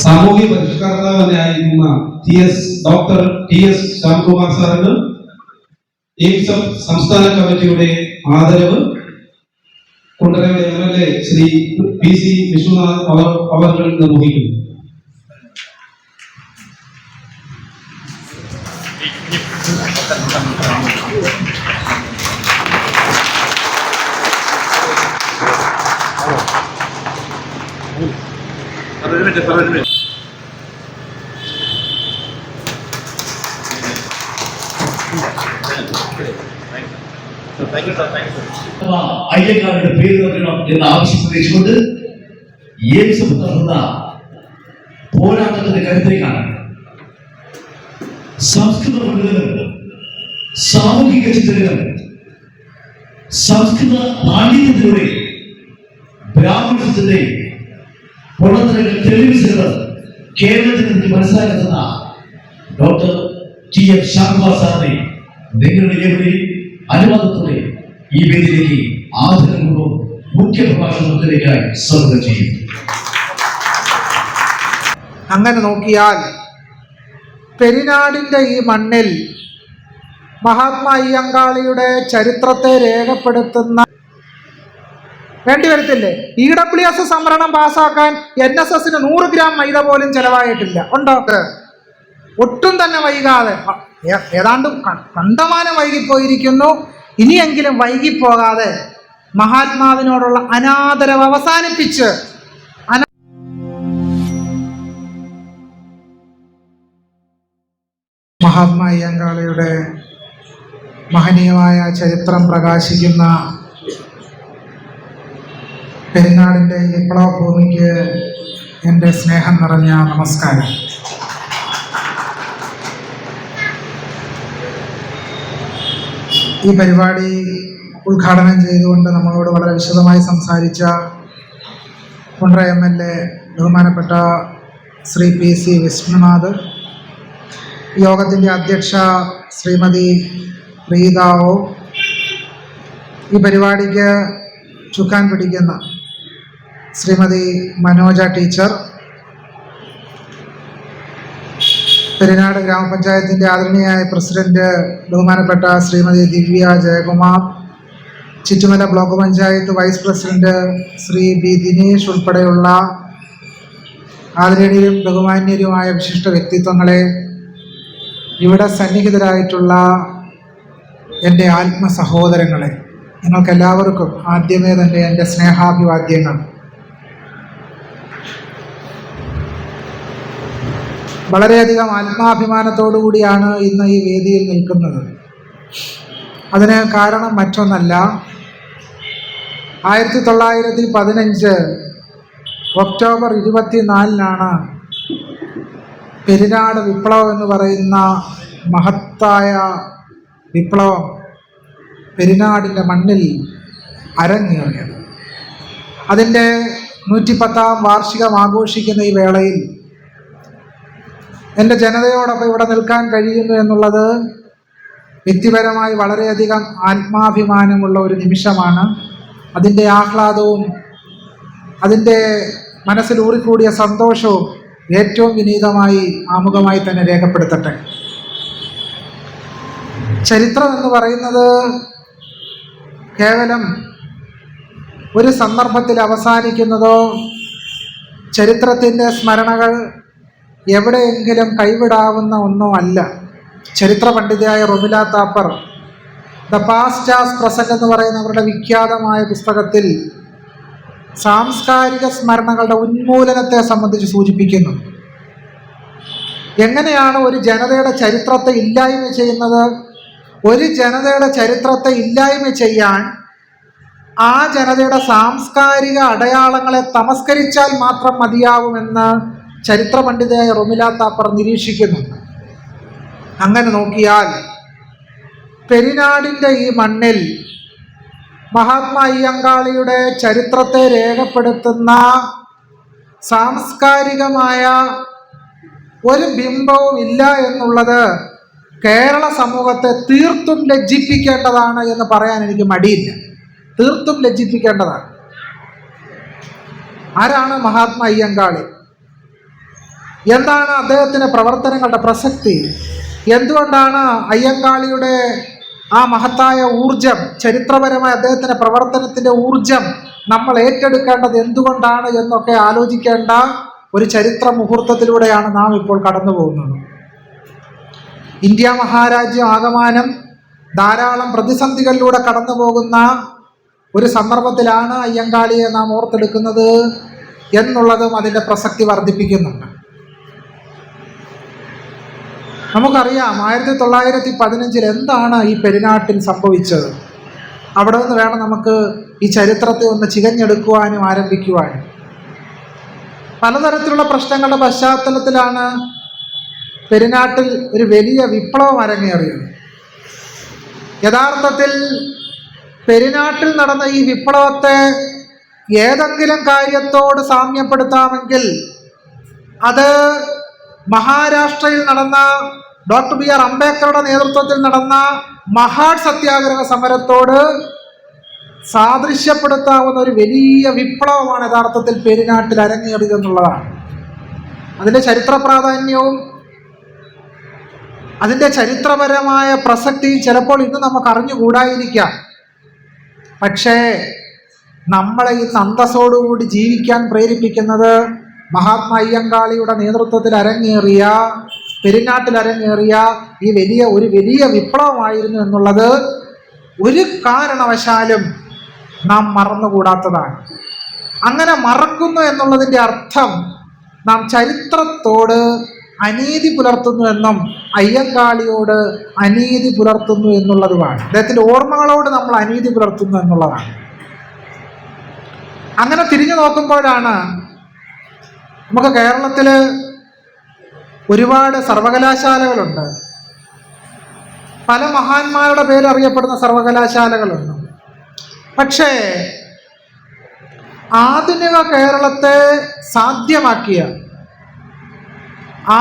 സാമൂഹ്യ പരിഷ്കർത്താവായിരിക്കുന്ന doctor TS. Shyamkumar സാറിന് AIIMS സംസ്ഥാന കമ്മിറ്റിയുടെ ആദരവ് കുണ്ടറയുടെ എം.എൽ.എ. ശ്രീ പി.സി. വിശ്വനാഥ് അവർ നിർവഹിക്കുന്നു. ഐക്യക്കാരുടെ പേര് നോക്കണം എന്ന് ആവശ്യപ്പെട്ടുകൊണ്ട് എയിംസ് നടത്തുന്ന പോരാട്ടത്തിന്റെ കരുത്തേക്കാണ് സംസ്കൃത പണ്ഡിതരും സാമൂഹിക ചിന്തകരും സംസ്കൃത പാണ്ഡിത്യത്തിലൂടെ ബ്രാഹ്മണത്തിന്റെ പൊള്ളത്തരങ്ങൾ തെളിവിച്ചത് കേരളത്തിൽ നിന്ന് മനസ്സിലാക്കുന്ന ഡോക്ടർ ടി.എസ്. ശ്യാംകുമാർ സാറിനെ നിങ്ങളുടെ എവിടെ അനുവാദത്തോടെ ഈ വേദിയിലേക്ക് ആദരപൂർവ്വം മുഖ്യ പ്രഭാഷണത്തിലേക്കായി സ്വാഗതം ചെയ്യും. അങ്ങനെ നോക്കിയാൽ പെരിനാടിൻ്റെ ഈ മണ്ണിൽ മഹാത്മാ അയ്യങ്കാളിയുടെ ചരിത്രത്തെ രേഖപ്പെടുത്തുന്ന വേണ്ടി വരത്തില്ലേ? EWS സംവരണം പാസ്സാക്കാൻ NSSന് 100 ഗ്രാം മൈദ പോലും ചെലവായിട്ടില്ല. ഉണ്ടോ? ഒട്ടും തന്നെ വൈകാതെ, ഏതാണ്ട് കണ്ടമാനം വൈകിപ്പോയിരിക്കുന്നു. ഇനിയെങ്കിലും വൈകിപ്പോകാതെ മഹാത്മാവിനോടുള്ള അനാദരവ് അവസാനിപ്പിച്ച് മഹാത്മാ അയ്യങ്കാളിയുടെ മഹനീയമായ ചരിത്രം പ്രകാശിക്കുന്ന പെരിനാടിൻ്റെ വിപ്ലവ ഭൂമിക്ക് എൻ്റെ സ്നേഹം നിറഞ്ഞ നമസ്കാരം. ഈ പരിപാടി ഉദ്ഘാടനം ചെയ്തുകൊണ്ട് നമ്മളോട് വളരെ വിശദമായി സംസാരിച്ച കുണ്ടറ എം.എൽ.എ. ബഹുമാനപ്പെട്ട ശ്രീ പി.സി. വിശ്വനാഥ്, യോഗത്തിൻ്റെ അധ്യക്ഷ ശ്രീമതി പ്രീതാവോ, ഈ പരിപാടിക്ക് ചുക്കാൻ പിടിക്കുന്ന ശ്രീമതി മനോജ ടീച്ചർ, പെരിനാട് ഗ്രാമപഞ്ചായത്തിൻ്റെ ആദരണീയായ പ്രസിഡന്റ് ബഹുമാനപ്പെട്ട Shrimati Divya Jayakumar, Chittumala block panchayat vice president Shri B Dinesh ഉൾപ്പെടെയുള്ള ആദരണീയരും ബഹുമാന്യരുമായ വിശിഷ്ട വ്യക്തിത്വങ്ങളെ, ഇവിടെ സന്നിഹിതരായിട്ടുള്ള എൻ്റെ ആത്മസഹോദരങ്ങളെ, നിങ്ങൾക്കെല്ലാവർക്കും ആദ്യമേ തന്നെ എൻ്റെ സ്നേഹാഭിവാദ്യങ്ങൾ. വളരെയധികം ആത്മാഭിമാനത്തോടു കൂടിയാണ് ഇന്ന് ഈ വേദിയിൽ നിൽക്കുന്നത്. അതിന് കാരണം മറ്റൊന്നല്ല, 1915 ഒക്ടോബർ 24 പെരിനാട് വിപ്ലവം എന്ന് പറയുന്ന മഹത്തായ വിപ്ലവം പെരിനാടിൻ്റെ മണ്ണിൽ അരങ്ങേറിയത്. അതിൻ്റെ 110ാം വാർഷികം ആഘോഷിക്കുന്ന ഈ വേളയിൽ എൻ്റെ ജനതയോടൊപ്പം ഇവിടെ നിൽക്കാൻ കഴിയുന്നു എന്നുള്ളത് വ്യക്തിപരമായി വളരെയധികം ആത്മാഭിമാനമുള്ള ഒരു നിമിഷമാണ്. അതിൻ്റെ ആഹ്ലാദവും അതിൻ്റെ മനസ്സിൽ ഊറിക്കൂടിയ സന്തോഷവും ഏറ്റവും വിനീതമായി ആമുഖമായി തന്നെ രേഖപ്പെടുത്തട്ടെ. ചരിത്രം എന്ന് പറയുന്നത് കേവലം ഒരു സന്ദർഭത്തിൽ അവസാനിക്കുന്നതോ ചരിത്രത്തിൻ്റെ സ്മരണകൾ എവിടെയെങ്കിലും കൈവിടാവുന്ന ഒന്നോ അല്ല. ചരിത്ര പണ്ഡിതയായ Romila Thapar the past as present എന്ന് പറയുന്ന അവരുടെ വിഖ്യാതമായ പുസ്തകത്തിൽ സാംസ്കാരിക സ്മരണകളുടെ ഉന്മൂലനത്തെ സംബന്ധിച്ച് സൂചിപ്പിക്കുന്നു. എങ്ങനെയാണ് ഒരു ജനതയുടെ ചരിത്രത്തെ ഇല്ലായ്മ ചെയ്യുന്നത്? ഒരു ജനതയുടെ ചരിത്രത്തെ ഇല്ലായ്മ ചെയ്യാൻ ആ ജനതയുടെ സാംസ്കാരിക അടയാളങ്ങളെ തമസ്കരിച്ചാൽ മാത്രം മതിയാവുമെന്ന് ചരിത്ര പണ്ഡിതയായ റൊമില താപ്പർ നിരീക്ഷിക്കുന്നുണ്ട്. അങ്ങനെ നോക്കിയാൽ പെരിനാടിൻ്റെ ഈ മണ്ണിൽ മഹാത്മാ അയ്യങ്കാളിയുടെ ചരിത്രത്തെ രേഖപ്പെടുത്തുന്ന സാംസ്കാരികമായ ഒരു ബിംബവും ഇല്ല എന്നുള്ളത് കേരള സമൂഹത്തെ തീർത്തും ലജ്ജിപ്പിക്കേണ്ടതാണ് എന്ന് പറയാൻ എനിക്ക് മടിയില്ല. തീർത്തും ലജ്ജിപ്പിക്കേണ്ടതാണ്. ആരാണ് മഹാത്മാ അയ്യങ്കാളി? എന്താണ് അദ്ദേഹത്തിൻ്റെ പ്രവർത്തനങ്ങളുടെ പ്രസക്തി? എന്തുകൊണ്ടാണ് അയ്യങ്കാളിയുടെ ആ മഹത്തായ ഊർജം, ചരിത്രപരമായ അദ്ദേഹത്തിൻ്റെ പ്രവർത്തനത്തിൻ്റെ ഊർജം നമ്മൾ ഏറ്റെടുക്കേണ്ടത് എന്തുകൊണ്ടാണ് എന്നൊക്കെ ആലോചിക്കേണ്ട ഒരു ചരിത്ര മുഹൂർത്തത്തിലൂടെയാണ് നാം ഇപ്പോൾ കടന്നു പോകുന്നത്. ഇന്ത്യ മഹാരാജ്യം ആകമാനം ധാരാളം പ്രതിസന്ധികളിലൂടെ കടന്നു പോകുന്ന ഒരു സന്ദർഭത്തിലാണ് അയ്യങ്കാളിയെ നാം ഓർത്തെടുക്കുന്നത് എന്നുള്ളതും അതിൻ്റെ പ്രസക്തി വർദ്ധിപ്പിക്കുന്നുണ്ട്. നമുക്കറിയാം 1915 എന്താണ് ഈ പെരിനാട്ടിൽ സംഭവിച്ചത്. അവിടെ നിന്ന് വേണം നമുക്ക് ഈ ചരിത്രത്തെ ഒന്ന് ചികഞ്ഞെടുക്കുവാനും ആരംഭിക്കുവാനും. പലതരത്തിലുള്ള പ്രശ്നങ്ങളുടെ പശ്ചാത്തലത്തിലാണ് പെരിനാട്ടിൽ ഒരു വലിയ വിപ്ലവം അരങ്ങേറിയത്. യഥാർത്ഥത്തിൽ പെരിനാട്ടിൽ നടന്ന ഈ വിപ്ലവത്തെ ഏതെങ്കിലും കാര്യത്തോട് സാമ്യപ്പെടുത്താമെങ്കിൽ അത് മഹാരാഷ്ട്രയിൽ നടന്ന ഡോക്ടർ ബി ആർ അംബേദ്കറുടെ നേതൃത്വത്തിൽ നടന്ന മഹാഡ് സത്യാഗ്രഹ സമരത്തോട് സാദൃശ്യപ്പെടുത്താവുന്ന ഒരു വലിയ വിപ്ലവമാണ് യഥാർത്ഥത്തിൽ പെരിനാട്ടിൽ അരങ്ങേറിയതെന്നുള്ളതാണ്. അതിൻ്റെ ചരിത്ര പ്രാധാന്യവും അതിൻ്റെ ചരിത്രപരമായ പ്രസക്തി ചിലപ്പോൾ ഇന്ന് നമുക്ക് അറിഞ്ഞുകൂടായിരിക്കാം. പക്ഷേ നമ്മളെ ഇന്ന് അന്തസ്സോടുകൂടി ജീവിക്കാൻ പ്രേരിപ്പിക്കുന്നത് മഹാത്മാ അയ്യങ്കാളിയുടെ നേതൃത്വത്തിൽ അരങ്ങേറിയ, പെരിനാട്ടിൽ അരങ്ങേറിയ ഈ വലിയ വിപ്ലവമായിരുന്നു എന്നുള്ളത് ഒരു കാരണവശാലും നാം മറന്നുകൂടാത്തതാണ്. അങ്ങനെ മറക്കുന്നു എന്നുള്ളതിൻ്റെ അർത്ഥം നാം ചരിത്രത്തോട് അനീതി പുലർത്തുന്നു എന്നും അയ്യങ്കാളിയോട് അനീതി പുലർത്തുന്നു എന്നുള്ളതുമാണ്. അദ്ദേഹത്തിൻ്റെ ഓർമ്മകളോട് നമ്മൾ അനീതി പുലർത്തുന്നു എന്നുള്ളതാണ്. അങ്ങനെ തിരിഞ്ഞു നോക്കുമ്പോഴാണ് നമുക്ക് കേരളത്തിൽ ഒരുപാട് സർവകലാശാലകളുണ്ട്. പല മഹാന്മാരുടെ പേര് അറിയപ്പെടുന്ന സർവകലാശാലകളുണ്ട്. പക്ഷേ ആധുനിക കേരളത്തെ സാധ്യമാക്കിയ,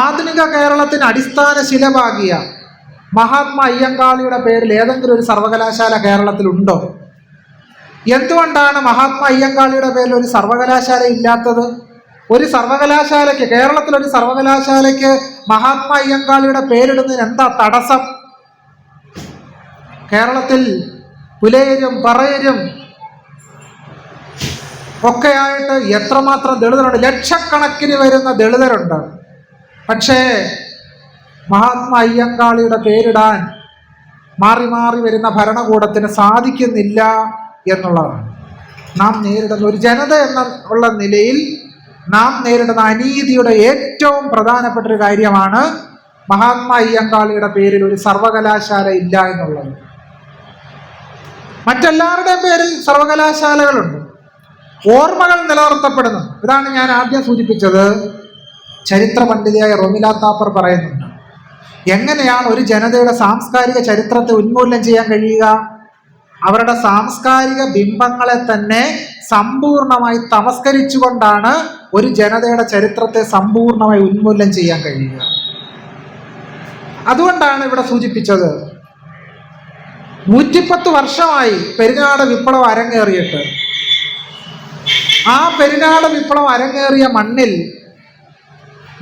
ആധുനിക കേരളത്തിന് അടിസ്ഥാന ശിലപാകിയ മഹാത്മാ അയ്യങ്കാളിയുടെ പേരിൽ ഏതെങ്കിലും ഒരു സർവകലാശാല കേരളത്തിലുണ്ടോ? എന്തുകൊണ്ടാണ് മഹാത്മാ അയ്യങ്കാളിയുടെ പേരിൽ ഒരു സർവകലാശാല ഇല്ലാത്തത്? ഒരു സർവകലാശാലയ്ക്ക്, കേരളത്തിലൊരു സർവകലാശാലയ്ക്ക് മഹാത്മാ അയ്യങ്കാളിയുടെ പേരിടുന്നതിന് എന്താ തടസ്സം? കേരളത്തിൽ പുലയരും പറയരും ഒക്കെയായിട്ട് എത്രമാത്രം ദളിതരുണ്ട്, ലക്ഷക്കണക്കിന് വരുന്ന ദളിതരുണ്ട്. പക്ഷേ മഹാത്മാ അയ്യങ്കാളിയുടെ പേരിടാൻ മാറി മാറി വരുന്ന ഭരണകൂടത്തിന് സാധിക്കുന്നില്ല എന്നുള്ളതാണ് നാം നേരിടുന്ന, ഒരു ജനത ഉള്ള നിലയിൽ നാം നേരിടുന്ന അനീതിയുടെ ഏറ്റവും പ്രധാനപ്പെട്ട ഒരു കാര്യമാണ് മഹാത്മാ അയ്യങ്കാളിയുടെ പേരിൽ ഒരു സർവകലാശാല ഇല്ല എന്നുള്ളത്. മറ്റെല്ലാവരുടെയും പേരിൽ സർവകലാശാലകളുണ്ട്, ഓർമ്മകൾ നിലനിർത്തപ്പെടുന്നു. ഇതാണ് ഞാൻ ആദ്യം സൂചിപ്പിച്ചത്. ചരിത്ര പണ്ഡിതയായ റൊമില താപ്പർ പറയുന്നുണ്ട്, എങ്ങനെയാണ് ഒരു ജനതയുടെ സാംസ്കാരിക ചരിത്രത്തെ ഉന്മൂലനം ചെയ്യാൻ കഴിയുക? അവരുടെ സാംസ്കാരിക ബിംബങ്ങളെ തന്നെ സമ്പൂർണമായി തമസ്കരിച്ചുകൊണ്ടാണ് ഒരു ജനതയുടെ ചരിത്രത്തെ സമ്പൂർണമായി ഉന്മൂലനം ചെയ്യാൻ കഴിയുക. അതുകൊണ്ടാണ് ഇവിടെ സൂചിപ്പിച്ചത് 110 വർഷമായി പെരിനാട് വിപ്ലവം അരങ്ങേറിയിട്ട്. ആ പെരിനാട് വിപ്ലവം അരങ്ങേറിയ മണ്ണിൽ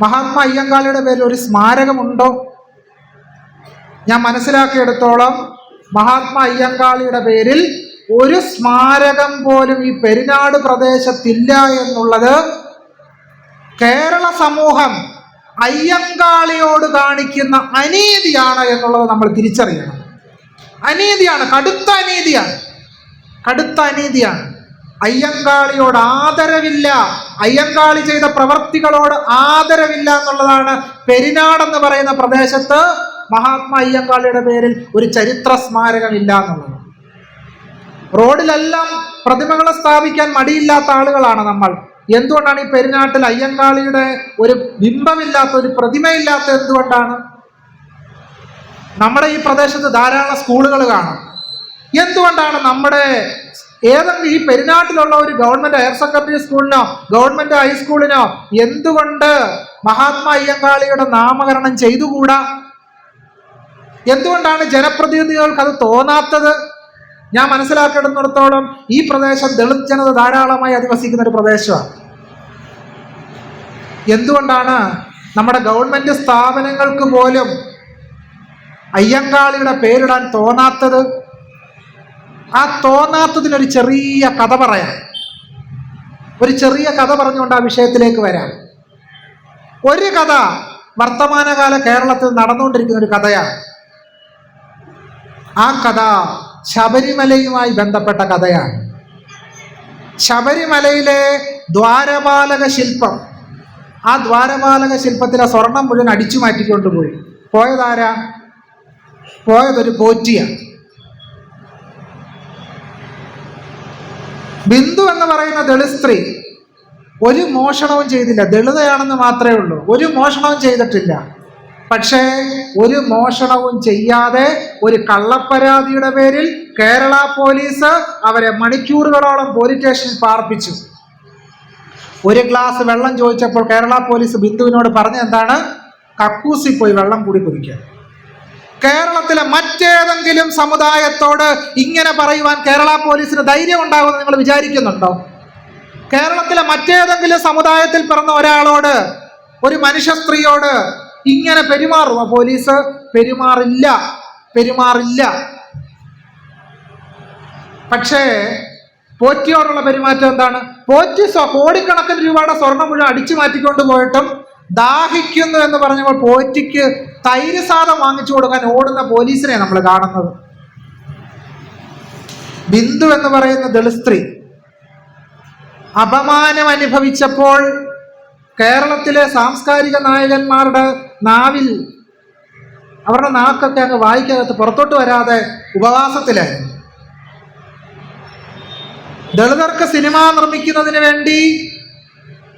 മഹാത്മാ അയ്യങ്കാളിയുടെ പേരിൽ ഒരു സ്മാരകമുണ്ടോ? ഞാൻ മനസ്സിലാക്കിയെടുത്തോളം മഹാത്മാ അയ്യങ്കാളിയുടെ പേരിൽ ഒരു സ്മാരകം പോലും ഈ പെരിനാട് പ്രദേശത്തില്ല എന്നുള്ളത് കേരള സമൂഹം അയ്യങ്കാളിയോട് കാണിക്കുന്ന അനീതിയാണ് എന്നുള്ളത് നമ്മൾ തിരിച്ചറിയണം. അനീതിയാണ്, കടുത്ത അനീതിയാണ്, കടുത്ത അനീതിയാണ്. അയ്യങ്കാളിയോട് ആദരവില്ല, അയ്യങ്കാളി ചെയ്ത പ്രവർത്തികളോട് ആദരവില്ല എന്നുള്ളതാണ് പെരിനാടെന്ന് പറയുന്ന പ്രദേശത്ത് മഹാത്മാ അയ്യങ്കാളിയുടെ പേരിൽ ഒരു ചരിത്ര സ്മാരകമില്ല എന്നുള്ളത്. റോഡിലെല്ലാം പ്രതിമകളെ സ്ഥാപിക്കാൻ മടിയില്ലാത്ത ആളുകളാണ് നമ്മൾ. എന്തുകൊണ്ടാണ് ഈ പെരിനാട്ടിൽ അയ്യങ്കാളിയുടെ ഒരു ബിംബമില്ലാത്ത, ഒരു പ്രതിമയില്ലാത്ത? എന്തുകൊണ്ടാണ്? നമ്മുടെ ഈ പ്രദേശത്ത് ധാരാളം സ്കൂളുകൾ കാണും. എന്തുകൊണ്ടാണ് നമ്മുടെ ഏതെങ്കിലും ഈ പെരിനാട്ടിലുള്ള ഒരു ഗവൺമെന്റ് ഹയർ സെക്കൻഡറി സ്കൂളിനോ ഗവൺമെന്റ് ഹൈസ്കൂളിനോ എന്തുകൊണ്ട് മഹാത്മാ അയ്യങ്കാളിയുടെ നാമകരണം ചെയ്തുകൂടാ? എന്തുകൊണ്ടാണ് ജനപ്രതിനിധികൾക്ക് അത് തോന്നാത്തത്? ഞാൻ മനസ്സിലാക്കിയിടത്തോളം ഈ പ്രദേശം ദളിത് ജനത ധാരാളമായി അധിവസിക്കുന്ന ഒരു പ്രദേശമാണ്. എന്തുകൊണ്ടാണ് നമ്മുടെ ഗവൺമെന്റ് സ്ഥാപനങ്ങൾക്ക് പോലും അയ്യങ്കാളിയുടെ പേരിടാൻ തോന്നാത്തത്? ആ തോന്നാത്തതിനൊരു ചെറിയ കഥ പറയാം. ഒരു ചെറിയ കഥ പറഞ്ഞുകൊണ്ട് ആ വിഷയത്തിലേക്ക് വരാം. ഒരു കഥ വർത്തമാനകാല കേരളത്തിൽ നടന്നുകൊണ്ടിരിക്കുന്ന ഒരു കഥയാണ്. ആ കഥ ശബരിമലയുമായി ബന്ധപ്പെട്ട കഥയാണ്. ശബരിമലയിലെ ദ്വാരപാലക ശില്പം, ആ ദ്വാരപാലക ശില്പത്തിലെ സ്വർണം മുഴുവൻ അടിച്ചു മാറ്റിക്കൊണ്ടുപോയി. പോയതാരാ? പോയതൊരു പോറ്റിയാണ്. ബിന്ദു എന്ന് പറയുന്ന ദളിത് സ്ത്രീ ഒരു മോഷണവും ചെയ്തില്ല. ദളിതയാണെന്ന് മാത്രമേ ഉള്ളൂ, ഒരു മോഷണവും ചെയ്തിട്ടില്ല. പക്ഷേ ഒരു മോഷണവും ചെയ്യാതെ ഒരു കള്ളപ്പരാതിയുടെ പേരിൽ കേരള പോലീസ് അവരെ മണിക്കൂറുകളോളം പോലീസ് സ്റ്റേഷനിൽ പാർപ്പിച്ചു. ഒരു ഗ്ലാസ് വെള്ളം ചോദിച്ചപ്പോൾ കേരള പോലീസ് ബിന്ദുവിനോട് പറഞ്ഞ എന്താണ്? കക്കൂസിൽ പോയി വെള്ളം കൂടി കുടിക്കുക. കേരളത്തിലെ മറ്റേതെങ്കിലും സമുദായത്തോട് ഇങ്ങനെ പറയുവാൻ കേരള പോലീസിന് ധൈര്യം ഉണ്ടാകുമെന്ന് നിങ്ങൾ വിചാരിക്കുന്നുണ്ടോ? കേരളത്തിലെ മറ്റേതെങ്കിലും സമുദായത്തിൽ പിറന്ന ഒരാളോട്, ഒരു മനുഷ്യ സ്ത്രീയോട് ഇങ്ങനെ പെരുമാറുമോ പോലീസ്? പെരുമാറില്ല. പക്ഷേ പോറ്റിയോടുള്ള പെരുമാറ്റം എന്താണ്? പോറ്റി കോടിക്കണക്കിന് രൂപയുടെ സ്വർണം മുഴുവൻ അടിച്ചു മാറ്റിക്കൊണ്ട് പോയിട്ടും ദാഹിക്കുന്നു എന്ന് പറഞ്ഞപ്പോൾ പോറ്റിക്ക് തൈര് സാധം വാങ്ങിച്ചു കൊടുക്കാൻ ഓടുന്ന പോലീസിനെ നമ്മൾ കാണുന്നത്. ബിന്ദു എന്ന് പറയുന്ന ദളിത് സ്ത്രീ അപമാനം അനുഭവിച്ചപ്പോൾ കേരളത്തിലെ സാംസ്കാരിക നായകന്മാരുടെ നാവിൽ, അവരുടെ നാക്കൊക്കെ അങ്ങ് വായിക്കകത്ത് പുറത്തോട്ട് വരാതെ ഉപവാസത്തിലായിരുന്നു. ദളിതർക്ക് സിനിമ നിർമ്മിക്കുന്നതിന് വേണ്ടി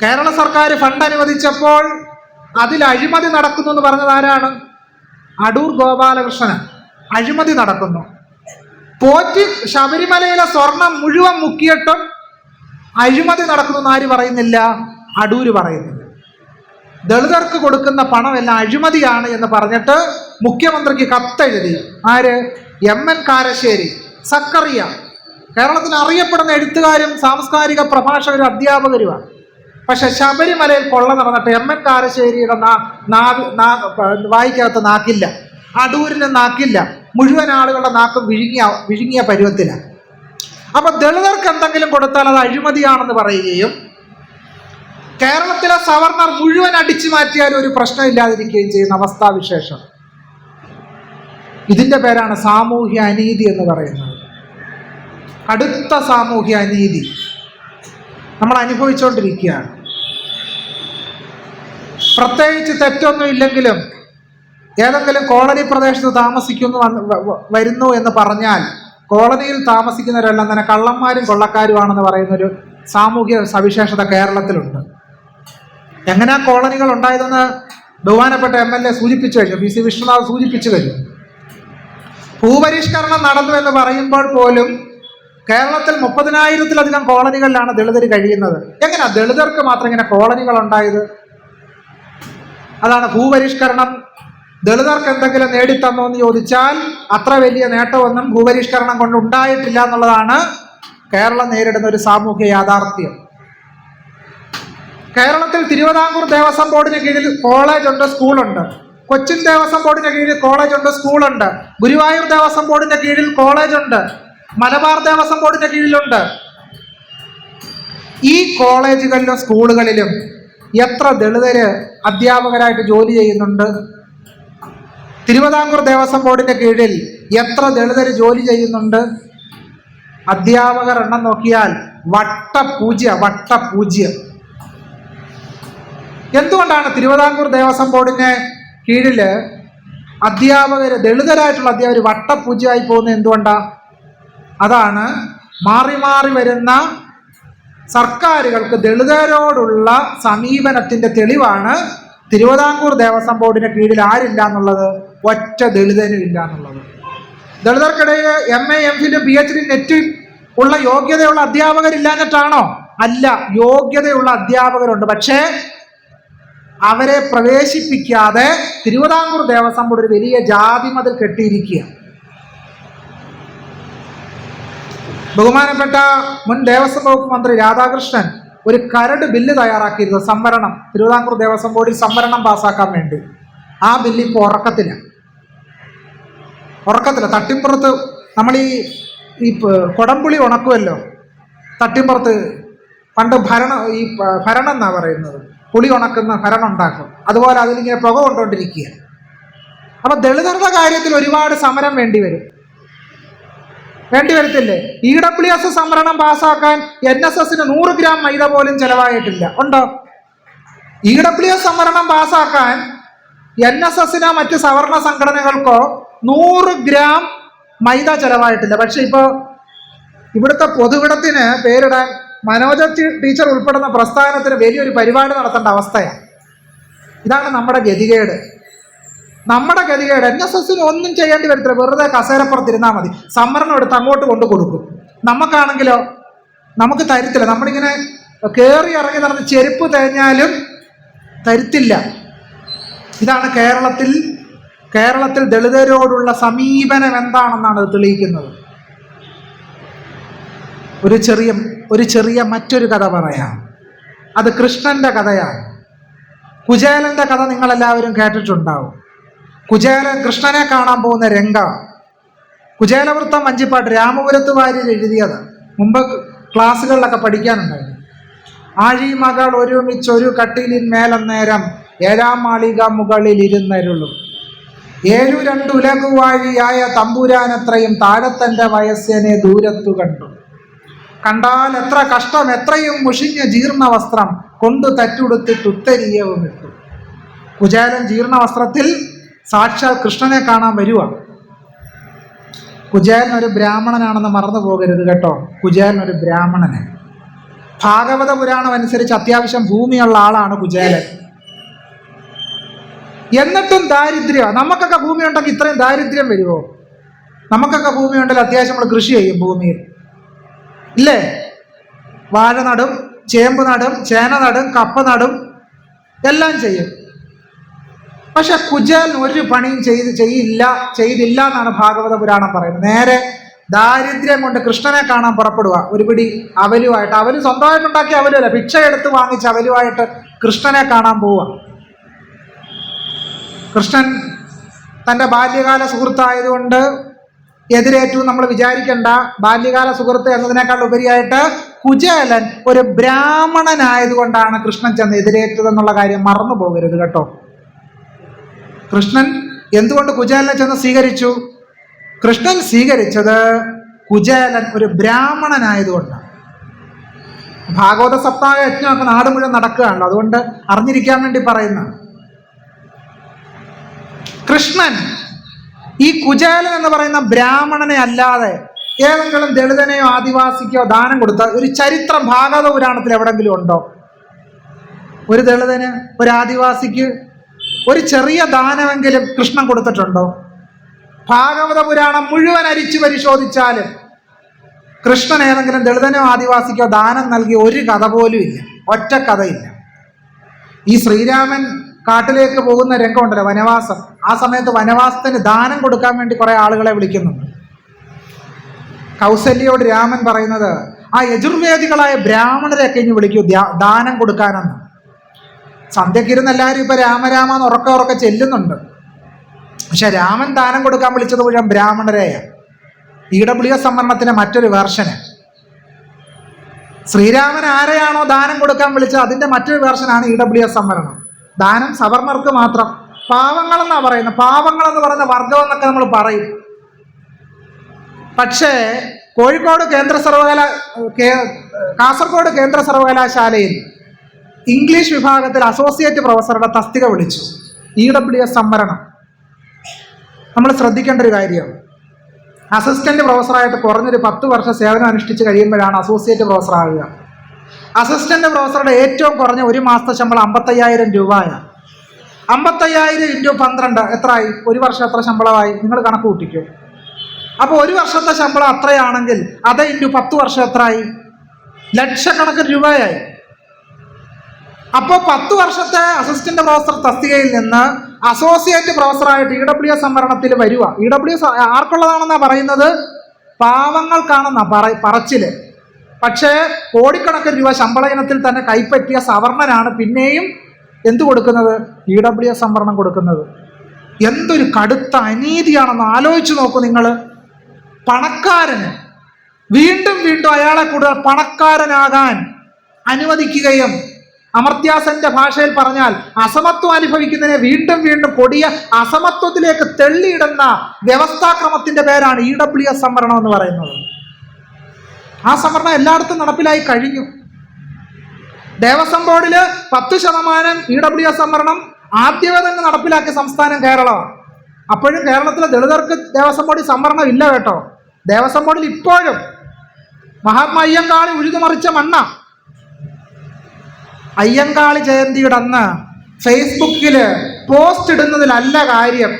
കേരള സർക്കാർ ഫണ്ട് അനുവദിച്ചപ്പോൾ അതിൽ അഴിമതി നടക്കുന്നു എന്ന് പറഞ്ഞത് ആരാണ്? അടൂർ ഗോപാലകൃഷ്ണൻ. അഴിമതി നടക്കുന്നു. പോറ്റി ശബരിമലയിലെ സ്വർണം മുഴുവൻ മുക്കിയിട്ടും അഴിമതി നടക്കുന്നു ആര് പറയുന്നില്ല? അടൂര് പറയുന്നില്ല. ദളിതർക്ക് കൊടുക്കുന്ന പണമെല്ലാം അഴിമതിയാണ് എന്ന് പറഞ്ഞിട്ട് മുഖ്യമന്ത്രിക്ക് കത്തെഴുതി ആര്? MN കാരശ്ശേരി, സക്കറിയ. കേരളത്തിൽ അറിയപ്പെടുന്ന എഴുത്തുകാരും സാംസ്കാരിക പ്രഭാഷകരും അധ്യാപകരുമാണ്. പക്ഷെ ശബരിമലയിൽ കൊള്ള നടന്നിട്ട് MN കാരശ്ശേരിയുടെ വായിക്കകത്ത് നാക്കില്ല, അടൂരിന് നാക്കില്ല, മുഴുവൻ ആളുകളുടെ നാക്കും വിഴുങ്ങിയ പരുവത്തിലാണ്. അപ്പൊ ദളിതർക്ക് എന്തെങ്കിലും കൊടുത്താൽ അത് അഴിമതിയാണെന്ന് പറയുകയും കേരളത്തിലെ സവർണർ മുഴുവൻ അടിച്ചു മാറ്റിയാലും ഒരു പ്രശ്നമില്ലാതിരിക്കുകയും ചെയ്യുന്ന അവസ്ഥാവിശേഷം. ഇതിന്റെ പേരാണ് സാമൂഹ്യ അനീതി എന്ന് പറയുന്നത്. കടുത്ത സാമൂഹ്യ അനീതി നമ്മൾ അനുഭവിച്ചുകൊണ്ടിരിക്കുകയാണ്. പ്രത്യേകിച്ച് തെറ്റൊന്നും ഇല്ലെങ്കിലും ഏതെങ്കിലും കോളനി പ്രദേശത്ത് വരുന്നു എന്ന് പറഞ്ഞാൽ കോളനിയിൽ താമസിക്കുന്നവരെല്ലാം തന്നെ കള്ളന്മാരും കൊള്ളക്കാരുമാണെന്ന് പറയുന്നൊരു സാമൂഹ്യ സവിശേഷത കേരളത്തിലുണ്ട്. എങ്ങനെയാ കോളനികൾ ഉണ്ടായതെന്ന് ബഹുമാനപ്പെട്ട MLA സൂചിപ്പിച്ചു കഴിഞ്ഞു, PC വിഷ്ണുനാഥ് സൂചിപ്പിച്ചു കഴിഞ്ഞു. ഭൂപരിഷ്കരണം നടന്നു എന്ന് പറയുമ്പോൾ പോലും കേരളത്തിൽ 30,000-ലധികം കോളനികളിലാണ് ദളിതർ കഴിയുന്നത്. എങ്ങനെയാ ദളിതർക്ക് മാത്രം ഇങ്ങനെ കോളനികൾ ഉണ്ടായത്? അതാണ് ഭൂപരിഷ്കരണം ദളിതർക്ക് എന്തെങ്കിലും നേടിത്തന്നോ എന്ന് ചോദിച്ചാൽ അത്ര വലിയ നേട്ടമൊന്നും ഭൂപരിഷ്കരണം കൊണ്ട് ഉണ്ടായിട്ടില്ല എന്നുള്ളതാണ് കേരളം നേരിടുന്ന ഒരു സാമൂഹ്യ യാഥാർത്ഥ്യം. കേരളത്തിൽ തിരുവിതാംകൂർ ദേവസ്വം ബോർഡിന് കീഴിൽ കോളേജുണ്ട്, സ്കൂളുണ്ട്. കൊച്ചിൻ ദേവസ്വം ബോർഡിന്റെ കീഴിൽ കോളേജുണ്ട്, സ്കൂളുണ്ട്. ഗുരുവായൂർ ദേവസ്വം ബോർഡിന്റെ കീഴിൽ കോളേജുണ്ട്. മലബാർ ദേവസ്വം ബോർഡിന്റെ കീഴിലുണ്ട്. ഈ കോളേജുകളിലും സ്കൂളുകളിലും എത്ര ദളിതര് അധ്യാപകരായിട്ട് ജോലി ചെയ്യുന്നുണ്ട്? തിരുവിതാംകൂർ ദേവസ്വം ബോർഡിന്റെ കീഴിൽ എത്ര ദളിതര് ജോലി ചെയ്യുന്നുണ്ട്? അധ്യാപകർ എണ്ണം നോക്കിയാൽ വട്ടപൂജ്യം. എന്തുകൊണ്ടാണ് തിരുവിതാംകൂർ ദേവസ്വം ബോർഡിന് കീഴില് അധ്യാപകര്, ദളിതരായിട്ടുള്ള അധ്യാപകർ വട്ടപൂജ്യമായി പോകുന്നത് എന്തുകൊണ്ടാ? അതാണ് മാറി മാറി വരുന്ന സർക്കാരുകൾക്ക് ദളിതരോടുള്ള സമീപനത്തിന്റെ തെളിവാണ് തിരുവിതാംകൂർ ദേവസ്വം ബോർഡിന് കീഴിൽ ആരില്ല എന്നുള്ളത്, ഒറ്റ ദളിതനും ഇല്ല എന്നുള്ളത്. ദളിതർക്കിടയിൽ MA, MPhil, PhD, നെറ്റ് ഉള്ള യോഗ്യതയുള്ള അധ്യാപകരില്ലാഞ്ഞിട്ടാണോ? അല്ല, യോഗ്യതയുള്ള അധ്യാപകരുണ്ട്. പക്ഷേ അവരെ പ്രവേശിപ്പിക്കാതെ തിരുവിതാംകൂർ ദേവസ്വം ബോർഡ് ഒരു വലിയ ജാതി മതിൽ കെട്ടിയിരിക്കുക. ബഹുമാനപ്പെട്ട മുൻ ദേവസ്വം വകുപ്പ് മന്ത്രി രാധാകൃഷ്ണൻ ഒരു കരട് ബില്ല് തയ്യാറാക്കിയിരുന്നു സംവരണം, തിരുവിതാംകൂർ ദേവസ്വം ബോർഡിൽ സംവരണം പാസ്സാക്കാൻ വേണ്ടി. ആ ബില്ല് ഇപ്പോൾ ഉറക്കത്തില്ല. തട്ടിപ്പുറത്ത് നമ്മൾ ഈ കൊടംപുളി ഉണക്കുമല്ലോ, തട്ടിപ്പുറത്ത് പണ്ട് ഭരണം എന്നാ പറയുന്നത്, പുളി ഉണക്കുന്ന ഭരണം ഉണ്ടാക്കും, അതുപോലെ അതിലിങ്ങനെ പുക കൊണ്ടുകൊണ്ടിരിക്കുക. അപ്പൊ ദളിതരുടെ കാര്യത്തിൽ ഒരുപാട് സമരം വേണ്ടി വരത്തില്ലേ? EWS സംവരണം പാസ്സാക്കാൻ NSSന് 100 ഗ്രാം മൈദ പോലും ചെലവായിട്ടില്ല. ഉണ്ടോ? EWS സംവരണം പാസ്സാക്കാൻ NSSനോ മറ്റ് സവർണ സംഘടനകൾക്കോ 100 ഗ്രാം മൈദ ചെലവായിട്ടില്ല. പക്ഷെ ഇപ്പോൾ ഇവിടുത്തെ പൊതുവിടത്തിന് പേരിടാൻ മനോജ ടീച്ചർ ഉൾപ്പെടുന്ന പ്രസ്ഥാനത്തിന് വലിയൊരു പരിപാടി നടത്തേണ്ട അവസ്ഥയാണ്. ഇതാണ് നമ്മുടെ ഗതികേട്. NSSന് ഒന്നും ചെയ്യേണ്ടി വരത്തില്ല, വെറുതെ കസേരപ്പുറത്തിരുന്നാൽ മതി. സംവരണം എടുത്ത് അങ്ങോട്ട് കൊണ്ടു കൊടുക്കും. നമുക്കാണെങ്കിലോ നമുക്ക് തരത്തില്ല. നമ്മളിങ്ങനെ കയറി ഇറങ്ങി നടന്ന് ചെരുപ്പ് തേഞ്ഞാലും തരത്തില്ല. ഇതാണ് കേരളത്തിൽ ദളിതരോടുള്ള സമീപനം എന്താണെന്നാണ് ഇത് തെളിയിക്കുന്നത്. ഒരു ചെറിയ മറ്റൊരു കഥ പറയാം. അത് കൃഷ്ണന്റെ കഥയാണ്. കുചേലന്റെ കഥ നിങ്ങളെല്ലാവരും കേട്ടിട്ടുണ്ടാവും. കുചേലൻ കൃഷ്ണനെ കാണാൻ പോകുന്ന രംഗം. കുചേലവൃത്തം വഞ്ചിപ്പാട്ട് രാമപുരത്ത് വാര്യർ എഴുതിയത്, മുമ്പ് ക്ലാസ്സുകളിലൊക്കെ പഠിക്കാനുണ്ടായിരുന്നു. ആഴിമകൾ ഒരുമിച്ചൊരു കട്ടിലിന്മേലന്നേരം 7-ാം മാളിക മുകളിൽ ഇരുന്നരുളും 7 ഉലകുവാഴിയായ തമ്പുരാനത്രയും താഴത്തൻ്റെ വയസ്സനെ ദൂരത്തു കണ്ടാൽ എത്ര കഷ്ടം, എത്രയും മുഷിഞ്ഞ ജീർണ വസ്ത്രം കൊണ്ടു തറ്റുടുത്തിട്ട് ഉത്തരീയവും ഇട്ടു. കുചേലൻ ജീർണ വസ്ത്രത്തിൽ സാക്ഷാൽ കൃഷ്ണനെ കാണാൻ വരുക. കുചേലൻ ഒരു ബ്രാഹ്മണനാണെന്ന് മറന്നു പോകരുത് കേട്ടോ. കുചേലൻ ഒരു ബ്രാഹ്മണന്. ഭാഗവത പുരാണം അനുസരിച്ച് അത്യാവശ്യം ഭൂമിയുള്ള ആളാണ് കുചേലൻ. എന്നിട്ടും ദാരിദ്ര്യം. നമുക്കൊക്കെ ഭൂമി ഉണ്ടെങ്കിൽ ഇത്രയും ദാരിദ്ര്യം വരുമോ? നമുക്കൊക്കെ ഭൂമി ഉണ്ടെങ്കിൽ അത്യാവശ്യം നമ്മൾ കൃഷി ചെയ്യും ഭൂമിയിൽ, ഇല്ലേ? വാഴ നടും, ചേമ്പ് നടും, ചേന നടും, കപ്പ നടും, എല്ലാം ചെയ്യും. പക്ഷെ കുചേലൻ ഒരു പണിയും ചെയ്തില്ല എന്നാണ് ഭാഗവത പുരാണം പറയുന്നത്. നേരെ ദാരിദ്ര്യം കൊണ്ട് കൃഷ്ണനെ കാണാൻ പുറപ്പെടുക. ഒരു പിടി അവലുമായിട്ട്, അവല് സ്വന്തമായിട്ടുണ്ടാക്കിയ അവലുമല്ല, ഭിക്ഷ എടുത്ത് വാങ്ങിച്ച അവലുമായിട്ട് കൃഷ്ണനെ കാണാൻ പോവുക. കൃഷ്ണൻ തൻ്റെ ബാല്യകാല സുഹൃത്തായതുകൊണ്ട് എതിരേറ്റു നമ്മൾ വിചാരിക്കേണ്ട. ബാല്യകാല സുഹൃത്ത് എന്നതിനേക്കാൾ ഉപരിയായിട്ട് കുചേലൻ ഒരു ബ്രാഹ്മണനായതുകൊണ്ടാണ് കൃഷ്ണൻ ചെന്ന് എതിരേറ്റതെന്നുള്ള കാര്യം മറന്നു പോകരുത് കേട്ടോ. കൃഷ്ണൻ എന്തുകൊണ്ട് കുചേലനെ ചെന്ന് സ്വീകരിച്ചു? കൃഷ്ണൻ സ്വീകരിച്ചത് കുചേലൻ ഒരു ബ്രാഹ്മണനായതുകൊണ്ടാണ്. ഭാഗവത സപ്താഹ യജ്ഞമൊക്കെ നാട് മുഴുവൻ നടക്കുകയാണല്ലോ, അതുകൊണ്ട് അറിഞ്ഞിരിക്കാൻ വേണ്ടി പറയുന്ന കൃഷ്ണൻ ഈ കുചേലൻ എന്ന് പറയുന്ന ബ്രാഹ്മണനെ അല്ലാതെ ഏതെങ്കിലും ദളിതനെയോ ആദിവാസിക്കോ ദാനം കൊടുത്ത ഒരു ചരിത്രം ഭാഗവത പുരാണത്തിൽ എവിടെങ്കിലും ഉണ്ടോ? ഒരു ദളിതന്, ഒരു ആദിവാസിക്ക് ഒരു ചെറിയ ദാനമെങ്കിലും കൃഷ്ണൻ കൊടുത്തിട്ടുണ്ടോ? ഭാഗവത പുരാണം മുഴുവൻ അരിച്ചു പരിശോധിച്ചാലും കൃഷ്ണൻ ഏതെങ്കിലും ദളിതനോ ആദിവാസിക്കോ ദാനം നൽകിയ ഒരു കഥ പോലും ഇല്ല, ഒറ്റ കഥയില്ല. ഈ ശ്രീരാമൻ കാട്ടിലേക്ക് പോകുന്ന രംഗമുണ്ടല്ലോ, വനവാസം. ആ സമയത്ത് വനവാസത്തിന് ദാനം കൊടുക്കാൻ വേണ്ടി കുറെ ആളുകളെ വിളിക്കുന്നുണ്ട്. കൗസല്യയോട് രാമൻ പറയുന്നത്, ആ യജുർവേദികളായ ബ്രാഹ്മണരെയൊക്കെ ഇനി വിളിക്കൂ ദാനം കൊടുക്കാനെന്ന്. സന്ധ്യക്കിരുന്ന് എല്ലാവരും ഇപ്പൊ രാമരാമെന്ന് ഉറക്കെ ചെല്ലുന്നുണ്ട്. പക്ഷെ രാമൻ ദാനം കൊടുക്കാൻ വിളിച്ചത് മുഴുവൻ ബ്രാഹ്മണരെയാണ്. EWS സംവരണത്തിന് മറ്റൊരു വേർഷന്. ശ്രീരാമൻ ആരെയാണോ ദാനം കൊടുക്കാൻ വിളിച്ചത് അതിന്റെ മറ്റൊരു വേർഷനാണ് EWS സംവരണം. ദാനം സവർണർക്ക് മാത്രം. പാവങ്ങളെന്നാ പറയുന്നത്. പാവങ്ങളെന്ന് പറയുന്ന വർഗം എന്നൊക്കെ നമ്മൾ പറയും. പക്ഷേ കാസർഗോഡ് കേന്ദ്ര സർവകലാശാലയിൽ ഇംഗ്ലീഷ് വിഭാഗത്തിൽ അസോസിയേറ്റ് പ്രൊഫസറുടെ തസ്തിക വിളിച്ചു. EWS സംവരണം. നമ്മൾ ശ്രദ്ധിക്കേണ്ട ഒരു കാര്യമാണ്. അസിസ്റ്റന്റ് പ്രൊഫസറായിട്ട് കുറഞ്ഞൊരു 10 വർഷം സേവനം അനുഷ്ഠിച്ച് കഴിയുമ്പോഴാണ് അസോസിയേറ്റ് പ്രൊഫസർ ആകുക. അസിസ്റ്റന്റ് പ്രൊഫസറുടെ ഏറ്റവും കുറഞ്ഞ ഒരു മാസത്തെ ശമ്പളം 55,000 രൂപയാണ്. 55,000 × 12 എത്രയായി? ഒരു വർഷം എത്ര ശമ്പളമായി? നിങ്ങൾ കണക്ക് കൂട്ടിക്കോ. അപ്പോൾ ഒരു വർഷത്തെ ശമ്പളം അത്രയാണെങ്കിൽ അത് × 10 വർഷം എത്രയായി? ലക്ഷക്കണക്കിന് രൂപയായി. അപ്പോൾ 10 വർഷത്തെ അസിസ്റ്റന്റ് പ്രൊഫസർ തസ്തികയിൽ നിന്ന് അസോസിയേറ്റ് പ്രൊഫസറായിട്ട് EWS സംവരണത്തിൽ വരിക. EWS ആർക്കുള്ളതാണെന്നാ പറയുന്നത്? പാവങ്ങൾക്കാണെന്നാ പറച്ചില്. പക്ഷേ കോടിക്കണക്കിന് രൂപ ശമ്പള ഇനത്തിൽ തന്നെ കൈപ്പറ്റിയ സവർണനാണ് പിന്നെയും എന്ത് കൊടുക്കുന്നത്? EWS സംവരണം കൊടുക്കുന്നത്. എന്തൊരു കടുത്ത അനീതിയാണെന്ന് ആലോചിച്ച് നോക്കൂ നിങ്ങൾ. പണക്കാരന് വീണ്ടും വീണ്ടും അയാളെ കൂടുതൽ പണക്കാരനാകാൻ അനുവദിക്കുകയും അമർത്യാസന്റെ ഭാഷയിൽ പറഞ്ഞാൽ അസമത്വം അനുഭവിക്കുന്നതിനെ വീണ്ടും വീണ്ടും കൊടിയ അസമത്വത്തിലേക്ക് തെള്ളിയിടുന്ന വ്യവസ്ഥാക്രമത്തിന്റെ പേരാണ് EWS സംവരണം എന്ന് പറയുന്നത്. ആ സംവരണം എല്ലായിടത്തും നടപ്പിലായി കഴിഞ്ഞു. ദേവസ്വം ബോർഡിൽ 10% EWS സംവരണം ആദ്യമേ തന്നെ നടപ്പിലാക്കിയ സംസ്ഥാനം കേരളമാണ്. അപ്പോഴും കേരളത്തിലെ ദളിതർക്ക് ദേവസ്വം ബോർഡിൽ സംവരണം ഇല്ല കേട്ടോ. ദേവസ്വം ബോർഡിൽ ഇപ്പോഴും മഹാത്മാ അയ്യങ്കാളി ഉഴുതുമറിച്ച മണ്ണ. അയ്യങ്കാളി ജയന്തിയുടെ അന്ന് ഫേസ്ബുക്കിൽ പോസ്റ്റ് ഇടുന്നതിലല്ല കാര്യം.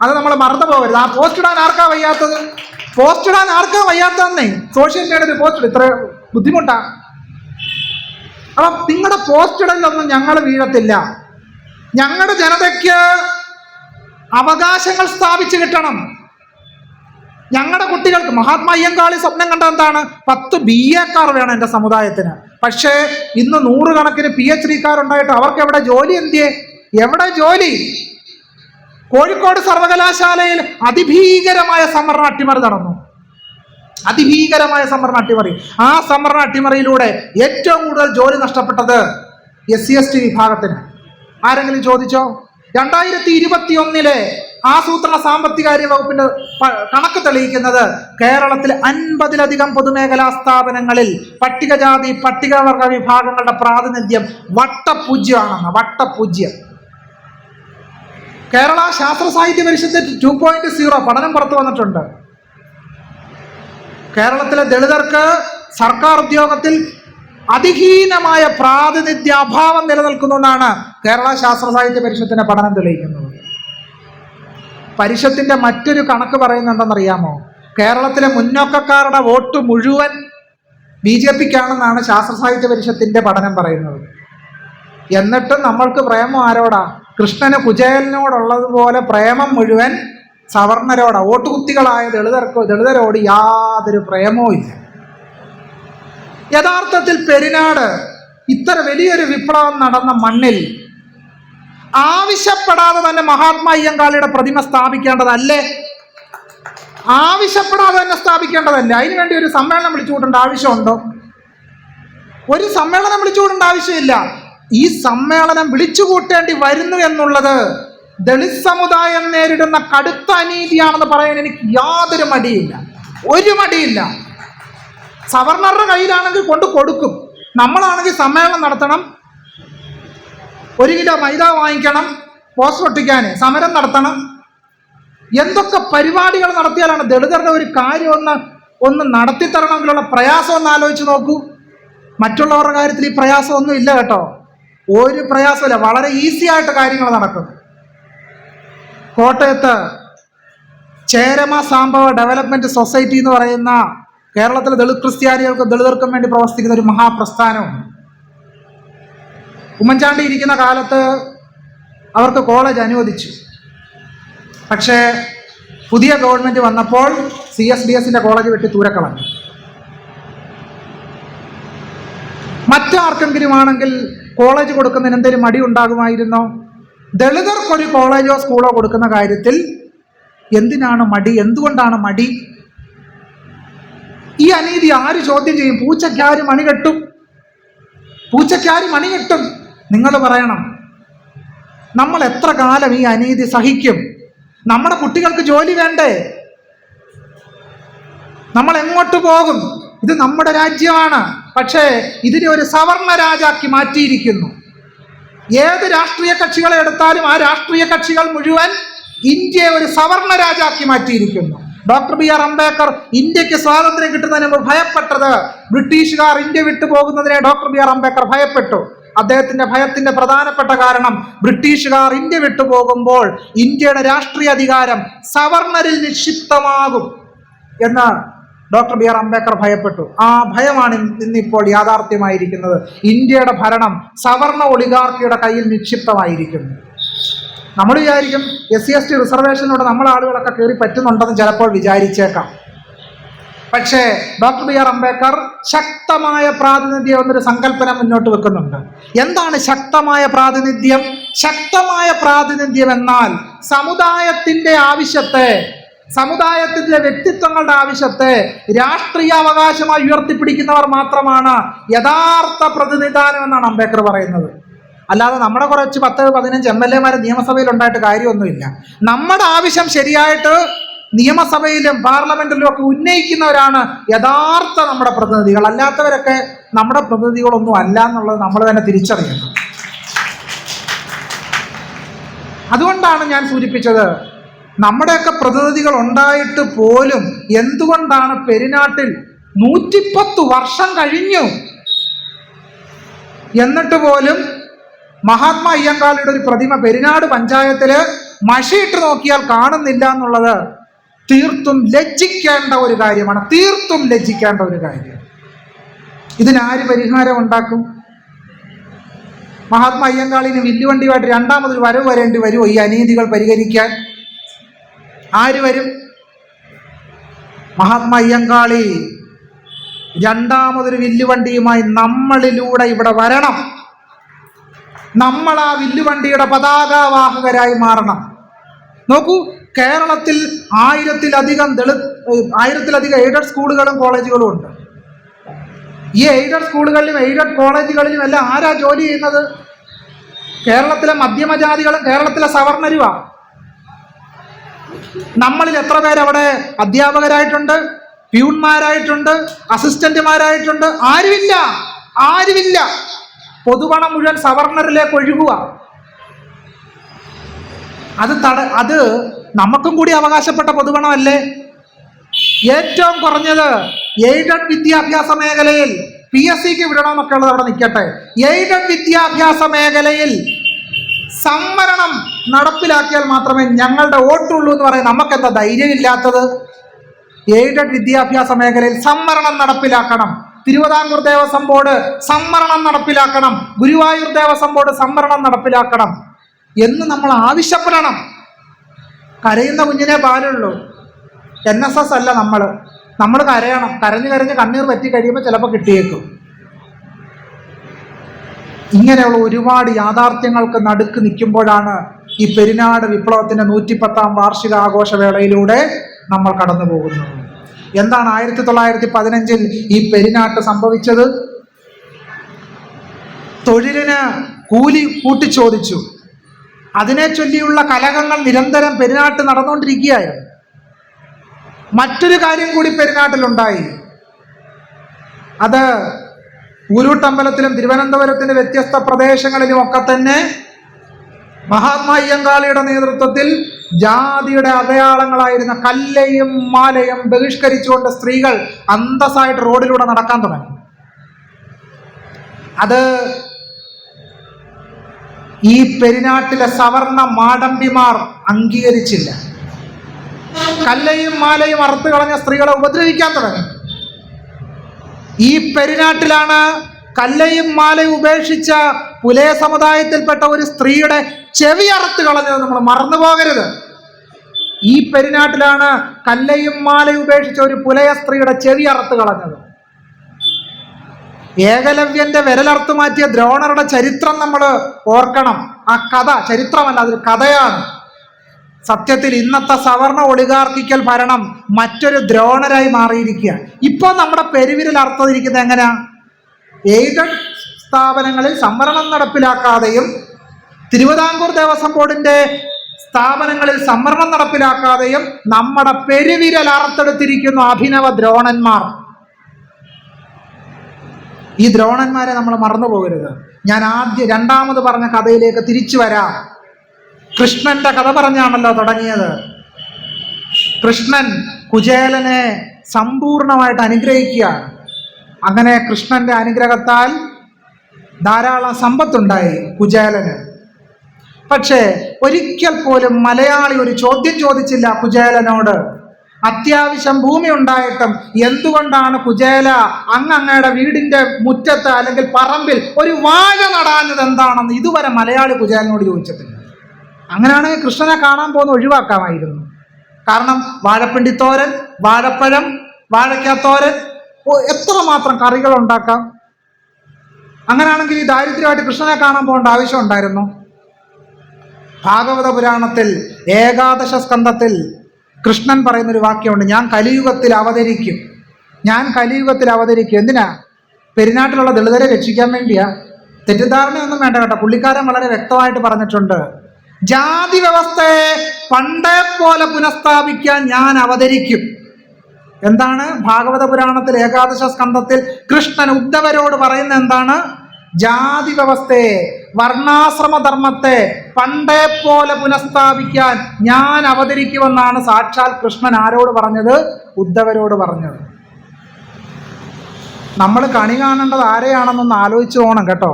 അത് നമ്മൾ മറന്നു പോകരുത്. ആ പോസ്റ്റ് ഇടാൻ ആർക്കാ വയ്യാത്തത്? പോസ്റ്റ് ഇടാൻ ആർക്കാ വയ്യാത്തതെന്നേ സോഷ്യൽ മീഡിയയിൽ പോസ്റ്റ് ഇത്ര ബുദ്ധിമുട്ടാ. അപ്പം നിങ്ങളുടെ പോസ്റ്റ് ഇടലൊന്നും ഞങ്ങൾ വീഴത്തില്ല. ഞങ്ങളുടെ ജനതയ്ക്ക് അവകാശങ്ങൾ സ്ഥാപിച്ചു കിട്ടണം. ഞങ്ങളുടെ കുട്ടികൾക്ക് മഹാത്മാ അയ്യങ്കാളി സ്വപ്നം കണ്ട എന്താണ്? 10 BA വേണം എൻ്റെ സമുദായത്തിന്. പക്ഷേ ഇന്ന് 100 കണക്കിന് PhD അവർക്ക് എവിടെ ജോലി? എവിടെ ജോലി? കോഴിക്കോട് സർവകലാശാലയിൽ അതിഭീകരമായ സംവരണ അട്ടിമറി നടന്നു. അതിഭീകരമായ സംവരണ അട്ടിമറി. ആ സംവരണ അട്ടിമറിയിലൂടെ ഏറ്റവും കൂടുതൽ ജോലി നഷ്ടപ്പെട്ടത് SC/ST വിഭാഗത്തിന്. ആരെങ്കിലും ചോദിച്ചോ? 2021 ആസൂത്രണ സാമ്പത്തികാര്യ വകുപ്പിന്റെ കണക്ക് തെളിയിക്കുന്നത് കേരളത്തിൽ 50-ലധികം പൊതുമേഖലാ സ്ഥാപനങ്ങളിൽ പട്ടികജാതി പട്ടികവർഗ വിഭാഗങ്ങളുടെ പ്രാതിനിധ്യം വട്ടപൂജ്യമാണെന്ന്. വട്ടപൂജ്യം. കേരള ശാസ്ത്ര സാഹിത്യ പരിഷത്ത് 2.0 പഠനം പുറത്തു വന്നിട്ടുണ്ട്. കേരളത്തിലെ ദളിതർക്ക് സർക്കാർ ഉദ്യോഗത്തിൽ അതിഹീനമായ പ്രാതിനിധ്യ അഭാവം നിലനിൽക്കുന്നു എന്നാണ് കേരള ശാസ്ത്ര സാഹിത്യ പരിഷത്തിന്റെ പഠനം തെളിയിക്കുന്നത്. പരിഷത്തിന്റെ മറ്റൊരു കണക്ക് പറയുന്നത് എന്തെന്നറിയാമോ? കേരളത്തിലെ മുന്നോക്കക്കാരുടെ വോട്ട് മുഴുവൻ BJPക്കാണെന്നാണ് ശാസ്ത്ര സാഹിത്യ പരിഷത്തിന്റെ പഠനം പറയുന്നത്. എന്നിട്ടും നമ്മൾക്ക് പ്രേമം ആരോടാ? കൃഷ്ണന് കുചേലനോടുള്ളതുപോലെ പ്രേമം മുഴുവൻ സവർണരോടാ. വോട്ടുകുത്തികളായ ദളിതരോട് യാതൊരു പ്രേമവും ഇല്ല. യഥാർത്ഥത്തിൽ പെരിനാട് ഇത്ര വലിയൊരു വിപ്ലവം നടന്ന മണ്ണിൽ ആവശ്യപ്പെടാതെ തന്നെ മഹാത്മാ അയ്യങ്കാളിയുടെ പ്രതിമ സ്ഥാപിക്കേണ്ടതല്ലേ? ആവശ്യപ്പെടാതെ തന്നെ സ്ഥാപിക്കേണ്ടതല്ലേ? അതിനുവേണ്ടി ഒരു സമ്മേളനം വിളിച്ചുകൂട്ടേണ്ട ആവശ്യമുണ്ടോ? ഒരു സമ്മേളനം വിളിച്ചുകൂട്ടേണ്ട ആവശ്യമില്ല. ഈ സമ്മേളനം വിളിച്ചുകൂട്ടേണ്ടി വരുന്നു എന്നുള്ളത് ദളിത് സമുദായം നേരിടുന്ന കടുത്ത അനീതിയാണെന്ന് പറയാൻ എനിക്ക് യാതൊരു മടിയില്ല. ഒരു മടിയില്ല. സവർണറുടെ കയ്യിലാണെങ്കിൽ കൊണ്ട് കൊടുക്കും. നമ്മളാണെങ്കിൽ സമ്മേളനം നടത്തണം, 1 കിലോ മൈദ വാങ്ങിക്കണം, പോസ്റ്റർ ഒട്ടിക്കാൻ സമരം നടത്തണം. എന്തൊക്കെ പരിപാടികൾ നടത്തിയാലാണ് ദളിതരുടെ ഒരു കാര്യം ഒന്ന് നടത്തിത്തരണമെങ്കിലുള്ള പ്രയാസം ഒന്ന് ആലോചിച്ച് നോക്കൂ. മറ്റുള്ളവരുടെ കാര്യത്തിൽ ഈ പ്രയാസമൊന്നും ഇല്ല കേട്ടോ. ഒരു പ്രയാസമില്ല. വളരെ ഈസി ആയിട്ട് കാര്യങ്ങൾ നടക്കും. കോട്ടയത്ത് ചേരമ സാംബവ ഡെവലപ്മെന്റ് സൊസൈറ്റി എന്ന് പറയുന്ന കേരളത്തിലെ ദളിത് ക്രിസ്ത്യാനികൾക്കും ദളിതർക്കും വേണ്ടി പ്രവർത്തിക്കുന്ന ഒരു മഹാപ്രസ്ഥാനമാണ്. ഉമ്മൻചാണ്ടി ഇരിക്കുന്ന കാലത്ത് അവർക്ക് കോളേജ് അനുവദിച്ചു. പക്ഷേ പുതിയ ഗവൺമെന്റ് വന്നപ്പോൾ CSDSന്റെ കോളേജ് വെട്ടി ദൂരക്കളഞ്ഞു. മറ്റാർക്കെങ്കിലും ആണെങ്കിൽ കോളേജ് കൊടുക്കുന്നതിന് എന്തെങ്കിലും മടി ഉണ്ടാകുമായിരുന്നോ? ദളിതർക്കൊരു കോളേജോ സ്കൂളോ കൊടുക്കുന്ന കാര്യത്തിൽ എന്തിനാണ് മടി? എന്തുകൊണ്ടാണ് മടി? ഈ അനീതി ആര് ചോദ്യം ചെയ്യും? പൂച്ചയ്ക്കാര് മണി കെട്ടും? പൂച്ചയ്ക്കാര് മണി കെട്ടും? നിങ്ങൾ പറയണം. നമ്മൾ എത്ര കാലം ഈ അനീതി സഹിക്കും? നമ്മുടെ കുട്ടികൾക്ക് ജോലി വേണ്ടേ? നമ്മൾ എങ്ങോട്ട് പോകും? ഇത് നമ്മുടെ രാജ്യമാണ്. പക്ഷേ ഇതിനെ ഒരു സവർണ രാജാക്കി മാറ്റിയിരിക്കുന്നു. ഏത് രാഷ്ട്രീയ കക്ഷികളെ എടുത്താലും ആ രാഷ്ട്രീയ കക്ഷികൾ മുഴുവൻ ഇന്ത്യയെ ഒരു സവർണ രാജാക്കി മാറ്റിയിരിക്കുന്നു. ഡോക്ടർ BR അംബേദ്കർ ഇന്ത്യക്ക് സ്വാതന്ത്ര്യം കിട്ടുന്നതിന് മുമ്പ് ഭയപ്പെട്ടത് ബ്രിട്ടീഷുകാർ ഇന്ത്യ വിട്ടു പോകുന്നതിനെ ഡോക്ടർ BR അംബേദ്കർ ഭയപ്പെട്ടു. അദ്ദേഹത്തിന്റെ ഭയത്തിന്റെ പ്രധാനപ്പെട്ട കാരണം ബ്രിട്ടീഷുകാർ ഇന്ത്യ വിട്ടു പോകുമ്പോൾ ഇന്ത്യയുടെ രാഷ്ട്രീയ അധികാരം സവർണരിൽ നിക്ഷിപ്തമാകും എന്ന് ഡോക്ടർ BR അംബേദ്കർ ഭയപ്പെട്ടു. ആ ഭയമാണ് ഇന്നിപ്പോൾ യാഥാർത്ഥ്യമായിരിക്കുന്നത്. ഇന്ത്യയുടെ ഭരണം സവർണ ഒളിഗാർക്കിയുടെ കയ്യിൽ നിക്ഷിപ്തമായിരിക്കുന്നു. നമ്മൾ വിചാരിക്കും SC/ST റിസർവേഷനിലൂടെ നമ്മളെ ആളുകളൊക്കെ കയറി പറ്റുന്നുണ്ടെന്ന് ചിലപ്പോൾ വിചാരിച്ചേക്കാം. പക്ഷേ ഡോക്ടർ BR അംബേദ്കർ ശക്തമായ പ്രാതിനിധ്യം എന്നൊരു സങ്കല്പന മുന്നോട്ട് വെക്കുന്നുണ്ട്. എന്താണ് ശക്തമായ പ്രാതിനിധ്യം? ശക്തമായ പ്രാതിനിധ്യം എന്നാൽ സമുദായത്തിന്റെ ആവശ്യത്തെ, സമുദായത്തിലെ വ്യക്തിത്വങ്ങളുടെ ആവശ്യത്തെ രാഷ്ട്രീയ അവകാശമായി ഉയർത്തിപ്പിടിക്കുന്നവർ മാത്രമാണ് യഥാർത്ഥ പ്രതിനിധാനം എന്നാണ് അംബേദ്കർ പറയുന്നത്. അല്ലാതെ നമ്മുടെ കുറച്ച് 10-15 MLA നിയമസഭയിൽ ഉണ്ടായിട്ട് കാര്യമൊന്നുമില്ല. നമ്മുടെ ആവശ്യം ശരിയായിട്ട് നിയമസഭയിലും പാർലമെന്റിലും ഒക്കെ ഉന്നയിക്കുന്നവരാണ് യഥാർത്ഥ നമ്മുടെ പ്രതിനിധികൾ. അല്ലാത്തവരൊക്കെ നമ്മുടെ പ്രതിനിധികളൊന്നും അല്ല എന്നുള്ളത് നമ്മൾ തന്നെ തിരിച്ചറിയണം. അതുകൊണ്ടാണ് ഞാൻ സൂചിപ്പിച്ചത്, നമ്മുടെയൊക്കെ പ്രതിനിധികൾ ഉണ്ടായിട്ട് പോലും എന്തുകൊണ്ടാണ് പെരിനാട്ടിൽ 110 വർഷം കഴിഞ്ഞു എന്നിട്ട് പോലും മഹാത്മാ അയ്യങ്കാളിയുടെ ഒരു പ്രതിമ പെരിനാട് പഞ്ചായത്തില് മഷിയിട്ട് നോക്കിയാൽ കാണുന്നില്ല എന്നുള്ളത് തീർത്തും ലജ്ജിക്കേണ്ട ഒരു കാര്യമാണ്. തീർത്തും ലജ്ജിക്കേണ്ട ഒരു കാര്യം. ഇതിനാര് പരിഹാരം ഉണ്ടാക്കും? മഹാത്മാ അയ്യങ്കാളിന് വില്ലുവണ്ടിയുമായിട്ട് രണ്ടാമതൊരു വരവ് വരേണ്ടി വരുമോ ഈ അനീതികൾ പരിഹരിക്കാൻ? ആര് വരും? മഹാത്മാ അയ്യങ്കാളി രണ്ടാമതൊരു വില്ലുവണ്ടിയുമായി നമ്മളിലൂടെ ഇവിടെ വരണം. നമ്മൾ ആ വില്ലുവണ്ടിയുടെ പതാകവാഹകരായി മാറണം. നോക്കൂ, കേരളത്തിൽ 1000-ലധികം എയ്ഡഡ് സ്കൂളുകളും കോളേജുകളും ഉണ്ട്. ഈ എയ്ഡഡ് സ്കൂളുകളിലും എയ്ഡഡ് കോളേജുകളിലും എല്ലാം ആരാ ജോലി ചെയ്യുന്നത്? കേരളത്തിലെ മധ്യമജാതികളും കേരളത്തിലെ സവർണരുമാണ്. നമ്മളിൽ എത്ര പേര് അവിടെ അധ്യാപകരായിട്ടുണ്ട്, പ്യൂൺമാരായിട്ടുണ്ട്, അസിസ്റ്റന്റുമാരായിട്ടുണ്ട്? ആരുമില്ല. പൊതുപണം മുഴുവൻ സവർണറിലേക്ക് ഒഴുകുക. അത് നമുക്കും കൂടി അവകാശപ്പെട്ട പൊതുപണമല്ലേ? ഏറ്റവും കുറഞ്ഞത് എയ്ഡഡ് വിദ്യാഭ്യാസ മേഖലയിൽ PSCക്ക് വിടണമെന്നൊക്കെ ഉള്ളത് അവിടെ നിൽക്കട്ടെ. എയ്ഡഡ് വിദ്യാഭ്യാസ മേഖലയിൽ സംവരണം നടപ്പിലാക്കിയാൽ മാത്രമേ ഞങ്ങളുടെ വോട്ടുള്ളൂ എന്ന് പറയാൻ നമുക്കെന്താ ധൈര്യമില്ലാത്തത്? എയ്ഡഡ് വിദ്യാഭ്യാസ മേഖലയിൽ സംവരണം നടപ്പിലാക്കണം. തിരുവിതാംകൂർ ദേവസ്വം ബോർഡ് സംവരണം നടപ്പിലാക്കണം. ഗുരുവായൂർ ദേവസ്വം ബോർഡ് സംവരണം നടപ്പിലാക്കണം എന്ന് നമ്മൾ ആവശ്യപ്പെടണം. കരയുന്ന കുഞ്ഞിനെ പാലുള്ളൂ. NSS അല്ല നമ്മൾ കരയണം. കരഞ്ഞ് കണ്ണീർ പറ്റി കഴിയുമ്പോൾ ചിലപ്പോൾ കിട്ടിയേക്കും. ഇങ്ങനെയുള്ള ഒരുപാട് യാഥാർത്ഥ്യങ്ങൾക്ക് നടുക്ക് നിൽക്കുമ്പോഴാണ് ഈ പെരിനാട് വിപ്ലവത്തിന്റെ 110ാം വാർഷിക ആഘോഷവേളയിലൂടെ നമ്മൾ കടന്നു പോകുന്നത്. എന്താണ് 1915 ഈ പെരിനാട്ട് സംഭവിച്ചത്? തൊഴിലിന് കൂലി കൂട്ടിച്ചോദിച്ചു. അതിനെ ചൊല്ലിയുള്ള കലഹങ്ങൾ നിരന്തരം പെരിനാട്ട് നടന്നുകൊണ്ടിരിക്കുകയായിരുന്നു. മറ്റൊരു കാര്യം കൂടി പെരിനാട്ടിലുണ്ടായി. അത് ഊരൂട്ടമ്പലത്തിലും തിരുവനന്തപുരത്തിന്റെ വ്യത്യസ്ത പ്രദേശങ്ങളിലും ഒക്കെ തന്നെ മഹാത്മാ അയ്യങ്കാളിയുടെ നേതൃത്വത്തിൽ ജാതിയുടെ അടയാളങ്ങളായിരുന്ന കല്ലയും മാലയും ബഹിഷ്കരിച്ചുകൊണ്ട് സ്ത്രീകൾ അന്തസ്സായിട്ട് റോഡിലൂടെ നടക്കാൻ തുടങ്ങി. അത് ഈ പെരിനാട്ടിലെ സവർണ മാടമ്പിമാർ അംഗീകരിച്ചില്ല. കല്ലയും മാലയും അറുത്തു കളഞ്ഞ സ്ത്രീകളെ ഉപദ്രവിക്കാൻ തുടങ്ങി. ഈ പെരിനാട്ടിലാണ് കല്ലയും മാലയും ഉപേക്ഷിച്ച പുലയ സമുദായത്തിൽപ്പെട്ട ഒരു സ്ത്രീയുടെ ചെവി അറുത്ത് കളഞ്ഞത്. നമ്മൾ മറന്നു പോകരുത്. ഈ പെരിനാട്ടിലാണ് കല്ലയും മാലയും ഉപേക്ഷിച്ച ഒരു പുലയ സ്ത്രീയുടെ ചെവി അറുത്ത് കളഞ്ഞത്. ഏകലവ്യന്റെ വിരലറുത്ത് മാറ്റിയ ദ്രോണരുടെ ചരിത്രം നമ്മൾ ഓർക്കണം. ആ കഥ ചരിത്രമല്ല, അതൊരു കഥയാണ്. സത്യത്തിൽ ഇന്നത്തെ സവർണ ഒളിഗാർക്കിക്കൽ ഭരണം മറ്റൊരു ദ്രോണരായി മാറിയിരിക്കുക. ഇപ്പോൾ നമ്മുടെ പെരുവിരൽ അർത്ഥതിരിക്കുന്നത് എങ്ങനെയാ? എയ്ഡഡ് സ്ഥാപനങ്ങളിൽ സംവരണം നടപ്പിലാക്കാതെയും തിരുവിതാംകൂർ ദേവസ്വം ബോർഡിന്റെ സ്ഥാപനങ്ങളിൽ സംവരണം നടപ്പിലാക്കാതെയും നമ്മുടെ പെരുവിരൽ അറുത്തെടുത്തിരിക്കുന്നു അഭിനവ ദ്രോണന്മാർ. ഈ ദ്രോണന്മാരെ നമ്മൾ മറന്നു പോകരുത്. ഞാൻ രണ്ടാമത് പറഞ്ഞ കഥയിലേക്ക് തിരിച്ചു വരാം. കൃഷ്ണന്റെ കഥ പറഞ്ഞാണല്ലോ തുടങ്ങിയത്. കൃഷ്ണൻ കുചേലനെ സമ്പൂർണമായിട്ട് അനുഗ്രഹിക്കുകയാണ്. അങ്ങനെ കൃഷ്ണന്റെ അനുഗ്രഹത്താൽ ധാരാളം സമ്പത്തുണ്ടായി കുചേലന്. പക്ഷേ ഒരിക്കൽ പോലും മലയാളി ഒരു ചോദ്യം ചോദിച്ചില്ല കുചേലനോട്. അത്യാവശ്യം ഭൂമി ഉണ്ടായിട്ടും എന്തുകൊണ്ടാണ് കുചേല അങ്ങയുടെ വീടിന്റെ മുറ്റത്ത് അല്ലെങ്കിൽ പറമ്പിൽ ഒരു വാഴ നടാഞ്ഞത് എന്താണെന്ന് ഇതുവരെ മലയാളി കുചേലനോട് ചോദിച്ചിട്ടില്ല. അങ്ങനെയാണെങ്കിൽ കൃഷ്ണനെ കാണാൻ പോകുന്ന ഒഴിവാക്കാമായിരുന്നു. കാരണം വാഴപ്പിണ്ടിത്തോരൻ, വാഴപ്പഴം, വാഴയ്ക്കാത്തോരൻ, എത്രമാത്രം കറികൾ ഉണ്ടാക്കാം. അങ്ങനെയാണെങ്കിൽ ഈ ദാരിദ്ര്യമായിട്ട് കൃഷ്ണനെ കാണാൻ പോകേണ്ട ആവശ്യം ഉണ്ടായിരുന്നു? ഭാഗവത പുരാണത്തിൽ ഏകാദശ സ്കന്ധത്തിൽ കൃഷ്ണൻ പറയുന്നൊരു വാക്യമുണ്ട്, ഞാൻ കലിയുഗത്തിൽ അവതരിക്കും. എന്തിനാ? പെരുന്നാട്ടിലുള്ള ദളിതരെ രക്ഷിക്കാൻ വേണ്ടിയാ. തെറ്റിദ്ധാരണയൊന്നും വേണ്ട കേട്ടോ, പുള്ളിക്കാരൻ വളരെ വ്യക്തമായിട്ട് പറഞ്ഞിട്ടുണ്ട്, ജാതി വ്യവസ്ഥയെ പണ്ടേ പോലെ പുനഃസ്ഥാപിക്കാൻ ഞാൻ അവതരിക്കും. എന്താണ് ഭാഗവത പുരാണത്തിൽ ഏകാദശ സ്കന്ധത്തിൽ കൃഷ്ണൻ ഉദ്ധവരോട് പറയുന്ന എന്താണ്? ജാതി വ്യവസ്ഥയെ, വർണ്ണാശ്രമധർമ്മത്തെ പണ്ടേ പോലെ പുനഃസ്ഥാപിക്കാൻ ഞാൻ അവതരിക്കുമെന്നാണ് സാക്ഷാൽ കൃഷ്ണൻ ആരോട് പറഞ്ഞത്? ഉദ്ധവരോട് പറഞ്ഞത്. നമ്മൾ കണി കാണേണ്ടത് ആരെയാണെന്നൊന്ന് ആലോചിച്ച് പോകണം കേട്ടോ,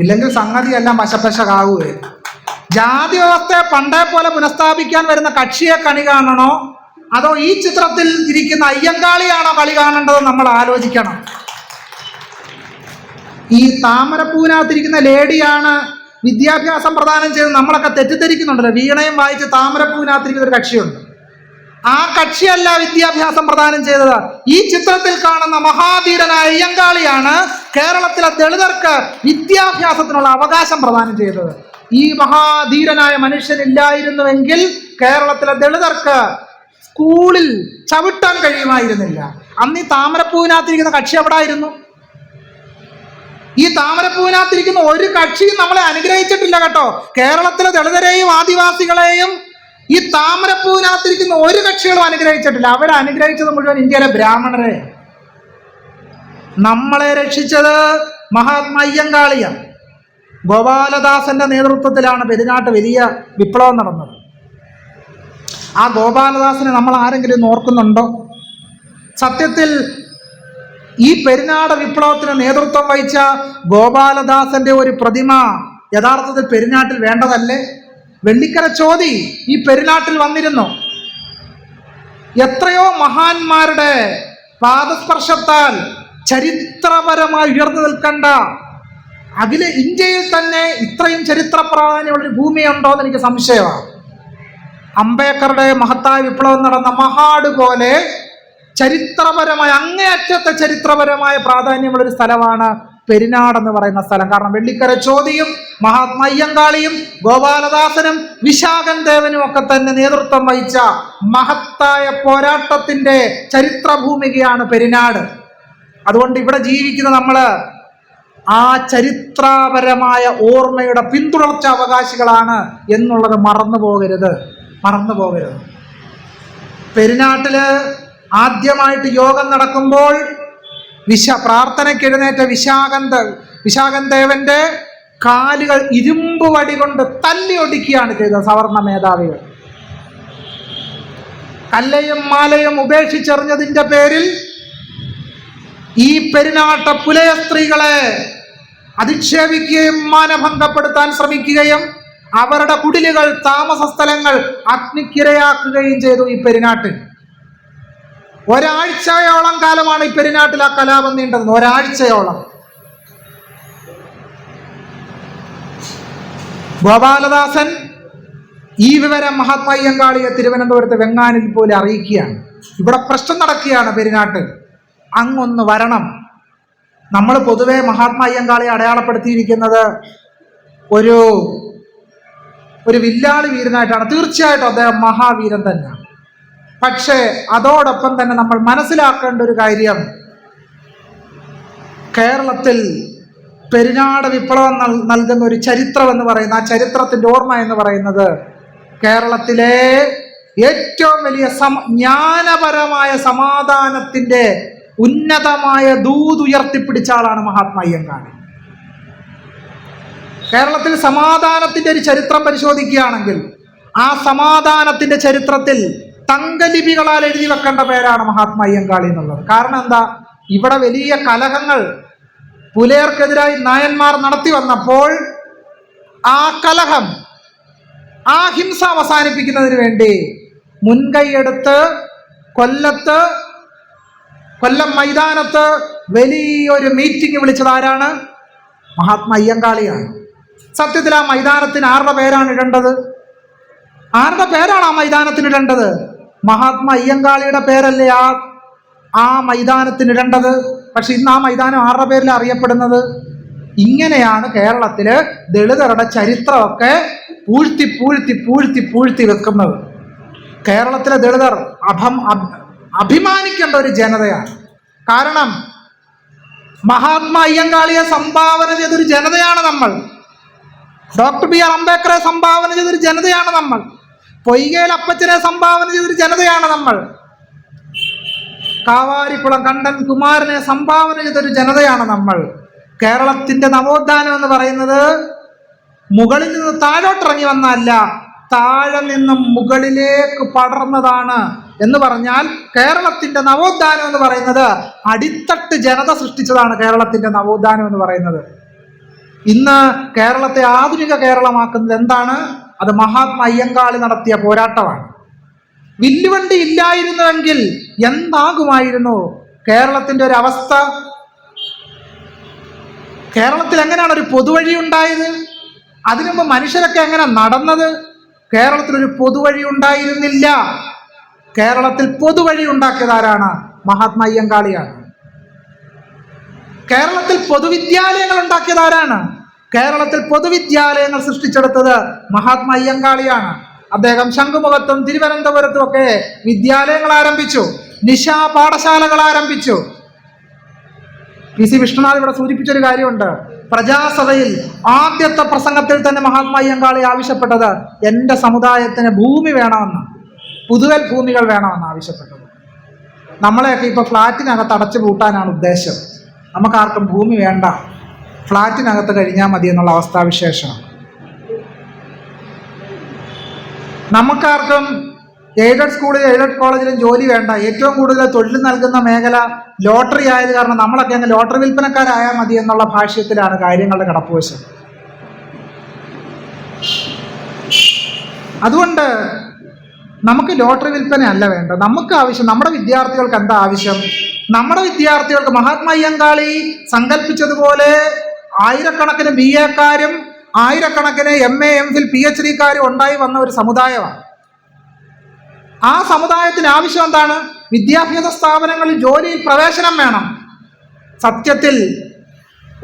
ഇല്ലെങ്കിൽ സംഗതി എല്ലാം വശപ്പശകാവുകയും. ജാതി വ്യവസ്ഥയെ പണ്ടേ പോലെ പുനഃസ്ഥാപിക്കാൻ വരുന്ന കക്ഷിയെ കണി കാണണോ, അതോ ഈ ചിത്രത്തിൽ ഇരിക്കുന്ന അയ്യങ്കാളിയാണോ കളി കാണേണ്ടത് നമ്മൾ ആലോചിക്കണം. ഈ താമരപ്പൂവിനകത്തിരിക്കുന്ന ലേഡിയാണ് വിദ്യാഭ്യാസം പ്രദാനം ചെയ്ത് നമ്മളൊക്കെ തെറ്റിദ്ധരിക്കുന്നുണ്ടല്ലോ. വീണയും വായിച്ച് താമരപ്പൂവിനകത്തിരിക്കുന്ന ഒരു കക്ഷിയുണ്ട്, ആ കക്ഷിയല്ല വിദ്യാഭ്യാസം പ്രദാനം ചെയ്തത്. ഈ ചിത്രത്തിൽ കാണുന്ന മഹാധീരനായ അയ്യങ്കാളിയാണ് കേരളത്തിലെ ദളിതർക്ക് വിദ്യാഭ്യാസത്തിനുള്ള അവകാശം പ്രദാനം ചെയ്തത്. ഈ മഹാധീരനായ മനുഷ്യനില്ലായിരുന്നുവെങ്കിൽ കേരളത്തിലെ ദളിതർക്ക് സ്കൂളിൽ ചവിട്ടാൻ കഴിയുമായിരുന്നില്ല. അന്ന് ഈ താമരപ്പൂവിനകത്തിരിക്കുന്ന കക്ഷി എവിടെ ആയിരുന്നു? ഈ താമരപ്പൂവിനകത്തിരിക്കുന്ന ഒരു കക്ഷിയും നമ്മളെ അനുഗ്രഹിച്ചിട്ടില്ല കേട്ടോ. കേരളത്തിലെ ദളിതരെയും ആദിവാസികളെയും ഈ താമരപ്പൂവിനകത്തിരിക്കുന്ന ഒരു കക്ഷികളും അനുഗ്രഹിച്ചിട്ടില്ല. അവരെ അനുഗ്രഹിച്ചത് മുഴുവൻ ഇന്ത്യയിലെ ബ്രാഹ്മണരെ. നമ്മളെ രക്ഷിച്ചത് മഹാത്മാ അയ്യങ്കാളിയാണ്. ഗോപാലദാസന്റെ നേതൃത്വത്തിലാണ് പെരിനാട്ട് വലിയ വിപ്ലവം നടന്നത്. ആ ഗോപാലദാസനെ നമ്മൾ ആരെങ്കിലും ഓർക്കുന്നുണ്ടോ? സത്യത്തിൽ ഈ പെരിനാട് വിപ്ലവത്തിന് നേതൃത്വം വഹിച്ച ഗോപാലദാസന്റെ ഒരു പ്രതിമ യഥാർത്ഥത്തിൽ പെരിനാട്ടിൽ വേണ്ടതല്ലേ? വെള്ളിക്കര ചോതി ഈ പെരിനാട്ടിൽ വന്നിരുന്നു. എത്രയോ മഹാന്മാരുടെ പാദസ്പർശത്താൽ ചരിത്രപരമായി ഉയർന്നു നിൽക്കേണ്ട ഇന്ത്യയിൽ തന്നെ ഇത്രയും ചരിത്ര പ്രാധാന്യമുള്ളൊരു ഭൂമിയുണ്ടോ എന്ന് എനിക്ക് സംശയമാണ്. അംബേദ്കറുടെ മഹത്തായ വിപ്ലവം നടന്ന മഹാട് പോലെ ചരിത്രപരമായ, അങ്ങേയറ്റത്തെ ചരിത്രപരമായ പ്രാധാന്യമുള്ളൊരു സ്ഥലമാണ് പെരിനാട് എന്ന് പറയുന്ന സ്ഥലം. കാരണം വെള്ളിക്കര ചോതിയും മഹാത്മാ അയ്യങ്കാളിയും ഗോപാലദാസനും വിശാഖൻ ദേവനും ഒക്കെ തന്നെ നേതൃത്വം വഹിച്ച മഹത്തായ പോരാട്ടത്തിന്റെ ചരിത്രഭൂമികയാണ് പെരിനാട്. അതുകൊണ്ട് ഇവിടെ ജീവിക്കുന്ന നമ്മള് ആ ചരിത്രപരമായ ഓർമ്മയുടെ പിന്തുടർച്ച അവകാശികളാണ് എന്നുള്ളത് മറന്നു പോകരുത്. പെരിനാട്ടില് ആദ്യമായിട്ട് യോഗം നടക്കുമ്പോൾ പ്രാർത്ഥനയ്ക്ക് എഴുന്നേറ്റ വിശാഖൻ ദേവന്റെ കാലുകൾ ഇരുമ്പ് വടി കൊണ്ട് തല്ലി ഒടിക്കുകയാണ് ചെയ്തത് സവർണ മേധാവികൾ. കല്ലയും മാലയും ഉപേക്ഷിച്ചെറിഞ്ഞതിന്റെ പേരിൽ ഈ പെരിനാട്ട പുലയ സ്ത്രീകളെ അധിക്ഷേപിക്കുകയും മാനഭംഗപ്പെടുത്താൻ ശ്രമിക്കുകയും അവരുടെ കുടിലുകൾ, താമസ സ്ഥലങ്ങൾ അഗ്നിക്കിരയാക്കുകയും ചെയ്തു. ഈ പെരിനാട്ടിൽ ഒരാഴ്ചയോളം കാലമാണ് ഈ പെരിനാട്ടിൽ ആ കലാപം നീണ്ടത്. ഒരാഴ്ചയോളം. ഗോപാലദാസൻ ഈ വിവരം മഹാത്മാ അയ്യങ്കാളിയെ തിരുവനന്തപുരത്ത് വെങ്ങാനിൽ പോലെ അറിയിക്കുകയാണ്. ഇവിടെ പ്രശ്നം നടക്കുകയാണ് പെരിനാട്ടിൽ, അങ്ങൊന്ന് വരണം. നമ്മൾ പൊതുവെ മഹാത്മാ അയ്യങ്കാളിയെ അടയാളപ്പെടുത്തിയിരിക്കുന്നത് ഒരു വില്ലാളി വീരനായിട്ടാണ്. തീർച്ചയായിട്ടും അദ്ദേഹം മഹാവീരൻ തന്നെയാണ്. പക്ഷേ അതോടൊപ്പം തന്നെ നമ്മൾ മനസ്സിലാക്കേണ്ട ഒരു കാര്യം, കേരളത്തിൽ പെരിനാട് വിപ്ലവം നൽകുന്ന ഒരു ചരിത്രം എന്ന് പറയുന്ന, ആ ചരിത്രത്തിന്റെ ഓർമ്മ എന്ന് പറയുന്നത് കേരളത്തിലെ ഏറ്റവും വലിയ ജ്ഞാനപരമായ സമാധാനത്തിന്റെ ഉന്നതമായ ദൂതുയർത്തിപ്പിടിച്ച ആളാണ് മഹാത്മാ അയ്യങ്കാളി. കേരളത്തിൽ സമാധാനത്തിന്റെ ഒരു ചരിത്രം പരിശോധിക്കുകയാണെങ്കിൽ ആ സമാധാനത്തിന്റെ ചരിത്രത്തിൽ തങ്കലിപികളാൽ എഴുതി വെക്കേണ്ട പേരാണ് മഹാത്മാ അയ്യങ്കാളി എന്നുള്ളത്. കാരണം എന്താ? ഇവിടെ വലിയ കലഹങ്ങൾ പുലയർക്കെതിരായി നായന്മാർ നടത്തി വന്നപ്പോൾ ആ കലഹം, ആ ഹിംസ അവസാനിപ്പിക്കുന്നതിന് വേണ്ടി മുൻകൈയെടുത്ത് കൊല്ലം മൈതാനത്ത് വലിയൊരു മീറ്റിംഗ് വിളിച്ചത് ആരാണ്? മഹാത്മാ അയ്യങ്കാളിയാണ്. സത്യത്തിൽ ആ മൈതാനത്തിന് ആരുടെ പേരാണ് ഇടേണ്ടത്? ആരുടെ പേരാണ് ആ മൈതാനത്തിന് ഇടേണ്ടത്? മഹാത്മാ അയ്യങ്കാളിയുടെ പേരല്ലേ ആ മൈതാനത്തിനിടേണ്ടത്. പക്ഷെ ഇന്ന് ആ മൈതാനം ആരുടെ പേരിൽ അറിയപ്പെടുന്നത്? ഇങ്ങനെയാണ് കേരളത്തില് ദളിതരുടെ ചരിത്രമൊക്കെ പൂഴ്ത്തി പൂഴ്ത്തി പൂഴ്ത്തി പൂഴ്ത്തി വെക്കുന്നത്. കേരളത്തിലെ ദളിതർ അഭിമാനിക്കേണ്ട ഒരു ജനതയാണ്. കാരണം മഹാത്മാ അയ്യങ്കാളിയെ സംഭാവന ചെയ്തൊരു ജനതയാണ് നമ്മൾ. ഡോക്ടർ ബി ആർ അംബേദ്കറെ സംഭാവന ചെയ്തൊരു ജനതയാണ് നമ്മൾ. പൊയ്കയിൽ അപ്പച്ചനെ സംഭാവന ചെയ്തൊരു ജനതയാണ് നമ്മൾ. കാവാരിക്കുളം കണ്ടൻ കുമാരനെ സംഭാവന ചെയ്തൊരു ജനതയാണ് നമ്മൾ. കേരളത്തിന്റെ നവോത്ഥാനം എന്ന് പറയുന്നത് മുകളിൽ നിന്ന് താഴോട്ടിറങ്ങി വന്നല്ല, താഴെ നിന്നും മുകളിലേക്ക് പടർന്നതാണ്. എന്ന് പറഞ്ഞാൽ കേരളത്തിന്റെ നവോത്ഥാനം എന്ന് പറയുന്നത് അടിത്തട്ട് ജനത സൃഷ്ടിച്ചതാണ്. കേരളത്തിന്റെ നവോത്ഥാനം എന്ന് പറയുന്നത് ഇന്ന് കേരളത്തെ ആധുനിക കേരളമാക്കുന്നത് എന്താണ്? അത് മഹാത്മാ അയ്യങ്കാളി നടത്തിയ പോരാട്ടമാണ്. വില്ലുവണ്ടി ഇല്ലായിരുന്നുവെങ്കിൽ എന്താകുമായിരുന്നു കേരളത്തിന്റെ ഒരു അവസ്ഥ? കേരളത്തിൽ എങ്ങനെയാണ് ഒരു പൊതുവഴി ഉണ്ടായത്? അതിനുമുമ്പ് മനുഷ്യരൊക്കെ എങ്ങനെ നടന്നത്? കേരളത്തിൽ ഒരു പൊതുവഴി ഉണ്ടായിരുന്നില്ല. കേരളത്തിൽ പൊതുവഴി ഉണ്ടാക്കിയത് ആരാണ്? മഹാത്മാ അയ്യങ്കാളിയാണ്. കേരളത്തിൽ പൊതുവിദ്യാലയങ്ങൾ ഉണ്ടാക്കിയത് ആരാണ്? കേരളത്തിൽ പൊതുവിദ്യാലയങ്ങൾ സൃഷ്ടിച്ചെടുത്തത് മഹാത്മാ അയ്യങ്കാളിയാണ്. അദ്ദേഹം ശംഖുമുഖത്തും തിരുവനന്തപുരത്തും ഒക്കെ വിദ്യാലയങ്ങൾ ആരംഭിച്ചു, നിശാ പാഠശാലകൾ ആരംഭിച്ചു. പി സി വിഷ്ണുനാഥ് ഇവിടെ സൂചിപ്പിച്ചൊരു കാര്യമുണ്ട്. പ്രജാസഭയിൽ ആദ്യത്തെ പ്രസംഗത്തിൽ തന്നെ മഹാത്മാ അയ്യങ്കാളി ആവശ്യപ്പെട്ടത് എൻ്റെ സമുദായത്തിന് ഭൂമി വേണമെന്ന്, പുതുവൽ ഭൂമികൾ വേണമെന്ന് ആവശ്യപ്പെട്ടത്. നമ്മളെയൊക്കെ ഇപ്പോൾ ഫ്ലാറ്റിനകത്ത് അടച്ചു പൂട്ടാനാണ് ഉദ്ദേശം. നമുക്കാർക്കും ഭൂമി വേണ്ട, ഫ്ലാറ്റിനകത്ത് കഴിഞ്ഞാൽ മതി എന്നുള്ള അവസ്ഥാവിശേഷം. നമുക്കാർക്കും എയ്ഡഡ് സ്കൂളിലും എയ്ഡഡ് കോളേജിലും ജോലി വേണ്ട. ഏറ്റവും കൂടുതൽ തൊഴിൽ നൽകുന്ന മേഖല ലോട്ടറി ആയത് കാരണം നമ്മളൊക്കെ അങ്ങ് ലോട്ടറി വിൽപ്പനക്കാരായാൽ മതി എന്നുള്ള ഭാഷ്യത്തിലാണ് കാര്യങ്ങളുടെ കിടപ്പുവശം. അതുകൊണ്ട് നമുക്ക് ലോട്ടറി വിൽപ്പന അല്ല വേണ്ട. നമുക്ക് ആവശ്യം, നമ്മുടെ വിദ്യാർത്ഥികൾക്ക് എന്താ ആവശ്യം? നമ്മുടെ വിദ്യാർത്ഥികൾക്ക് മഹാത്മാ അയ്യങ്കാളി സങ്കല്പിച്ചതുപോലെ ആയിരക്കണക്കിന് BA-ക്കാരും ആയിരക്കണക്കിന് MA, MPhil, PhD-ക്കാരും ഉണ്ടായി വന്ന ഒരു സമുദായമാണ്. ആ സമുദായത്തിന് ആവശ്യം എന്താണ്? വിദ്യാഭ്യാസ സ്ഥാപനങ്ങളിൽ ജോലിയിൽ പ്രവേശനം വേണം. സത്യത്തിൽ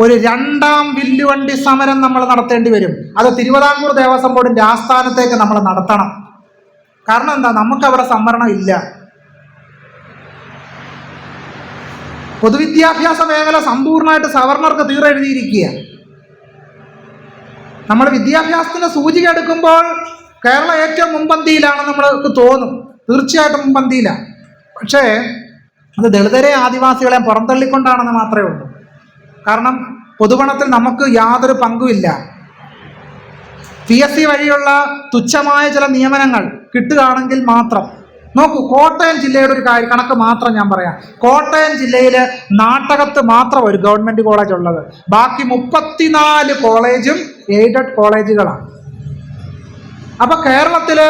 ഒരു രണ്ടാം വില്ലുവണ്ടി സമരം നമ്മൾ നടത്തേണ്ടി വരും. അത് തിരുവിതാംകൂർ ദേവസ്വം ബോർഡിന്റെ ആസ്ഥാനത്തേക്ക് നമ്മൾ നടത്തണം. കാരണം എന്താ? നമുക്കവിടെ സംവരണം ഇല്ല. പൊതുവിദ്യാഭ്യാസ മേഖല സമ്പൂർണ്ണമായിട്ട് സവർണർക്ക് തീരെഴുതിയിരിക്കുക. നമ്മൾ വിദ്യാഭ്യാസത്തിന് സൂചിക എടുക്കുമ്പോൾ കേരളം ഏറ്റവും മുൻപന്തിയിലാണെന്ന് നമ്മൾക്ക് തോന്നും. തീർച്ചയായിട്ടും മുൻപന്തിയിലാണ്. പക്ഷേ അത് ദളിതരെ ആദിവാസികളെ പുറന്തള്ളിക്കൊണ്ടാണെന്ന് മാത്രമേ ഉള്ളൂ. കാരണം പൊതുപണത്തിൽ നമുക്ക് യാതൊരു പങ്കുമില്ല. PSC വഴിയുള്ള തുച്ഛമായ ചില നിയമനങ്ങൾ കിട്ടുകയാണെങ്കിൽ മാത്രം. നോക്കൂ, കോട്ടയം ജില്ലയുടെ ഒരു കണക്ക് മാത്രം ഞാൻ പറയാം. കോട്ടയം ജില്ലയിൽ നാട്ടകത്ത് മാത്രം ഒരു ഗവൺമെന്റ് കോളേജ് ഉള്ളത്. ബാക്കി 34 കോളേജും എയ്ഡഡ് കോളേജുകളാണ്. അപ്പൊ കേരളത്തില്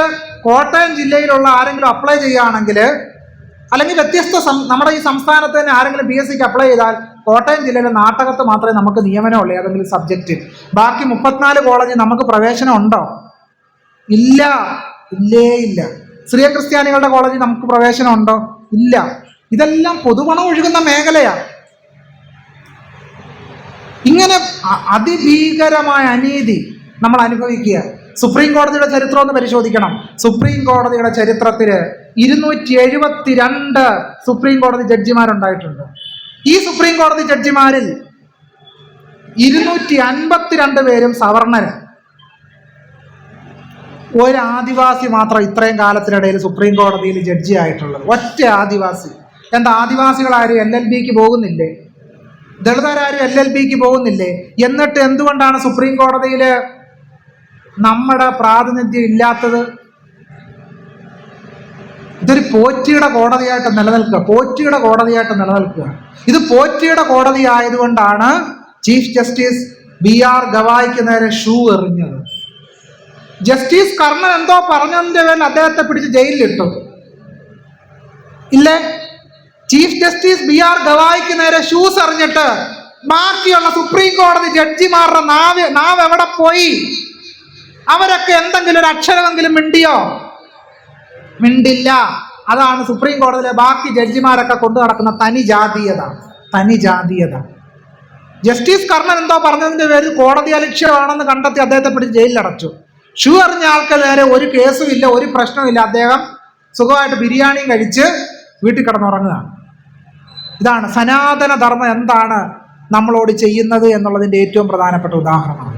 കോട്ടയം ജില്ലയിലുള്ള ആരെങ്കിലും അപ്ലൈ ചെയ്യുകയാണെങ്കിൽ, അല്ലെങ്കിൽ വ്യത്യസ്ത നമ്മുടെ ഈ സംസ്ഥാനത്ത് തന്നെ ആരെങ്കിലും PSCക്ക് അപ്ലൈ ചെയ്താൽ കോട്ടയം ജില്ലയിലെ നാട്ടകത്ത് മാത്രമേ നമുക്ക് നിയമനമുള്ളൂ ഏതെങ്കിലും സബ്ജക്റ്റ്. ബാക്കി 34 കോളേജിൽ നമുക്ക് പ്രവേശനം ഉണ്ടോ? ഇല്ല, ഇല്ല. സ്ത്രീ ക്രിസ്ത്യാനികളുടെ കോളേജിൽ നമുക്ക് പ്രവേശനം ഉണ്ടോ? ഇല്ല. ഇതെല്ലാം പൊതുപണം ഒഴുകുന്ന മേഖലയാണ്. ഇങ്ങനെ അതിഭീകരമായ അനീതി നമ്മൾ അനുഭവിക്കുക. സുപ്രീം കോടതിയുടെ ചരിത്രം ഒന്ന് പരിശോധിക്കണം. സുപ്രീം കോടതിയുടെ ചരിത്രത്തിൽ 272 സുപ്രീം കോടതി ജഡ്ജിമാരുണ്ടായിട്ടുണ്ട്. ഈ സുപ്രീം കോടതി ജഡ്ജിമാരിൽ 252 പേരും സവർണര്. ഒരു ആദിവാസി മാത്രം ഇത്രയും കാലത്തിനിടയിൽ സുപ്രീം കോടതിയിൽ ജഡ്ജി ആയിട്ടുള്ളത്. ഒറ്റ ആദിവാസി. എന്താ, ആദിവാസികളാരും LLBക്ക് പോകുന്നില്ലേ? ദളിതരാരും LLBക്ക് പോകുന്നില്ലേ? എന്നിട്ട് എന്തുകൊണ്ടാണ് സുപ്രീം കോടതിയിൽ നമ്മുടെ പ്രാതിനിധ്യം ഇല്ലാത്തത്? ഇതൊരു പോറ്റിയുടെ കോടതിയായിട്ട് നിലനിൽക്കുക. ഇത് പോറ്റിയുടെ കോടതി ആയതുകൊണ്ടാണ് ചീഫ് ജസ്റ്റിസ് BR ഗവായിക്ക് നേരെ ഷൂ എറിഞ്ഞത്. ജസ്റ്റിസ് കർണൻ എന്തോ പറഞ്ഞതിന്റെ പേരിൽ അദ്ദേഹത്തെ പിടിച്ച് ജയിലിലിട്ടു ഇല്ലേ? ചീഫ് ജസ്റ്റിസ് BR ഗവായിക്ക് നേരെ ഷൂസ് എറിഞ്ഞിട്ട് ബാക്കിയുള്ള സുപ്രീം കോടതി ജഡ്ജിമാരുടെ നാവ് എവിടെ പോയി? അവരൊക്കെ എന്തെങ്കിലും ഒരു അക്ഷരമെങ്കിലും മിണ്ടിയോ? മിണ്ടില്ല. അതാണ് സുപ്രീം കോടതിയിലെ ബാക്കി ജഡ്ജിമാരൊക്കെ കൊണ്ടു നടക്കുന്ന തനി ജാതീയത. ജസ്റ്റിസ് കർണൻ എന്തോ പറഞ്ഞതിന്റെ പേരിൽ കോടതി അലക്ഷ്യമാണെന്ന് കണ്ടെത്തി അദ്ദേഹത്തെ പിടിച്ച് ജയിലിലടച്ചു. ഷൂ എറിഞ്ഞ ആൾക്ക് നേരെ ഒരു കേസും ഇല്ല, ഒരു പ്രശ്നമില്ല. അദ്ദേഹം സുഖമായിട്ട് ബിരിയാണിയും കഴിച്ച് വീട്ടിൽ കിടന്നുറങ്ങുകയാണ്. ഇതാണ് സനാതന ധർമ്മം എന്താണ് നമ്മളോട് ചെയ്യുന്നത് എന്നുള്ളതിൻ്റെ ഏറ്റവും പ്രധാനപ്പെട്ട ഉദാഹരണമാണ്.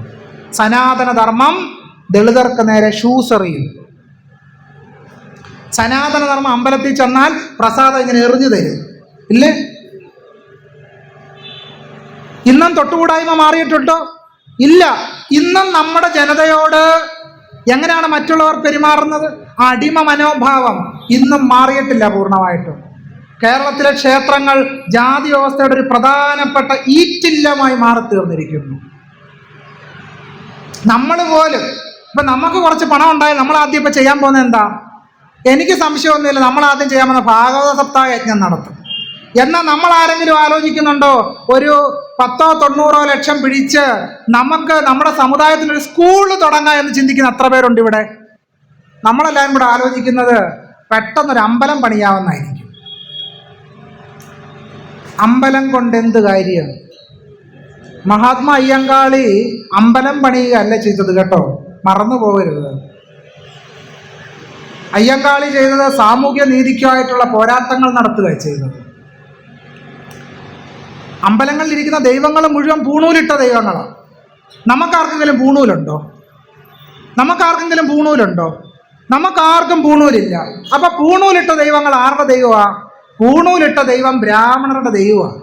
സനാതന ധർമ്മം ദളിതർക്ക് നേരെ ഷൂസ് എറിയും. സനാതന ധർമ്മം അമ്പലത്തിൽ ചെന്നാൽ പ്രസാദം ഇങ്ങനെ എറിഞ്ഞു തരും, ഇല്ലേ? ഇന്നും തൊട്ടുകൂടായ്മ മാറിയിട്ടുണ്ടോ? ഇല്ല. ഇന്നും നമ്മുടെ ജനതയോട് എങ്ങനെയാണ് മറ്റുള്ളവർ പെരുമാറുന്നത്? അടിമ മനോഭാവം ഇന്നും മാറിയിട്ടില്ല പൂർണ്ണമായിട്ടും. കേരളത്തിലെ ക്ഷേത്രങ്ങൾ ജാതി വ്യവസ്ഥയുടെ ഒരു പ്രധാനപ്പെട്ട ഈറ്റില്ലമായി മാറിത്തീർന്നിരിക്കുന്നു. നമ്മൾ പോലും ഇപ്പം നമുക്ക് കുറച്ച് പണം ഉണ്ടായാൽ നമ്മൾ ആദ്യം ഇപ്പം ചെയ്യാൻ പോകുന്നത് എന്താ? എനിക്ക് സംശയമൊന്നുമില്ല, നമ്മൾ ആദ്യം ചെയ്യാൻ പോകുന്ന ഭാഗവത സപ്താഹ യജ്ഞം നടത്തും. എന്നാൽ നമ്മൾ ആരെങ്കിലും ആലോചിക്കുന്നുണ്ടോ ഒരു 10-90 ലക്ഷം പിടിച്ച് നമുക്ക് നമ്മുടെ സമുദായത്തിനൊരു സ്കൂൾ തുടങ്ങാം എന്ന് ചിന്തിക്കുന്ന എത്ര പേരുണ്ട് ഇവിടെ? നമ്മളെല്ലാവരും കൂടെ ആലോചിക്കുന്നത് പെട്ടെന്നൊരു അമ്പലം പണിയാവുന്നതായിരിക്കും. അമ്പലം കൊണ്ട് എന്ത് കാര്യം? മഹാത്മാ അയ്യങ്കാളി അമ്പലം പണിയുക അല്ല ചെയ്തത് കേട്ടോ, മറന്നു പോകരുത്. അയ്യങ്കാളി ചെയ്തത് സാമൂഹ്യ നീതിക്കുമായിട്ടുള്ള പോരാട്ടങ്ങൾ നടത്തുക ചെയ്തത്. അമ്പലങ്ങളിലിരിക്കുന്ന ദൈവങ്ങൾ മുഴുവൻ പൂണൂലിട്ട ദൈവങ്ങളാണ്. നമുക്കാർക്കെങ്കിലും പൂണൂലുണ്ടോ? നമുക്കാർക്കും പൂണൂലില്ല. അപ്പൊ പൂണൂലിട്ട ദൈവങ്ങൾ ആരുടെ ദൈവമാണ്? പൂണൂലിട്ട ദൈവം ബ്രാഹ്മണരുടെ ദൈവമാണ്.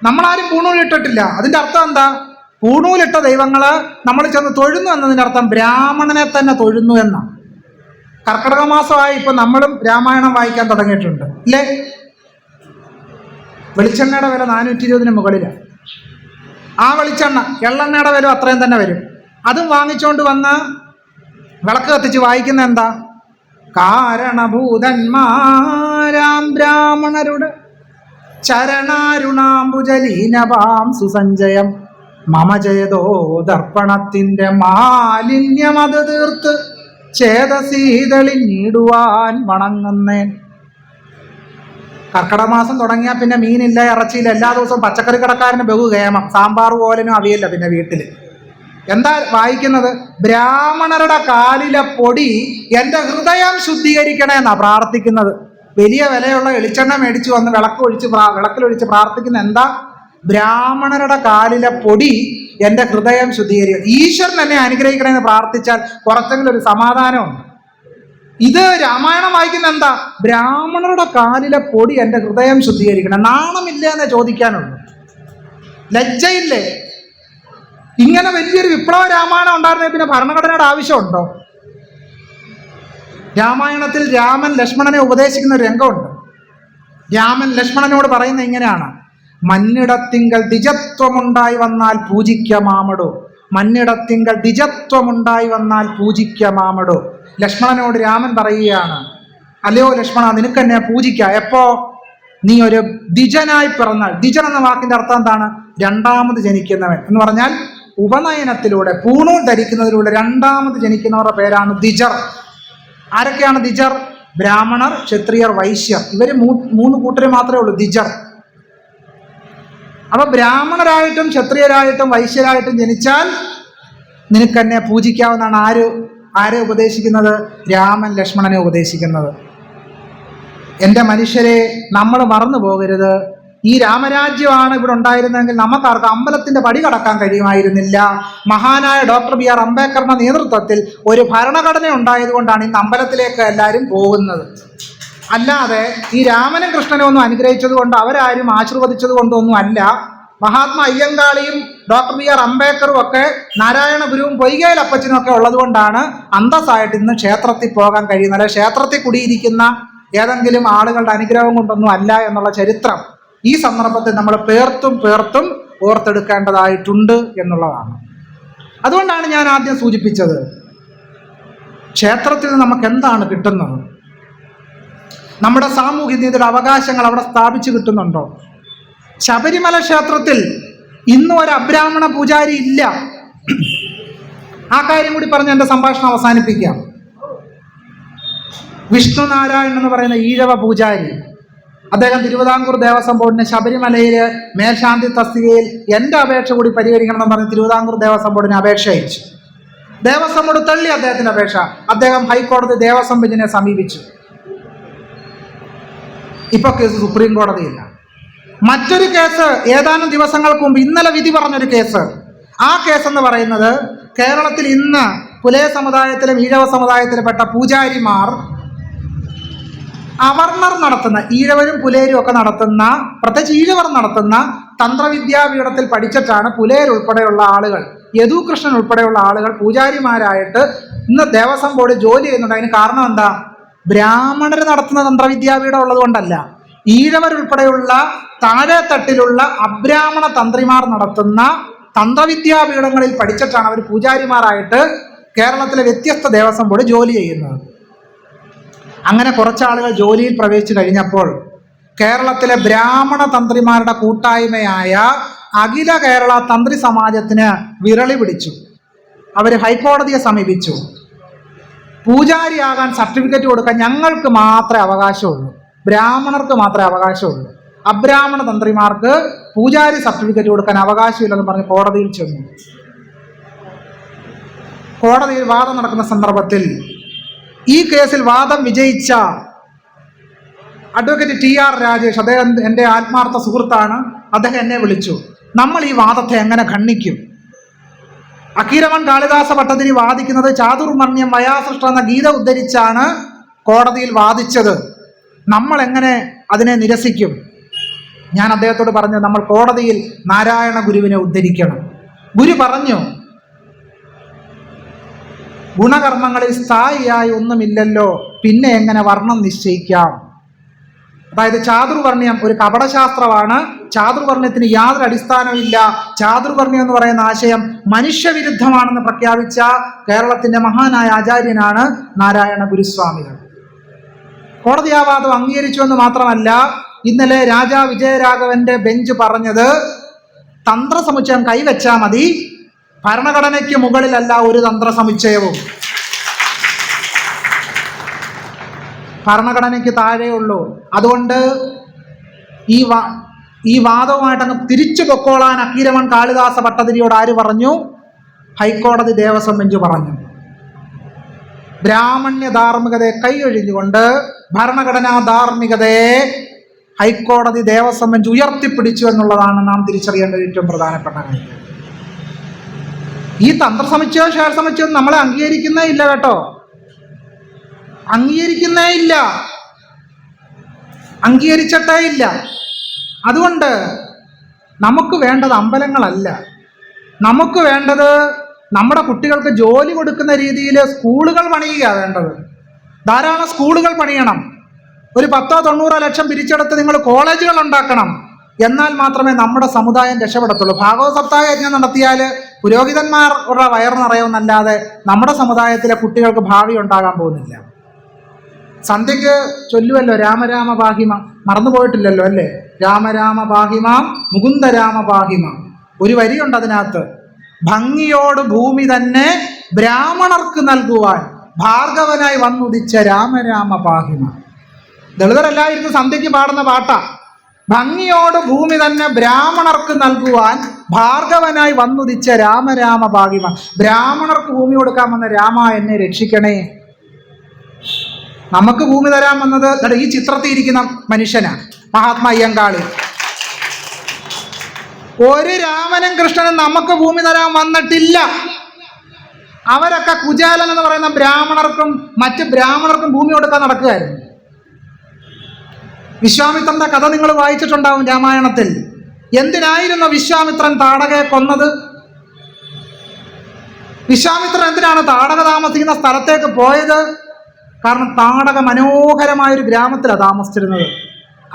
നമ്മളാരും പൂണൂലിട്ടിട്ടില്ല. അതിൻ്റെ അർത്ഥം എന്താ? പൂണൂലിട്ട ദൈവങ്ങൾ നമ്മൾ ചെന്ന് തൊഴുന്നു എന്നതിൻ്റെ അർത്ഥം ബ്രാഹ്മണനെ തന്നെ തൊഴുന്നു എന്നാണ്. കർക്കിടക മാസമായി ഇപ്പം നമ്മളും രാമായണം വായിക്കാൻ തുടങ്ങിയിട്ടുണ്ട്, അല്ലേ? വെളിച്ചെണ്ണയുടെ വില 420 മുകളിലാണ്. ആ വെളിച്ചെണ്ണ എള്ളെണ്ണയുടെ വില അത്രയും തന്നെ വരും. അതും വാങ്ങിച്ചുകൊണ്ട് വന്ന് വിളക്ക് കത്തിച്ച് വായിക്കുന്ന എന്താ? കാരണഭൂതന്മാരാം ബ്രാഹ്മണരുടെ ചരണാരുണാംബുജലീനപാം സുസഞ്ചയം മമ ജയതോ ദർപ്പണത്തിൻ്റെ മാലിന്യമത് തീർത്ത് ചേതസീതളിഞ്ഞിടുവാൻ വണങ്ങുന്നേൻ. കർക്കിടമാസം തുടങ്ങിയാൽ പിന്നെ മീനില്ല, ഇറച്ചിയില്ല. എല്ലാ ദിവസവും പച്ചക്കറി കടക്കാരന് ബഹുകേമം, സാമ്പാർ പോലനും അവിയല്ല പിന്നെ വീട്ടിൽ. എന്താ വായിക്കുന്നത്? ബ്രാഹ്മണരുടെ കാലിലെ പൊടി എൻ്റെ ഹൃദയം ശുദ്ധീകരിക്കണേ എന്നാ പ്രാർത്ഥിക്കുന്നത്. വലിയ വിലയുള്ള വെളിച്ചെണ്ണ മേടിച്ചു വന്ന് വിളക്കിലൊഴിച്ച് പ്രാർത്ഥിക്കുന്ന എന്താ? ബ്രാഹ്മണരുടെ കാലിലെ പൊടി എൻ്റെ ഹൃദയം ശുദ്ധീകരിക്കണം, ഈശ്വരൻ എന്നെ അനുഗ്രഹിക്കണമെന്ന് പ്രാർത്ഥിച്ചാൽ കുറച്ചെങ്കിലും ഒരു സമാധാനമുണ്ട്. ഇത് രാമായണം വായിക്കുന്ന എന്താ? ബ്രാഹ്മണരുടെ കാലിലെ പൊടി എൻ്റെ ഹൃദയം ശുദ്ധീകരിക്കണം. നാണമില്ല എന്നേ ചോദിക്കാനുള്ളൂ, ലജ്ജയില്ലേ? ഇങ്ങനെ വലിയൊരു വിപ്ലവ രാമായണം ഉണ്ടായിരുന്നെങ്കിൽ പിന്നെ ഭരണഘടനയുടെ ആവശ്യമുണ്ടോ? രാമായണത്തിൽ രാമൻ ലക്ഷ്മണനെ ഉപദേശിക്കുന്ന ഒരു രംഗമുണ്ട്. രാമൻ ലക്ഷ്മണനോട് പറയുന്ന ഇങ്ങനെയാണ്: മന്നിടത്തിങ്കൽ ദ്വിജത്വമുണ്ടായി വന്നാൽ പൂജിക്ക മാമടോ, മന്നിടത്തിങ്കൽ ദ്വിജത്വമുണ്ടായി വന്നാൽ പൂജിക്ക മാമടോ. ലക്ഷ്മണനോട് രാമൻ പറയുകയാണ്, അല്ലയോ ലക്ഷ്മണ, നിനക്ക് എന്നെ പൂജിക്ക. എപ്പോ? നീ ഒരു ദ്വിജനായി പിറന്നാൽ. ദ്വിജൻ എന്ന വാക്കിന്റെ അർത്ഥം എന്താണ്? രണ്ടാമത് ജനിക്കുന്നവൻ എന്ന് പറഞ്ഞാൽ ഉപനയനത്തിലൂടെ, പൂണൂൽ ധരിക്കുന്നതിലൂടെ രണ്ടാമത് ജനിക്കുന്നവരുടെ പേരാണ് ദ്വിജർ. ആരൊക്കെയാണ് ദ്വിജർ? ബ്രാഹ്മണർ, ക്ഷത്രിയർ, വൈശ്യർ. ഇവര് മൂന്ന് കൂട്ടരെ മാത്രമേ ഉള്ളൂ ദ്വിജർ. അപ്പൊ ബ്രാഹ്മണരായിട്ടും ക്ഷത്രിയരായിട്ടും വൈശ്യരായിട്ടും ജനിച്ചാൽ നിനക്ക് എന്നെ പൂജിക്കാവുന്നതാണ്. ആരെ ഉപദേശിക്കുന്നത്? രാമൻ ലക്ഷ്മണനെ ഉപദേശിക്കുന്നത്. എൻ്റെ മനുഷ്യരെ, നമ്മൾ മറന്നു പോകരുത്. ഈ രാമരാജ്യമാണ് ഇവിടെ ഉണ്ടായിരുന്നെങ്കിൽ നമുക്കാർക്ക് അമ്പലത്തിന്റെ പടി കടക്കാൻ കഴിയുമായിരുന്നില്ല. മഹാനായ ഡോക്ടർ ബി ആർ അംബേദ്കറുടെ നേതൃത്വത്തിൽ ഒരു ഭരണഘടന ഉണ്ടായതുകൊണ്ടാണ് ഇന്ന് അമ്പലത്തിലേക്ക് എല്ലാവരും പോകുന്നത്. അല്ലാതെ ഈ രാമനും കൃഷ്ണനും ഒന്നും അനുഗ്രഹിച്ചത് കൊണ്ട്, അവരാരും ആശീർവദിച്ചത് കൊണ്ടൊന്നും അല്ല. മഹാത്മാ അയ്യങ്കാളിയും ഡോക്ടർ ബി ആർ അംബേദ്കറും ഒക്കെ നാരായണ ഗുരുവും പൊയ്കയിൽ അപ്പച്ചനും ഒക്കെ ഉള്ളത് കൊണ്ടാണ് അന്തസ്സായിട്ട് ഇന്ന് ക്ഷേത്രത്തിൽ പോകാൻ കഴിയുന്നത്. ക്ഷേത്രത്തിൽ കുടിയിരിക്കുന്ന ഏതെങ്കിലും ആളുകളുടെ അനുഗ്രഹം കൊണ്ടൊന്നും അല്ല എന്നുള്ള ചരിത്രം ഈ സന്ദർഭത്തിൽ നമ്മൾ പേർത്തും ഓർത്തെടുക്കേണ്ടതായിട്ടുണ്ട് എന്നുള്ളതാണ്. അതുകൊണ്ടാണ് ഞാൻ ആദ്യം സൂചിപ്പിച്ചത്, ക്ഷേത്രത്തിൽ നിന്ന് നമുക്ക് എന്താണ് കിട്ടുന്നത്? നമ്മുടെ സാമൂഹ്യ നീതിയുടെ അവകാശങ്ങൾ അവിടെ സ്ഥാപിച്ചു കിട്ടുന്നുണ്ടോ? ശബരിമല ക്ഷേത്രത്തിൽ ഇന്നും ഒരു അബ്രാഹ്മണ പൂജാരി ഇല്ല. ആ കാര്യം കൂടി പറഞ്ഞ് എൻ്റെ സംഭാഷണം അവസാനിപ്പിക്കാം. വിഷ്ണു നാരായണൻ എന്ന് പറയുന്ന ഈഴവ പൂജാരി, അദ്ദേഹം തിരുവിതാംകൂർ ദേവസ്വം ബോർഡിന് ശബരിമലയിൽ മേൽശാന്തി തസ്തികയിൽ എൻ്റെ അപേക്ഷ കൂടി പരിഹരിക്കണം എന്ന് പറഞ്ഞ് തിരുവിതാംകൂർ ദേവസ്വം ബോർഡിന് അപേക്ഷ അയച്ചു. ദേവസ്വം ബോർഡ് തള്ളി അദ്ദേഹത്തിൻ്റെ അപേക്ഷ. അദ്ദേഹം ഹൈക്കോടതി ദേവസ്വം ബെഞ്ചിനെ സമീപിച്ചു. ഇപ്പൊ കേസ് സുപ്രീം കോടതിയില്ല. മറ്റൊരു കേസ് ഏതാനും ദിവസങ്ങൾക്ക് മുമ്പ് ഇന്നലെ വിധി പറഞ്ഞൊരു കേസ്. ആ കേസ് എന്ന് പറയുന്നത് കേരളത്തിൽ ഇന്ന് പുലയ സമുദായത്തിലും ഈഴവ സമുദായത്തിൽപ്പെട്ട പൂജാരിമാർ അവർണർ നടത്തുന്ന, ഈഴവരും പുലയരും ഒക്കെ നടത്തുന്ന, പ്രത്യേകിച്ച് ഈഴവർ നടത്തുന്ന തന്ത്രവിദ്യാപീഠത്തിൽ പഠിച്ചിട്ടാണ് പുലയർ ഉൾപ്പെടെയുള്ള ആളുകൾ, യദുകൃഷ്ണൻ ഉൾപ്പെടെയുള്ള ആളുകൾ പൂജാരിമാരായിട്ട് ഇന്ന് ദേവസ്വം ബോർഡ് ജോലി ചെയ്യുന്നുണ്ട്. അതിന് കാരണം എന്താ? ബ്രാഹ്മണർ നടത്തുന്ന തന്ത്രവിദ്യാപീഠം ഉള്ളത് കൊണ്ടല്ല. ഈഴവരുൾപ്പെടെയുള്ള താഴെത്തട്ടിലുള്ള അബ്രാഹ്മണ തന്ത്രിമാർ നടത്തുന്ന തന്ത്രവിദ്യാപീഠങ്ങളിൽ പഠിച്ചിട്ടാണ് അവർ പൂജാരിമാരായിട്ട് കേരളത്തിലെ വ്യത്യസ്ത ദേവസ്വം ബോർഡ് ജോലി ചെയ്യുന്നത്. അങ്ങനെ കുറച്ചാളുകൾ ജോലിയിൽ പ്രവേശിച്ചു കഴിഞ്ഞപ്പോൾ കേരളത്തിലെ ബ്രാഹ്മണ തന്ത്രിമാരുടെ കൂട്ടായ്മയായ അഖില കേരള തന്ത്രി സമാജത്തിന് വിരളി പിടിച്ചു. അവർ ഹൈക്കോടതിയെ സമീപിച്ചു. പൂജാരിയാകാൻ സർട്ടിഫിക്കറ്റ് കൊടുക്കാൻ ഞങ്ങൾക്ക് മാത്രമേ അവകാശമുള്ളൂ, ബ്രാഹ്മണർക്ക് മാത്രമേ അവകാശമുള്ളൂ, അബ്രാഹ്മണ തന്ത്രിമാർക്ക് പൂജാരി സർട്ടിഫിക്കറ്റ് കൊടുക്കാൻ അവകാശമില്ലെന്ന് പറഞ്ഞ് കോടതിയിൽ ചെന്നു. കോടതിയിൽ വാദം നടക്കുന്ന സന്ദർഭത്തിൽ ഈ കേസിൽ വാദം വിജയിച്ച അഡ്വക്കേറ്റ് TR രാജേഷ്, അദ്ദേഹം എൻ്റെ ആത്മാർത്ഥ സുഹൃത്താണ്, അദ്ദേഹം എന്നെ വിളിച്ചു. നമ്മൾ ഈ വാദത്തെ എങ്ങനെ ഖണ്ഡിക്കും? അക്കീരമൺ കാളിദാസ ഭട്ടതിരി വാദിക്കുന്നത് ചാതുർവർണ്ണ്യം വയാസൃഷ്ട എന്ന ഗീത ഉദ്ധരിച്ചാണ് കോടതിയിൽ വാദിച്ചത്. നമ്മൾ എങ്ങനെ അതിനെ നിരസിക്കും? ഞാൻ അദ്ദേഹത്തോട് പറഞ്ഞു, നമ്മൾ കോടതിയിൽ നാരായണ ഗുരുവിനെ ഉദ്ധരിക്കണം. ഗുരു പറഞ്ഞു, ഗുണകർമ്മങ്ങളിൽ സ്ഥായിയായി ഒന്നുമില്ലല്ലോ, പിന്നെ എങ്ങനെ വർണ്ണം നിശ്ചയിക്കാം? അതായത് ചാതുർവർണ്ണ്യം ഒരു കപടശാസ്ത്രമാണ്, ചാതുർവർണ്ണ്യത്തിന് യാതൊരു അടിസ്ഥാനമില്ല, ചാതുർവർണ്ണ്യം എന്ന് പറയുന്ന ആശയം മനുഷ്യവിരുദ്ധമാണെന്ന് പ്രഖ്യാപിച്ച കേരളത്തിന്റെ മഹാനായ ആചാര്യനാണ് നാരായണ ഗുരുസ്വാമികൾ. കോടതി ആ വാദം അംഗീകരിച്ചു എന്ന് മാത്രമല്ല, ഇന്നലെ രാജാ വിജയരാഘവന്റെ ബെഞ്ച് പറഞ്ഞത് തന്ത്രസമുച്ചയം കൈവച്ചാൽ മതി, ഭരണഘടനയ്ക്ക് മുകളിലല്ല ഒരു തന്ത്രസമുച്ചയവും, ഭരണഘടനയ്ക്ക് താഴെയുള്ളൂ. അതുകൊണ്ട് ഈ വാദവുമായിട്ട് അങ്ങ് തിരിച്ചു പൊക്കോളാൻ അക്കീരമൺ കാളിദാസ ഭട്ടതിരിയോട് ആര് പറഞ്ഞു? ഹൈക്കോടതി ദേവസ്വം ബെഞ്ച് പറഞ്ഞു. ബ്രാഹ്മണ്യ ധാർമ്മികതയെ കൈയൊഴിഞ്ഞുകൊണ്ട് ഭരണഘടനാ ധാർമ്മികതയെ ഹൈക്കോടതി ദേവസ്വം ബെഞ്ച് ഉയർത്തിപ്പിടിച്ചു എന്നുള്ളതാണ് നാം തിരിച്ചറിയേണ്ട ഏറ്റവും പ്രധാനപ്പെട്ട കാര്യം. ഈ തന്ത്രസമുച്ചയോ ക്ഷേത്രസമുച്ചയോ നമ്മളെ അംഗീകരിക്കുന്നേ ഇല്ല കേട്ടോ, അംഗീകരിക്കുന്നേ ഇല്ല, അംഗീകരിച്ചിട്ടേ ഇല്ല. അതുകൊണ്ട് നമുക്ക് വേണ്ടത് അമ്പലങ്ങളല്ല, നമുക്ക് വേണ്ടത് നമ്മുടെ കുട്ടികൾക്ക് ജോലി കൊടുക്കുന്ന രീതിയിൽ സ്കൂളുകൾ പണിയുക വേണ്ടത്. ധാരാളം സ്കൂളുകൾ പണിയണം. ഒരു 10-90 ലക്ഷം പിരിച്ചെടുത്ത് നിങ്ങൾ കോളേജുകൾ ഉണ്ടാക്കണം. എന്നാൽ മാത്രമേ നമ്മുടെ സമുദായം രക്ഷപ്പെടത്തുള്ളൂ. ഭാഗവത സപ്താഹ യജ്ഞം നടത്തിയാൽ പുരോഹിതന്മാരുടെ വയർ നിറയുമെന്നല്ലാതെ നമ്മുടെ സമുദായത്തിലെ കുട്ടികൾക്ക് ഭാവി ഉണ്ടാകാൻ പോകുന്നില്ല. സന്ധ്യയ്ക്ക് ചൊല്ലുമല്ലോ രാമരാമ പാഹിമ, മറന്നുപോയിട്ടില്ലല്ലോ അല്ലേ? രാമരാമ പാഹിമാം മുകുന്ദരാമ പാഹിമാം. ഒരു വരിയുണ്ട് അതിനകത്ത്, ഭംഗിയോട് ഭൂമി തന്നെ ബ്രാഹ്മണർക്ക് നൽകുവാൻ ഭാർഗവനായി വന്നുദിച്ച രാമരാമ പാഹിമ. ദളിതരല്ലായിരുന്നു സന്ധ്യയ്ക്ക് പാടുന്ന പാട്ടാ. ഭംഗിയോട് ഭൂമി തന്നെ ബ്രാഹ്മണർക്ക് നൽകുവാൻ ഭാർഗവനായി വന്നുദിച്ച രാമരാമ പാഹിമ. ബ്രാഹ്മണർക്ക് ഭൂമി കൊടുക്കാൻ വന്ന രാമ എന്നെ രക്ഷിക്കണേ. നമുക്ക് ഭൂമി തരാൻ വന്നത് ഈ ചിത്രത്തിൽ ഇരിക്കുന്ന മനുഷ്യനാ, മഹാത്മാ അയ്യങ്കാളി. ഒരു രാമനും കൃഷ്ണനും നമുക്ക് ഭൂമി തരാൻ വന്നിട്ടില്ല. അവരൊക്കെ കുചേലൻ എന്ന് പറയുന്ന ബ്രാഹ്മണർക്കും മറ്റ് ബ്രാഹ്മണർക്കും ഭൂമി കൊടുക്കാൻ നടക്കുകയായിരുന്നു. വിശ്വാമിത്രന്റെ കഥ നിങ്ങൾ വായിച്ചിട്ടുണ്ടാവും രാമായണത്തിൽ. എന്തിനായിരുന്നു വിശ്വാമിത്രൻ താടകയെ കൊന്നത്? വിശ്വാമിത്രൻ എന്തിനാണ് താടക താമസിക്കുന്ന സ്ഥലത്തേക്ക് പോയത്? കാരണം താടക മനോഹരമായൊരു ഗ്രാമത്തിലാണ് താമസിച്ചിരുന്നത്.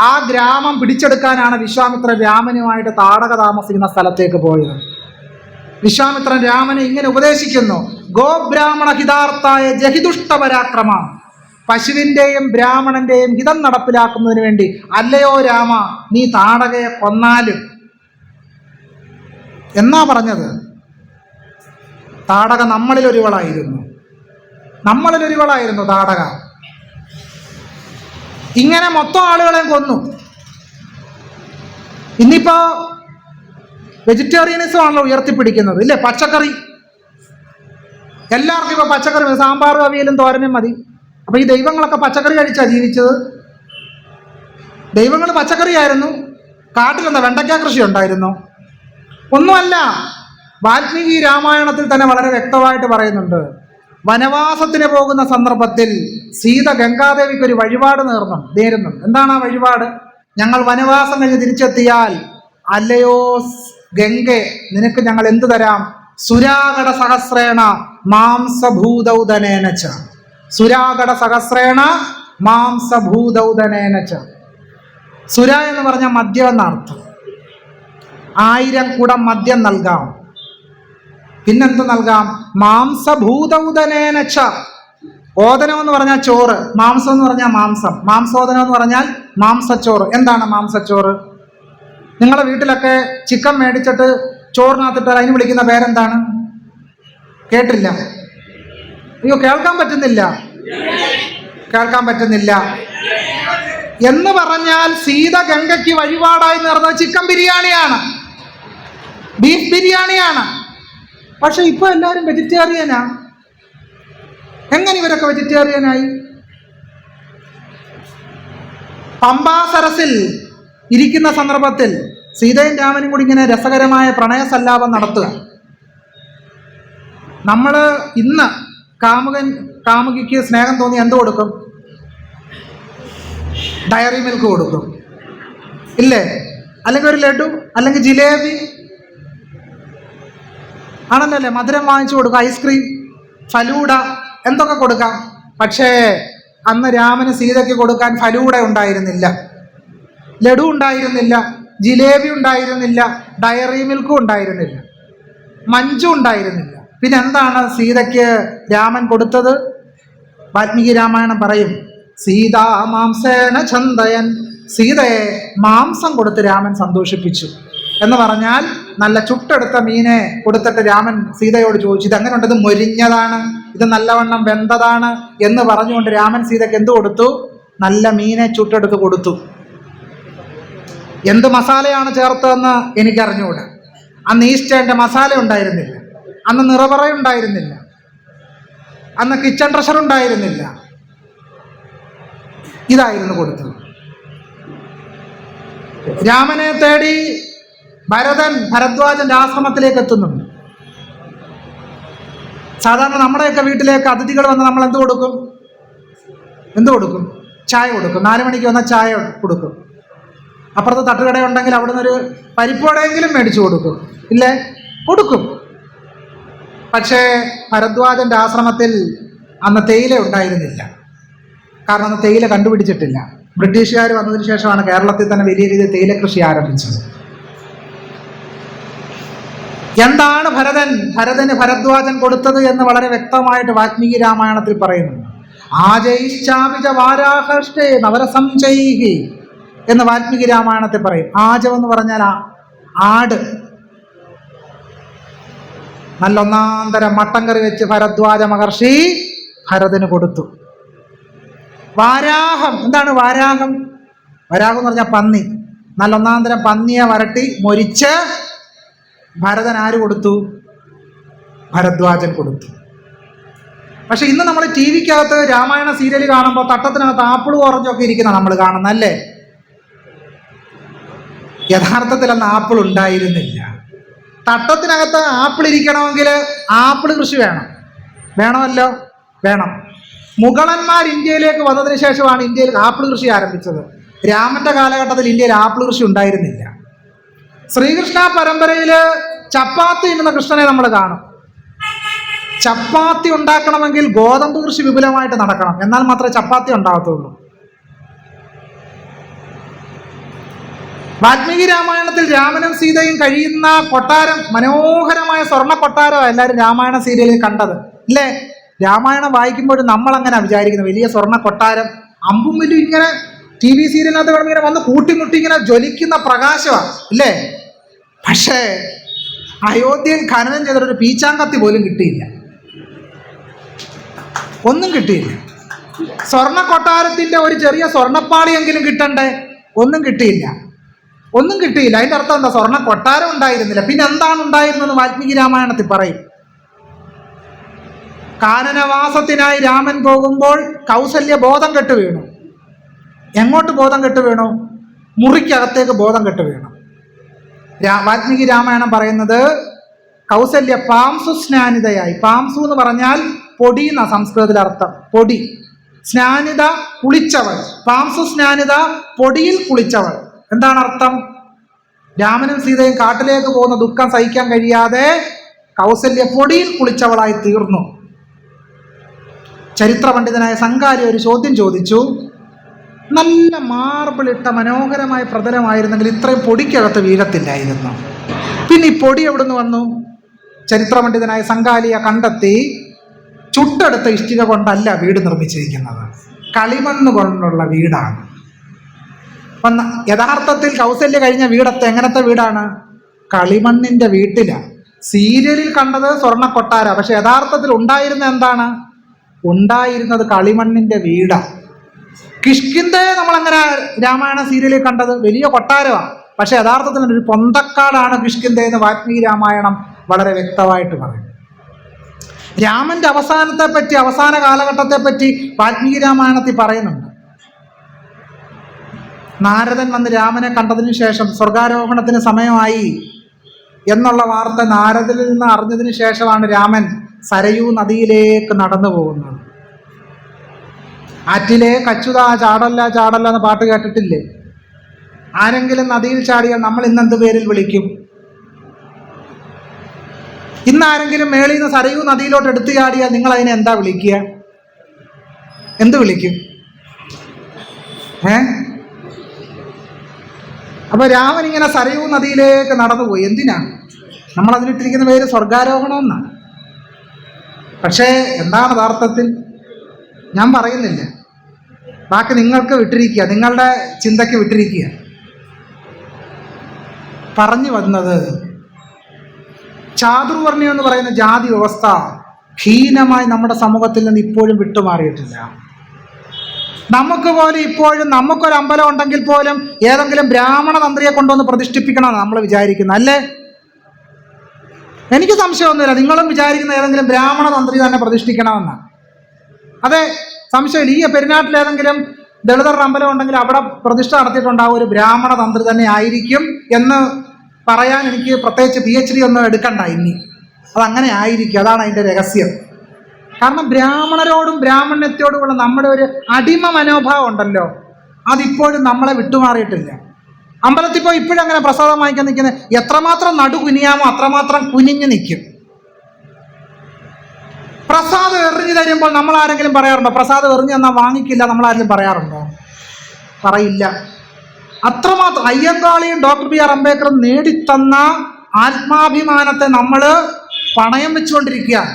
ആ ഗ്രാമം പിടിച്ചെടുക്കാനാണ് വിശ്വാമിത്രൻ രാമനുമായിട്ട് താടക താമസിക്കുന്ന സ്ഥലത്തേക്ക് പോയത്. വിശ്വാമിത്രൻ രാമനെ ഇങ്ങനെ ഉപദേശിക്കുന്നു, ഗോബ്രാഹ്മണ ഹിതാർത്ഥായ ജഹിദുഷ്ട പരാക്രമ. പശുവിൻ്റെയും ബ്രാഹ്മണന്റെയും ഹിതം നടപ്പിലാക്കുന്നതിന് വേണ്ടി അല്ലയോ രാമ നീ താടകയെ കൊന്നാലും എന്നാ പറഞ്ഞത്. താടക നമ്മളിലൊരുവളായിരുന്നു താടക. ഇങ്ങനെ മൊത്തം ആളുകളെയും കൊന്നു. ഇന്നിപ്പോ വെജിറ്റേറിയനിസം ആണല്ലോ ഉയർത്തിപ്പിടിക്കുന്നത്, ഇല്ലേ? പച്ചക്കറി എല്ലാവർക്കും ഇപ്പൊ പച്ചക്കറി മതി, സാമ്പാറും അവിയലും തോരനും മതി. അപ്പൊ ഈ ദൈവങ്ങളൊക്കെ പച്ചക്കറി കഴിച്ചാ ജീവിച്ചത്. ദൈവങ്ങൾ പച്ചക്കറിയായിരുന്നു. കാട്ടിലെന്താ വെണ്ടയ്ക്ക കൃഷി ഉണ്ടായിരുന്നു? ഒന്നുമല്ല. വാൽമീകി രാമായണത്തിൽ തന്നെ വളരെ വ്യക്തമായിട്ട് പറയുന്നുണ്ട്, വനവാസത്തിന് പോകുന്ന സന്ദർഭത്തിൽ സീത ഗംഗാദേവിക്ക് ഒരു വഴിപാട് നേരുന്നു. എന്താണ് ആ വഴിപാട്? ഞങ്ങൾ വനവാസം കഴിഞ്ഞ് തിരിച്ചെത്തിയാൽ അല്ലയോ ഗംഗെ, നിനക്ക് ഞങ്ങൾ എന്തു തരാം? സുരാഗട സഹസ്രേണ മാംസഭൂതൗദനേനച്ച. സുരാഗട സഹസ്രേണ മാംസഭൂതൗദനേനച്ച. സുര എന്ന് പറഞ്ഞാൽ മദ്യം എന്നർത്ഥം. 1000 കുടം മദ്യം നൽകാം. പിന്നെന്ത് നൽകാം? മാംസഭൂതൗദനേനച്ച. ഓദനം എന്ന് പറഞ്ഞാൽ ചോറ്, മാംസം എന്ന് പറഞ്ഞാൽ മാംസം, മാംസോദനം എന്ന് പറഞ്ഞാൽ മാംസച്ചോറ്. എന്താണ് മാംസച്ചോറ്? നിങ്ങളുടെ വീട്ടിലൊക്കെ ചിക്കൻ മേടിച്ചിട്ട് ചോറിനകത്തിട്ട് അതിന് വിളിക്കുന്ന പേരെന്താണ്? കേട്ടില്ല? അയ്യോ, കേൾക്കാൻ പറ്റുന്നില്ല എന്ന് പറഞ്ഞാൽ സീത ഗംഗയ്ക്ക് വഴിപാടായി നേർന്നത് ചിക്കൻ ബിരിയാണിയാണ്, ബീഫ് ബിരിയാണിയാണ്. പക്ഷെ ഇപ്പൊ എല്ലാവരും വെജിറ്റേറിയനാ. എങ്ങനെ ഇവരൊക്കെ വെജിറ്റേറിയനായി? പമ്പാ സരസിൽ ഇരിക്കുന്ന സന്ദർഭത്തിൽ സീതയും രാമനും കൂടി ഇങ്ങനെ രസകരമായ പ്രണയസല്ലാപം നടത്തുക. നമ്മൾ ഇന്ന് കാമുകിക്ക് സ്നേഹം തോന്നി എന്ത് കൊടുക്കും? ഡയറി മിൽക്ക് കൊടുക്കും, ഇല്ലേ? അല്ലെങ്കിൽ ഒരു ലഡു, അല്ലെങ്കിൽ ജിലേബി ആണല്ലോ, മധുരം വാങ്ങിച്ചു കൊടുക്കും, ഐസ്ക്രീം, ഫലൂഡ, എന്തൊക്കെ കൊടുക്കാം. പക്ഷേ അന്ന് രാമന് സീതയ്ക്ക് കൊടുക്കാൻ ഫലൂഡ ഉണ്ടായിരുന്നില്ല, ലഡു ഉണ്ടായിരുന്നില്ല, ജിലേബി ഉണ്ടായിരുന്നില്ല, ഡയറി മിൽക്കും ഉണ്ടായിരുന്നില്ല, മഞ്ജു ഉണ്ടായിരുന്നില്ല. പിന്നെ എന്താണ് സീതയ്ക്ക് രാമൻ കൊടുത്തത്? വാൽമീകി രാമായണം പറയും, സീതാ മാംസേന ചന്തയൻ. സീതയെ മാംസം കൊടുത്ത് രാമൻ സന്തോഷിപ്പിച്ചു എന്ന് പറഞ്ഞാൽ നല്ല ചുട്ടെടുത്ത മീനെ കൊടുത്തിട്ട് രാമൻ സീതയോട് ചോദിച്ചു, ഇത് എങ്ങനെ ഉണ്ട്? ഇത് മൊരിഞ്ഞതാണ്, ഇത് നല്ലവണ്ണം വെന്തതാണ് എന്ന് പറഞ്ഞുകൊണ്ട് രാമൻ സീതയ്ക്ക് എന്ത് കൊടുത്തു? നല്ല മീനെ ചുട്ടെടുത്ത് കൊടുത്തു. എന്ത് മസാലയാണ് ചേർത്തതെന്ന് എനിക്കറിഞ്ഞുകൂടാ. അന്ന് ഈസ്റ്റേൻ്റെ മസാല ഉണ്ടായിരുന്നില്ല, അന്ന് നിറപറ ഉണ്ടായിരുന്നില്ല, അന്ന് കിച്ചൺ ട്രഷർ ഉണ്ടായിരുന്നില്ല. ഇതായിരുന്നു കൊടുത്തത്. രാമനെ തേടി ഭരദ്വാജന്റെ ആശ്രമത്തിലേക്ക് എത്തുന്നുണ്ട്. സാധാരണ നമ്മുടെയൊക്കെ വീട്ടിലേക്ക് അതിഥികൾ വന്ന് നമ്മൾ എന്ത് കൊടുക്കും? ചായ കൊടുക്കും. 4 മണിക്ക് വന്ന ചായ കൊടുക്കും. അപ്പുറത്ത് തട്ടുകട ഉണ്ടെങ്കിൽ അവിടെ നിന്നൊരു പരിപ്പോടെയെങ്കിലും മേടിച്ചു കൊടുക്കും, ഇല്ലേ? കൊടുക്കും. പക്ഷേ ഭരദ്വാജന്റെ ആശ്രമത്തിൽ അന്ന് തേയില ഉണ്ടായിരുന്നില്ല. കാരണം അന്ന് തേയില കണ്ടുപിടിച്ചിട്ടില്ല. ബ്രിട്ടീഷുകാർ വന്നതിന് ശേഷമാണ് കേരളത്തിൽ തന്നെ വലിയ രീതിയിൽ തേയില കൃഷി ആരംഭിച്ചത്. എന്താണ് ഭരതന് ഭരദ്വാജൻ കൊടുത്തത് എന്ന് വളരെ വ്യക്തമായിട്ട് വാൽമീകി രാമായണത്തിൽ പറയുന്നു. ആജൈശ്ചാപിച വാരാഹഷ്ടേ നവരസംചൈഹി എന്ന് വാൽമീകി രാമായണത്തിൽ പറയും. ആജം എന്ന് പറഞ്ഞാൽ ആട്. നല്ല ഒന്നാന്തരം മട്ടൻ കറി വെച്ച് ഭരദ്വാജ മഹർഷി ഭരതന് കൊടുത്തു. വാരാഹം, എന്താണ് വാരാഹം? വരാഹം എന്ന് പറഞ്ഞാൽ പന്നി. നല്ല ഒന്നാന്തരം പന്നിയെ വരട്ടി മൊരിച്ച് ഭരതൻ ആര് കൊടുത്തു? ഭരദ്വാജൻ കൊടുത്തു. പക്ഷെ ഇന്ന് നമ്മൾ ടി വിക്കകത്ത് രാമായണ സീരിയൽ കാണുമ്പോൾ തട്ടത്തിനകത്ത് ആപ്പിളും ഓറഞ്ചൊക്കെ ഇരിക്കുന്ന നമ്മൾ കാണുന്നല്ലേ? യഥാർത്ഥത്തിൽ അന്ന് ആപ്പിൾ ഉണ്ടായിരുന്നില്ല. തട്ടത്തിനകത്ത് ആപ്പിൾ ഇരിക്കണമെങ്കിൽ ആപ്പിൾ കൃഷി വേണമല്ലോ. മുഗളന്മാർ ഇന്ത്യയിലേക്ക് വന്നതിന് ശേഷമാണ് ഇന്ത്യയിൽ ആപ്പിൾ കൃഷി ആരംഭിച്ചത്. രാമന്റെ കാലഘട്ടത്തിൽ ഇന്ത്യയിൽ ആപ്പിൾ കൃഷി ഉണ്ടായിരുന്നില്ല. ശ്രീകൃഷ്ണ പരമ്പരയിൽ ചപ്പാത്തി എന്ന കൃഷ്ണനെ നമ്മൾ കാണും. ചപ്പാത്തി ഉണ്ടാക്കണമെങ്കിൽ ഗോതമ്പ് കൃഷി വിപുലമായിട്ട് നടക്കണം, എന്നാൽ മാത്രമേ ചപ്പാത്തി ഉണ്ടാകത്തുള്ളൂ. വാൽമീകി രാമായണത്തിൽ രാമനും സീതയും കഴിയുന്ന കൊട്ടാരം, മനോഹരമായ സ്വർണ്ണ കൊട്ടാരമാണ് എല്ലാവരും രാമായണ സീരിയലിൽ കണ്ടത്, ഇല്ലേ? രാമായണം വായിക്കുമ്പോൾ നമ്മൾ അങ്ങനെ വിചാരിക്കുന്നത് വലിയ സ്വർണ്ണ കൊട്ടാരം, അമ്പും വില്ലും ഇങ്ങനെ ടി വി സീരിയലിനകത്ത് വേണം ഇങ്ങനെ വന്ന് കൂട്ടിമുട്ടി ഇങ്ങനെ ജ്വലിക്കുന്ന പ്രകാശമാണ്, ഇല്ലേ? പക്ഷേ അയോധ്യയിൽ ഖനനം ചെയ്തൊരു പീച്ചാങ്കത്തി പോലും കിട്ടിയില്ല, ഒന്നും കിട്ടിയില്ല. സ്വർണ്ണ കൊട്ടാരത്തിന്റെ ഒരു ചെറിയ സ്വർണ്ണപ്പാളിയെങ്കിലും കിട്ടണ്ടേ? ഒന്നും കിട്ടിയില്ല. അതിന്റെ അർത്ഥം എന്താ? സ്വർണ്ണ കൊട്ടാരം ഉണ്ടായിരുന്നില്ല. പിന്നെ എന്താണ് ഉണ്ടായിരുന്നത്? വാൽമീകി രാമായണത്തിൽ പറയും. കാനനവാസത്തിനായി രാമൻ പോകുമ്പോൾ കൗസല്യ ബോധം കെട്ട് വീണു. എങ്ങോട്ട് ബോധം കെട്ട് വീണു? മുറിക്കകത്തേക്ക് ബോധം കെട്ട് വീണു. വാൽമീകി രാമായണം പറയുന്നത് കൗസല്യ പാംസു സ്നാനിതയായി. പാംസു എന്ന് പറഞ്ഞാൽ പൊടി എന്ന സംസ്കൃതത്തിൽ അർത്ഥം. പൊടി. സ്നാനിത കുളിച്ചവൾ. പാംസു സ്നാനിത പൊടിയിൽ കുളിച്ചവൾ. എന്താണ് അർത്ഥം? രാമനും സീതയും കാട്ടിലേക്ക് പോകുന്ന ദുഃഖം സഹിക്കാൻ കഴിയാതെ കൗസല്യ പൊടിയിൽ കുളിച്ചവളായി തീർന്നു. ചരിത്ര പണ്ഡിതനായ സംകാരി ഒരു ചോദ്യം ചോദിച്ചു. നല്ല മാർബിളിട്ട മനോഹരമായ പ്രതലമായിരുന്നെങ്കിൽ ഇത്രയും പൊടിക്കകത്ത് വീഴത്തില്ലായിരുന്നു. പിന്നെ ഈ പൊടി എവിടുന്ന് വന്നു? ചരിത്ര പണ്ഡിതനായ സംകാലിയ കണ്ടെത്തി. ചുട്ടെടുത്ത ഇഷ്ടിക കൊണ്ടല്ല വീട് നിർമ്മിച്ചിരിക്കുന്നത്, കളിമണ്ണ് കൊണ്ടുള്ള വീടാണ്. അപ്പം യഥാർത്ഥത്തിൽ കൗസല്യ കഴിഞ്ഞ വീടത്തെ എങ്ങനത്തെ വീടാണ്? കളിമണ്ണിന്റെ വീട്ടിലാണ്. സീരിയലിൽ കണ്ടത് സ്വർണ്ണ കൊട്ടാര, പക്ഷെ യഥാർത്ഥത്തിൽ ഉണ്ടായിരുന്ന എന്താണ്? ഉണ്ടായിരുന്നത് കളിമണ്ണിന്റെ വീടാണ്. കിഷ്കിന്ധയെ നമ്മളെങ്ങനെ രാമായണ സീരിയലിൽ കണ്ടത്? വലിയ കൊട്ടാരമാണ്, പക്ഷെ യഥാർത്ഥത്തിൽ ഒരു പൊന്തക്കാടാണ് കിഷ്കിന്ധ എന്ന് വാൽമീകി രാമായണം വളരെ വ്യക്തമായിട്ട് പറയും. രാമന്റെ അവസാനത്തെ പറ്റി, അവസാന കാലഘട്ടത്തെ പറ്റി വാൽമീകി രാമായണത്തിൽ പറയുന്നുണ്ട്. നാരദൻ വന്ന് രാമനെ കണ്ടതിന് ശേഷം സ്വർഗാരോഹണത്തിന് സമയമായി എന്നുള്ള വാർത്ത നാരദനിൽ നിന്ന് അറിഞ്ഞതിന് ശേഷമാണ് രാമൻ സരയൂ നദിയിലേക്ക് നടന്നു പോകുന്നത്. ആറ്റിലെ കച്ചുതാ ചാടല്ല ചാടല്ല എന്ന് പാട്ട് കേട്ടിട്ടില്ലേ? ആരെങ്കിലും നദിയിൽ ചാടിയാൽ നമ്മൾ ഇന്നെന്ത് പേരിൽ വിളിക്കും? ഇന്ന് ആരെങ്കിലും മേളിൽ നിന്ന് സരയൂ നദിയിലോട്ട് എടുത്തു ചാടിയാൽ നിങ്ങൾ അതിനെ എന്താ വിളിക്കുക? എന്ത് വിളിക്കും? അപ്പൊ രാമൻ ഇങ്ങനെ സരയൂ നദിയിലേക്ക് നടന്നുപോയി. എന്തിനാ? നമ്മൾ അതിലിട്ടിരിക്കുന്ന പേര് സ്വർഗാരോഹണം എന്നാണ്. പക്ഷേ എന്താണ് യഥാർത്ഥത്തിൽ? ഞാൻ പറയുന്നില്ല, ബാക്കി നിങ്ങൾക്ക് വിട്ടിരിക്കുക, നിങ്ങളുടെ ചിന്തയ്ക്ക് വിട്ടിരിക്കുക. പറഞ്ഞു വന്നത് ചാതുർവർണ്ണ്യം എന്ന് പറയുന്ന ജാതി വ്യവസ്ഥ ഹീനമായി നമ്മുടെ സമൂഹത്തിൽ നിന്ന് ഇപ്പോഴും വിട്ടുമാറിയിട്ടില്ല. നമുക്ക് പോലും ഇപ്പോഴും നമുക്കൊരു അമ്പലം ഉണ്ടെങ്കിൽ പോലും ഏതെങ്കിലും ബ്രാഹ്മണ തന്ത്രിയെ കൊണ്ടുവന്ന് പ്രതിഷ്ഠിപ്പിക്കണമെന്ന് നമ്മൾ വിചാരിക്കുന്നത്, അല്ലേ? എനിക്ക് സംശയമൊന്നുമില്ല, നിങ്ങളും വിചാരിക്കുന്ന ഏതെങ്കിലും ബ്രാഹ്മണ തന്ത്രി തന്നെ പ്രതിഷ്ഠിക്കണമെന്നാണ്. അതെ, സംശയമില്ല. ഈ പെരുന്നാട്ടിൽ ഏതെങ്കിലും ദളിതരുടെ അമ്പലം ഉണ്ടെങ്കിൽ അവിടെ പ്രതിഷ്ഠ നടത്തിയിട്ടുണ്ടാവും ഒരു ബ്രാഹ്മണ തന്ത്രി തന്നെ ആയിരിക്കും എന്ന് പറയാൻ എനിക്ക് പ്രത്യേകിച്ച് PhD ഒന്നും എടുക്കണ്ട. ഇനി അതങ്ങനെ ആയിരിക്കും, അതാണ് അതിൻ്റെ രഹസ്യം. കാരണം ബ്രാഹ്മണരോടും ബ്രാഹ്മണ്യത്തോടുമുള്ള നമ്മുടെ ഒരു അടിമ മനോഭാവം ഉണ്ടല്ലോ, അതിപ്പോഴും നമ്മളെ വിട്ടുമാറിയിട്ടില്ല. അമ്പലത്തിൽ പോയി ഇപ്പോഴും അങ്ങനെ പ്രസാദം വാങ്ങിക്കാൻ നിൽക്കുന്നത് എത്രമാത്രം നടു കുനിയാമോ അത്രമാത്രം കുനിഞ്ഞു നിൽക്കും. പ്രസാദം എറിഞ്ഞു തരുമ്പോൾ നമ്മൾ ആരെങ്കിലും പറയാറുണ്ടോ? പ്രസാദം എറിഞ്ഞു തന്നാൽ വാങ്ങിക്കില്ല, നമ്മൾ ആരെങ്കിലും പറയാറുണ്ടോ? പറയില്ല. അത്രമാത്രം അയ്യങ്കാളിയും ഡോക്ടർ BR അംബേദ്കറും നേടിത്തന്ന ആത്മാഭിമാനത്തെ നമ്മൾ പണയം വെച്ചുകൊണ്ടിരിക്കുകയാണ്.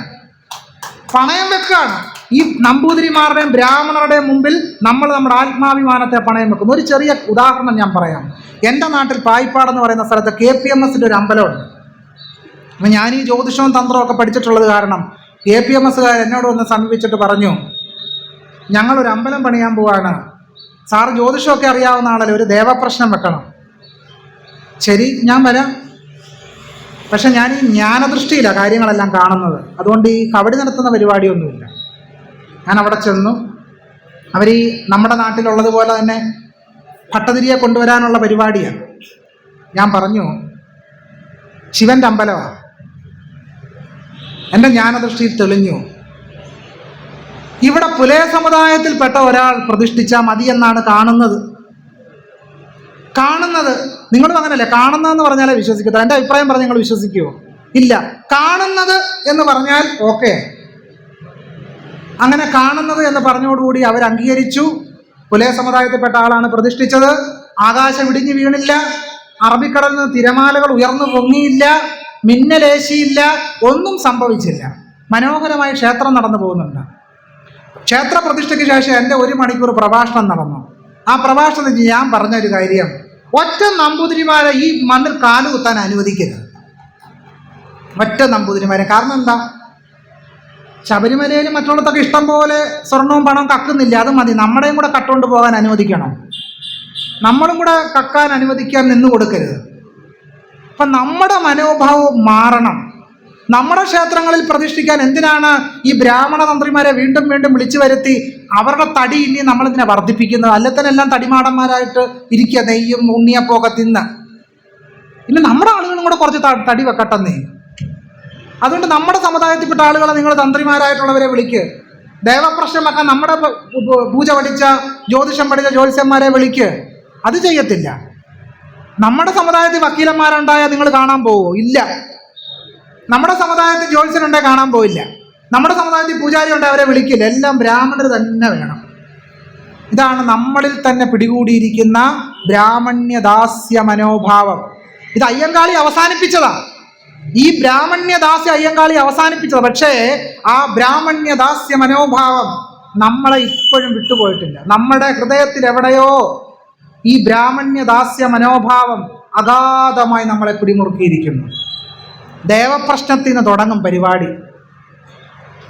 പണയം വെക്കുകയാണ്. ഈ നമ്പൂതിരിമാരുടെയും ബ്രാഹ്മണരുടെയും മുമ്പിൽ നമ്മൾ നമ്മുടെ ആത്മാഭിമാനത്തെ പണയം വെക്കും. ഒരു ചെറിയ ഉദാഹരണം ഞാൻ പറയാം. എൻ്റെ നാട്ടിൽ പായിപ്പാട് എന്ന് പറയുന്ന സ്ഥലത്ത് KPMSൻ്റെ ഒരു അമ്പലമുണ്ട്. അപ്പം ഞാൻ ഈ ജ്യോതിഷവും തന്ത്രവും ഒക്കെ പഠിച്ചിട്ടുള്ളത് കാരണം KPMSകാർ എന്നോട് വന്ന് സമീപിച്ചിട്ട് പറഞ്ഞു, ഞങ്ങളൊരു അമ്പലം പണിയാൻ പോവാണ്, സാറ് ജ്യോതിഷമൊക്കെ അറിയാവുന്ന ആളല്ലേ, ഒരു ദേവപ്രശ്നം വെക്കണം. ശരി, ഞാൻ വരാം. പക്ഷെ ഞാൻ ഈ ജ്ഞാനദൃഷ്ടിയിലാണ് കാര്യങ്ങളെല്ലാം കാണുന്നത്, അതുകൊണ്ട് ഈ കബഡി നടത്തുന്ന പരിപാടിയൊന്നുമില്ല. ഞാൻ അവിടെ ചെന്നു. അവർ ഈ നമ്മുടെ നാട്ടിലുള്ളതുപോലെ തന്നെ ഭട്ടതിരിയെ കൊണ്ടുവരാനുള്ള പരിപാടിയാണ്. ഞാൻ പറഞ്ഞു, ശിവൻ്റെ അമ്പലമാണ്. എൻ്റെ ജ്ഞാനദൃഷ്ടിയിൽ തെളിഞ്ഞു, ഇവിടെ പുലയ സമുദായത്തിൽപ്പെട്ട ഒരാൾ പ്രതിഷ്ഠിച്ചാൽ മതി എന്നാണ് കാണുന്നത്. നിങ്ങളും അങ്ങനല്ലേ? കാണുന്നതെന്ന് പറഞ്ഞാലേ വിശ്വസിക്കത്തില്ല. എൻ്റെ അഭിപ്രായം പറഞ്ഞ് നിങ്ങൾ വിശ്വസിക്കുമോ? ഇല്ല. കാണുന്നത് എന്ന് പറഞ്ഞാൽ ഓക്കെ. അങ്ങനെ കാണുന്നത് എന്ന് പറഞ്ഞോടുകൂടി അവർ അംഗീകരിച്ചു. പുലയ സമുദായത്തിൽപ്പെട്ട ആളാണ് പ്രതിഷ്ഠിച്ചത്. ആകാശം ഇടിഞ്ഞു വീണില്ല, അറബിക്കടലിൽ നിന്ന് തിരമാലകൾ ഉയർന്നു പൊങ്ങിയില്ല, മിന്നലേശിയില്ല, ഒന്നും സംഭവിച്ചില്ല. മനോഹരമായി ക്ഷേത്രം നടന്നു പോകുന്നുണ്ട്. ക്ഷേത്ര പ്രതിഷ്ഠയ്ക്ക് ശേഷം എൻ്റെ 1 മണിക്കൂർ പ്രഭാഷണം നടന്നു. ആ പ്രഭാഷണത്തിൽ ഞാൻ പറഞ്ഞൊരു കാര്യം, ഒറ്റ നമ്പൂതിരിമാരെ ഈ മണ്ണിൽ കാലുകുത്താൻ അനുവദിക്കരുത്. ഒറ്റ നമ്പൂതിരിമാരെ. കാരണം എന്താ? ശബരിമലയിലും മറ്റുള്ളതൊക്കെ ഇഷ്ടം പോലെ സ്വർണവും പണവും കക്കുന്നില്ല, അത് മതി. നമ്മുടെയും കൂടെ കട്ടുകൊണ്ട് പോകാൻ അനുവദിക്കണം, നമ്മളും കൂടെ കക്കാൻ അനുവദിക്കാൻ നിന്നു കൊടുക്കരുത്. അപ്പം നമ്മുടെ മനോഭാവം മാറണം. നമ്മുടെ ക്ഷേത്രങ്ങളിൽ പ്രതിഷ്ഠിക്കാൻ എന്തിനാണ് ഈ ബ്രാഹ്മണ തന്ത്രിമാരെ വീണ്ടും വീണ്ടും വിളിച്ചു വരുത്തി അവരുടെ തടി ഇനി നമ്മളിതിനെ വർദ്ധിപ്പിക്കുന്നത്? അല്ലെ തന്നെ എല്ലാം തടിമാടന്മാരായിട്ട് ഇരിക്കുക, നെയ്യും ഉണ്ണിയപ്പൊക്കെ തിന്ന്. ഇനി നമ്മുടെ ആളുകളും കൂടെ കുറച്ച് തടി വെക്കട്ടെന്നേ. അതുകൊണ്ട് നമ്മുടെ സമുദായത്തിൽപ്പെട്ട ആളുകളെ നിങ്ങൾ തന്ത്രിമാരായിട്ടുള്ളവരെ വിളിക്ക്. ദേവപ്രശ്നം വെക്കാൻ നമ്മുടെ പൂജ പഠിച്ച ജ്യോതിഷം പഠിച്ച ജ്യോതിഷന്മാരെ വിളിക്ക്. അത് ചെയ്യത്തില്ല. നമ്മുടെ സമുദായത്തിൽ വക്കീലന്മാരുണ്ടായാൽ നിങ്ങൾ കാണാൻ പോവോ? ഇല്ല. നമ്മുടെ സമുദായത്തിൽ ജ്യോത്സ്യനുണ്ടായി കാണാൻ പോയില്ല. നമ്മുടെ സമുദായത്തിൽ പൂജാരി ഉണ്ടായി അവരെ വിളിക്കില്ല. എല്ലാം ബ്രാഹ്മണർ തന്നെ വേണം. ഇതാണ് നമ്മളിൽ തന്നെ പിടികൂടിയിരിക്കുന്ന ബ്രാഹ്മണ്യദാസ്യ മനോഭാവം. ഇത് അയ്യങ്കാളി അവസാനിപ്പിച്ചതാ. ഈ ബ്രാഹ്മണ്യദാസ്യ അയ്യങ്കാളി അവസാനിപ്പിച്ചത്. പക്ഷേ ആ ബ്രാഹ്മണ്യദാസ്യ മനോഭാവം നമ്മളെ ഇപ്പോഴും വിട്ടുപോയിട്ടില്ല. നമ്മുടെ ഹൃദയത്തിൽ എവിടെയോ ഈ ബ്രാഹ്മണ്യദാസ്യ മനോഭാവം അഗാധമായി നമ്മളെ പിടിമുറുക്കിയിരിക്കുന്നു. ദേവപ്രശ്നത്തിൽ നിന്ന് തുടങ്ങും പരിപാടി.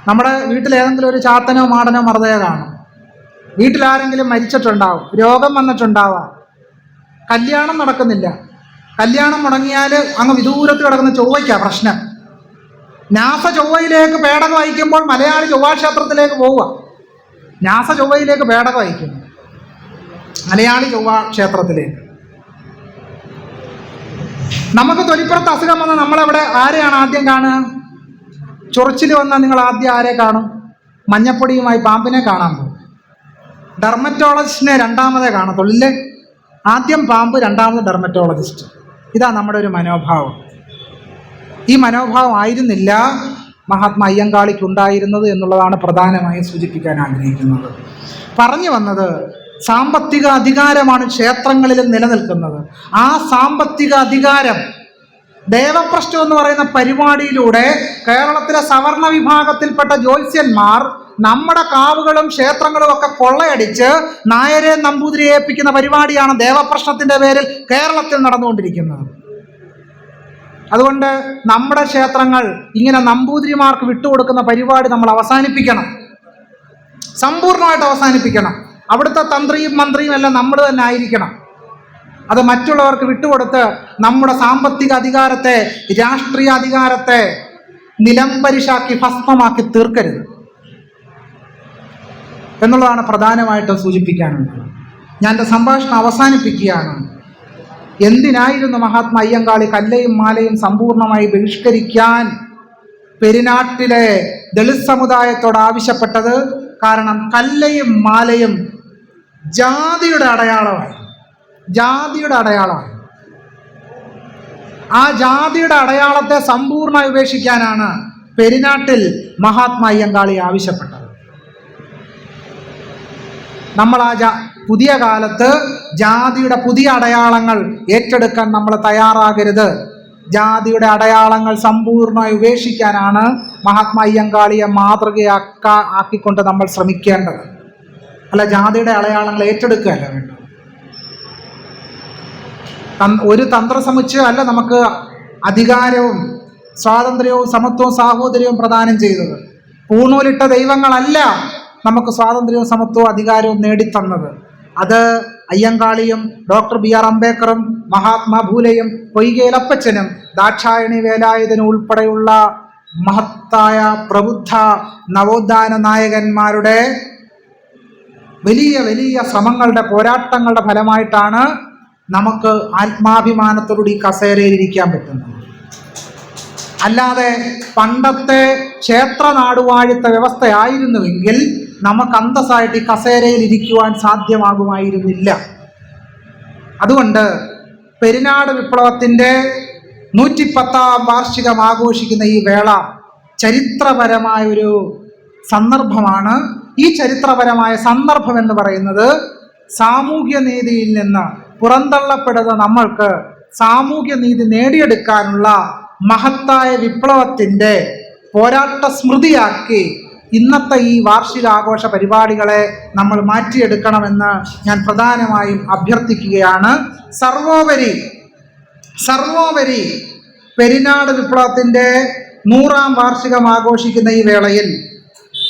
നമ്മുടെ വീട്ടിലേതെങ്കിലും ഒരു ചാത്തനോ മാടനോ മറുതയോ കാണും. വീട്ടിലാരെങ്കിലും മരിച്ചിട്ടുണ്ടാവും, രോഗം വന്നിട്ടുണ്ടാവാം, കല്യാണം നടക്കുന്നില്ല. കല്യാണം മുടങ്ങിയാൽ അങ്ങ് വിദൂരത്ത് കിടക്കുന്ന ചൊവ്വയ്ക്കാണ് പ്രശ്നം. നാസ ചൊവ്വയിലേക്ക് പേടകം അയക്കുമ്പോൾ മലയാളി ചൊവ്വാക്ഷേത്രത്തിലേക്ക് പോവുക. നാസ ചൊവ്വയിലേക്ക് പേടകം അയക്കുന്നു, മലയാളി ചൊവ്വാക്ഷേത്രത്തിലേക്ക്. നമുക്ക് തൊലിപ്പുറത്ത് അസുഖം വന്നാൽ നമ്മളെവിടെ ആരെയാണ് ആദ്യം കാണുക? ചൊറിച്ചിൽ വന്നാൽ നിങ്ങൾ ആദ്യം ആരെ കാണും? മഞ്ഞപ്പൊടിയുമായി പാമ്പിനെ കാണാൻ പോകും. ഡെർമറ്റോളജിസ്റ്റിനെ രണ്ടാമതേ കാണത്തുള്ളൂ, ഇല്ലേ? ആദ്യം പാമ്പ്, രണ്ടാമത് ഡെർമറ്റോളജിസ്റ്റ്. ഇതാ നമ്മുടെ ഒരു മനോഭാവം. ഈ മനോഭാവം ആയിരുന്നില്ല മഹാത്മാ അയ്യങ്കാളിക്കുണ്ടായിരുന്നത് എന്നുള്ളതാണ് പ്രധാനമായും സൂചിപ്പിക്കാൻ ആഗ്രഹിക്കുന്നത്. പറഞ്ഞു വന്നത്, സാമ്പത്തിക അധികാരമാണ് ക്ഷേത്രങ്ങളിൽ നിലനിൽക്കുന്നത്. ആ സാമ്പത്തിക അധികാരം ദേവപ്രശ്നം എന്ന് പറയുന്ന പരിപാടിയിലൂടെ കേരളത്തിലെ സവർണ വിഭാഗത്തിൽപ്പെട്ട ജ്യോത്സ്യന്മാർ നമ്മുടെ കാവുകളും ക്ഷേത്രങ്ങളും ഒക്കെ കൊള്ളയടിച്ച് നായരെ നമ്പൂതിരിയെ ഏൽപ്പിക്കുന്ന പരിപാടിയാണ് ദേവപ്രശ്നത്തിന്റെ പേരിൽ കേരളത്തിൽ നടന്നുകൊണ്ടിരിക്കുന്നത്. അതുകൊണ്ട് നമ്മുടെ ക്ഷേത്രങ്ങൾ ഇങ്ങനെ നമ്പൂതിരിമാർക്ക് വിട്ടുകൊടുക്കുന്ന പരിപാടി നമ്മൾ അവസാനിപ്പിക്കണം, സമ്പൂർണ്ണമായിട്ട് അവസാനിപ്പിക്കണം. അവിടുത്തെ തന്ത്രിയും മന്ത്രിയും എല്ലാം നമ്മൾ തന്നെ ആയിരിക്കണം. അത് മറ്റുള്ളവർക്ക് വിട്ടുകൊടുത്ത് നമ്മുടെ സാമ്പത്തിക അധികാരത്തെ, രാഷ്ട്രീയ അധികാരത്തെ നിലംപരിശാക്കി ഭസ്മമാക്കി തീർക്കരുത് എന്നുള്ളതാണ് പ്രധാനമായിട്ടും സൂചിപ്പിക്കാനുള്ളത്. ഞാൻ എൻ്റെ സംഭാഷണം അവസാനിപ്പിക്കുകയാണ്. എന്തിനായിരുന്നു മഹാത്മാ അയ്യങ്കാളി കല്ലയും മാലയും സമ്പൂർണ്ണമായി ബഹിഷ്കരിക്കാൻ പെരിനാട്ടിലെ ദളിത് സമുദായത്തോട് ആവശ്യപ്പെട്ടത്? കാരണം കല്ലയും മാലയും ജാതിയുടെ അടയാളമായി. ജാതിയുടെ അടയാളമായി. ആ ജാതിയുടെ അടയാളത്തെ സമ്പൂർണ്ണമായി ഉപേക്ഷിക്കാനാണ് പെരിനാട്ടിൽ മഹാത്മാ അയ്യങ്കാളി ആവശ്യപ്പെട്ടത്. നമ്മൾ ആ പുതിയ കാലത്ത് ജാതിയുടെ പുതിയ അടയാളങ്ങൾ ഏറ്റെടുക്കാൻ നമ്മൾ തയ്യാറാകരുത്. ജാതിയുടെ അടയാളങ്ങൾ സമ്പൂർണ്ണമായി ഉപേക്ഷിക്കാനാണ് മഹാത്മാ അയ്യങ്കാളിയെ ആക്കിക്കൊണ്ട് നമ്മൾ ശ്രമിക്കേണ്ടത്. അല്ല ജാതിയുടെ അടയാളങ്ങൾ ഏറ്റെടുക്കുകയല്ല വേണ്ടത്. ഒരു തന്ത്രസമുച്ചയം അല്ല നമുക്ക് അധികാരവും സ്വാതന്ത്ര്യവും സമത്വവും സാഹോദര്യവും പ്രദാനം ചെയ്തത്. പൂണൂലിട്ട ദൈവങ്ങളല്ല നമുക്ക് സ്വാതന്ത്ര്യവും സമത്വവും അധികാരവും നേടിത്തന്നത്. അത് അയ്യങ്കാളിയും ഡോക്ടർ BR അംബേദ്കറും മഹാത്മാ ഫൂലെയും പൊയ്കയിലപ്പച്ചനും ദാക്ഷായണി വേലായുധനും ഉൾപ്പെടെയുള്ള മഹത്തായ പ്രബുദ്ധ നവോത്ഥാന നായകന്മാരുടെ വലിയ വലിയ ശ്രമങ്ങളുടെ പോരാട്ടങ്ങളുടെ ഫലമായിട്ടാണ് നമുക്ക് ആത്മാഭിമാനത്തോടുകൂടി ഈ കസേരയിൽ ഇരിക്കാൻ പറ്റുന്നത്. അല്ലാതെ പണ്ടത്തെ ക്ഷേത്ര നാടുവാഴിത്ത വ്യവസ്ഥയായിരുന്നുവെങ്കിൽ നമുക്ക് അന്തസ്സായിട്ട് ഈ കസേരയിൽ ഇരിക്കുവാൻ സാധ്യമാകുമായിരുന്നില്ല. അതുകൊണ്ട് പെരിനാട് വിപ്ലവത്തിൻ്റെ 110ാം വാർഷികം ആഘോഷിക്കുന്ന ഈ വേള ചരിത്രപരമായൊരു സന്ദർഭമാണ്. ഈ ചരിത്രപരമായ സന്ദർഭം എന്ന് പറയുന്നത് സാമൂഹ്യ നീതിയിൽ നിന്ന് പുറന്തള്ളപ്പെടുന്ന നമ്മൾക്ക് സാമൂഹ്യ നീതി നേടിയെടുക്കാനുള്ള മഹത്തായ വിപ്ലവത്തിൻ്റെ പോരാട്ട സ്മൃതിയാക്കി ഇന്നത്തെ ഈ വാർഷികാഘോഷ പരിപാടികളെ നമ്മൾ മാറ്റിയെടുക്കണമെന്ന് ഞാൻ പ്രധാനമായും അഭ്യർത്ഥിക്കുകയാണ്. സർവോപരി പെരിനാട് വിപ്ലവത്തിൻ്റെ 100ാം വാർഷികം ആഘോഷിക്കുന്ന ഈ വേളയിൽ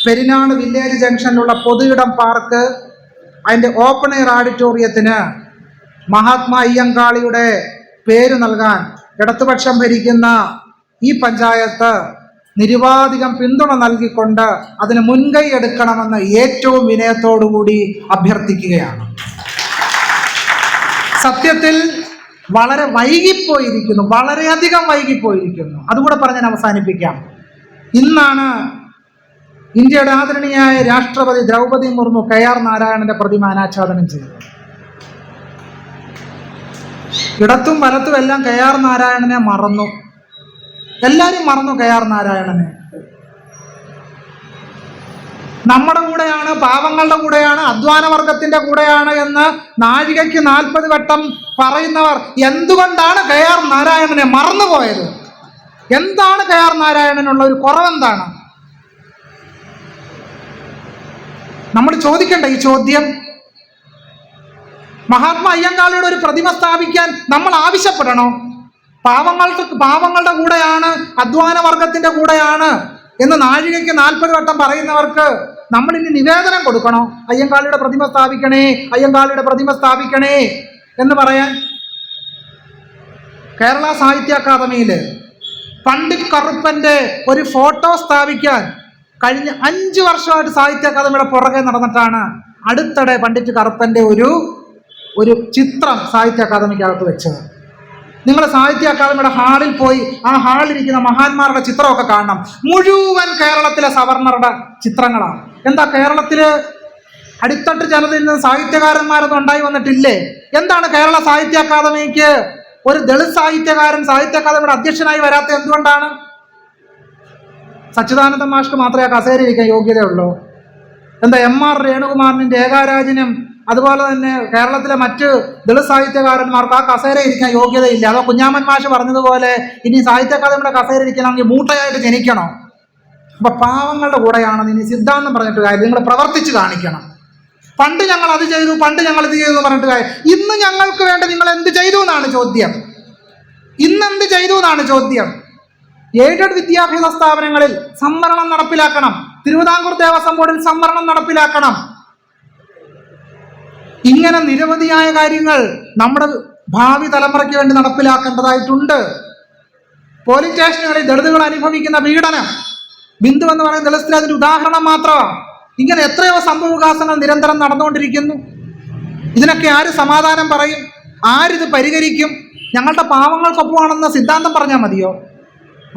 പെരിനാട് വില്ലേജ് ജംഗ്ഷനിലുള്ള പൊതുയിടം പാർക്ക് അതിൻ്റെ ഓപ്പൺ എയർ ഓഡിറ്റോറിയത്തിന് മഹാത്മാ അയ്യങ്കാളിയുടെ പേര് നൽകാൻ ഇടതുപക്ഷം ഭരിക്കുന്ന ഈ പഞ്ചായത്ത് നിരുപാധികം പിന്തുണ നൽകിക്കൊണ്ട് അതിന് മുൻകൈ എടുക്കണമെന്ന് ഏറ്റവും വിനയത്തോടുകൂടി അഭ്യർത്ഥിക്കുകയാണ്. സത്യത്തിൽ വളരെ വൈകിപ്പോയിരിക്കുന്നു, വളരെയധികം വൈകിപ്പോയിരിക്കുന്നു. അതുകൂടെ പറഞ്ഞ് ഞാൻ അവസാനിപ്പിക്കാം. ഇന്നാണ് ഇന്ത്യയുടെ ആദരണീയായ രാഷ്ട്രപതി ദ്രൗപദി മുർമു KR നാരായണന്റെ പ്രതിമ അനാച്ഛാദനം ചെയ്തത്. ഇടത്തും വലത്തും എല്ലാം KR നാരായണനെ മറന്നു. എല്ലാവരും മറന്നു KR നാരായണനെ. നമ്മുടെ കൂടെയാണ്, പാവങ്ങളുടെ കൂടെയാണ്, അധ്വാന വർഗത്തിന്റെ കൂടെയാണ് എന്ന് നാഴികയ്ക്ക് 40 വട്ടം പറയുന്നവർ എന്തുകൊണ്ടാണ് KR നാരായണനെ മറന്നുപോയത്? എന്താണ് KR നാരായണനുള്ള ഒരു കുറവെന്താണ്? നമ്മൾ ചോദിക്കണ്ട ഈ ചോദ്യം. മഹാത്മാ അയ്യങ്കാളിയുടെ ഒരു പ്രതിമ സ്ഥാപിക്കാൻ നമ്മൾ ആവശ്യപ്പെടണോ? പാവങ്ങളുടെ കൂടെയാണ്, അധ്വാന വർഗത്തിന്റെ കൂടെയാണ് എന്ന് നാഴികയ്ക്ക് 40 വട്ടം പറയുന്നവർക്ക് നമ്മൾ ഇനി നിവേദനം കൊടുക്കണോ? അയ്യങ്കാളിയുടെ പ്രതിമ സ്ഥാപിക്കണേ, അയ്യങ്കാളിയുടെ പ്രതിമ സ്ഥാപിക്കണേ എന്ന് പറയാൻ. കേരള സാഹിത്യ അക്കാദമിയിൽ പണ്ഡിറ്റ് കറുപ്പന്റെ ഒരു ഫോട്ടോ സ്ഥാപിക്കാൻ കഴിഞ്ഞ 5 വർഷമായിട്ട് സാഹിത്യ അക്കാദമിയുടെ പുറകെ നടന്നിട്ടാണ് അടുത്തിടെ പണ്ഡിറ്റ് കറുപ്പന്റെ ഒരു ചിത്രം സാഹിത്യ അക്കാദമിക്കകത്ത് വെച്ചത്. നിങ്ങൾ സാഹിത്യ അക്കാദമിയുടെ ഹാളിൽ പോയി ആ ഹാളിലിരിക്കുന്ന മഹാന്മാരുടെ ചിത്രമൊക്കെ കാണണം. മുഴുവൻ കേരളത്തിലെ സവർണറുടെ ചിത്രങ്ങളാണ്. എന്താ, കേരളത്തില് അടിത്തട്ട് ജനതയിൽ നിന്ന് സാഹിത്യകാരന്മാരൊന്നും ഉണ്ടായി വന്നിട്ടില്ലേ? എന്താണ് കേരള സാഹിത്യ അക്കാദമിക്ക് ഒരു ദളിത് സാഹിത്യകാരൻ സാഹിത്യ അക്കാദമിയുടെ അധ്യക്ഷനായി വരാത്ത എന്തുകൊണ്ടാണ്? സച്ചിദാനന്ദ മാഷ്ക്ക് മാത്രമേ ആ കസേര ഇരിക്കാൻ യോഗ്യതയുള്ളൂ. എന്താ, MR രേണുകുമാറിനും രേഖാരാജനും അതുപോലെ തന്നെ കേരളത്തിലെ മറ്റ് ദളിത് സാഹിത്യകാരന്മാർക്ക് ആ കസേര ഇരിക്കാൻ യോഗ്യതയില്ല? അതോ കുഞ്ഞാമൻ മാഷ് പറഞ്ഞതുപോലെ ഇനി സാഹിത്യ അക്കാദമിയുടെ കസേര ഇരിക്കണമെങ്കിൽ മൂട്ടയായിട്ട് ജനിക്കണോ? അപ്പൊ പാവങ്ങളുടെ കൂടെയാണെന്ന് ഇനി സിദ്ധാന്തം പറഞ്ഞിട്ട് കാര്യം, നിങ്ങൾ പ്രവർത്തിച്ച് കാണിക്കണം. പണ്ട് ഞങ്ങൾ അത് ചെയ്തു, പണ്ട് ഞങ്ങൾ ഇത് ചെയ്തു എന്ന് പറഞ്ഞിട്ട് കാര്യം. ഇന്ന് ഞങ്ങൾക്ക് വേണ്ടി നിങ്ങൾ എന്ത് ചെയ്തു എന്നാണ് ചോദ്യം. ഇന്നെന്ത് ചെയ്തു എന്നാണ് ചോദ്യം. എയ്ഡഡ് വിദ്യാഭ്യാസ സ്ഥാപനങ്ങളിൽ സംവരണം നടപ്പിലാക്കണം. തിരുവിതാംകൂർ ദേവസ്വം ബോർഡിൽ സംവരണം നടപ്പിലാക്കണം. ഇങ്ങനെ നിരവധിയായ കാര്യങ്ങൾ നമ്മുടെ ഭാവി തലമുറയ്ക്ക് വേണ്ടി നടപ്പിലാക്കേണ്ടതായിട്ടുണ്ട്. പോലീസ് സ്റ്റേഷനുകളിൽ ദളിതുകൾ അനുഭവിക്കുന്ന പീഡനം, ബിന്ദു എന്ന് പറയുന്ന ദളിതത്തിന് അതിന്റെ ഉദാഹരണം മാത്രമാണ്. ഇങ്ങനെ എത്രയോ സംഭവവികാസങ്ങൾ നിരന്തരം നടന്നുകൊണ്ടിരിക്കുന്നു. ഇതിനൊക്കെ ആര് സമാധാനം പറയും? ആരിത് പരിഹരിക്കും? ഞങ്ങളുടെ പാവങ്ങൾക്കൊപ്പമാണെന്ന സിദ്ധാന്തം പറഞ്ഞാൽ മതിയോ?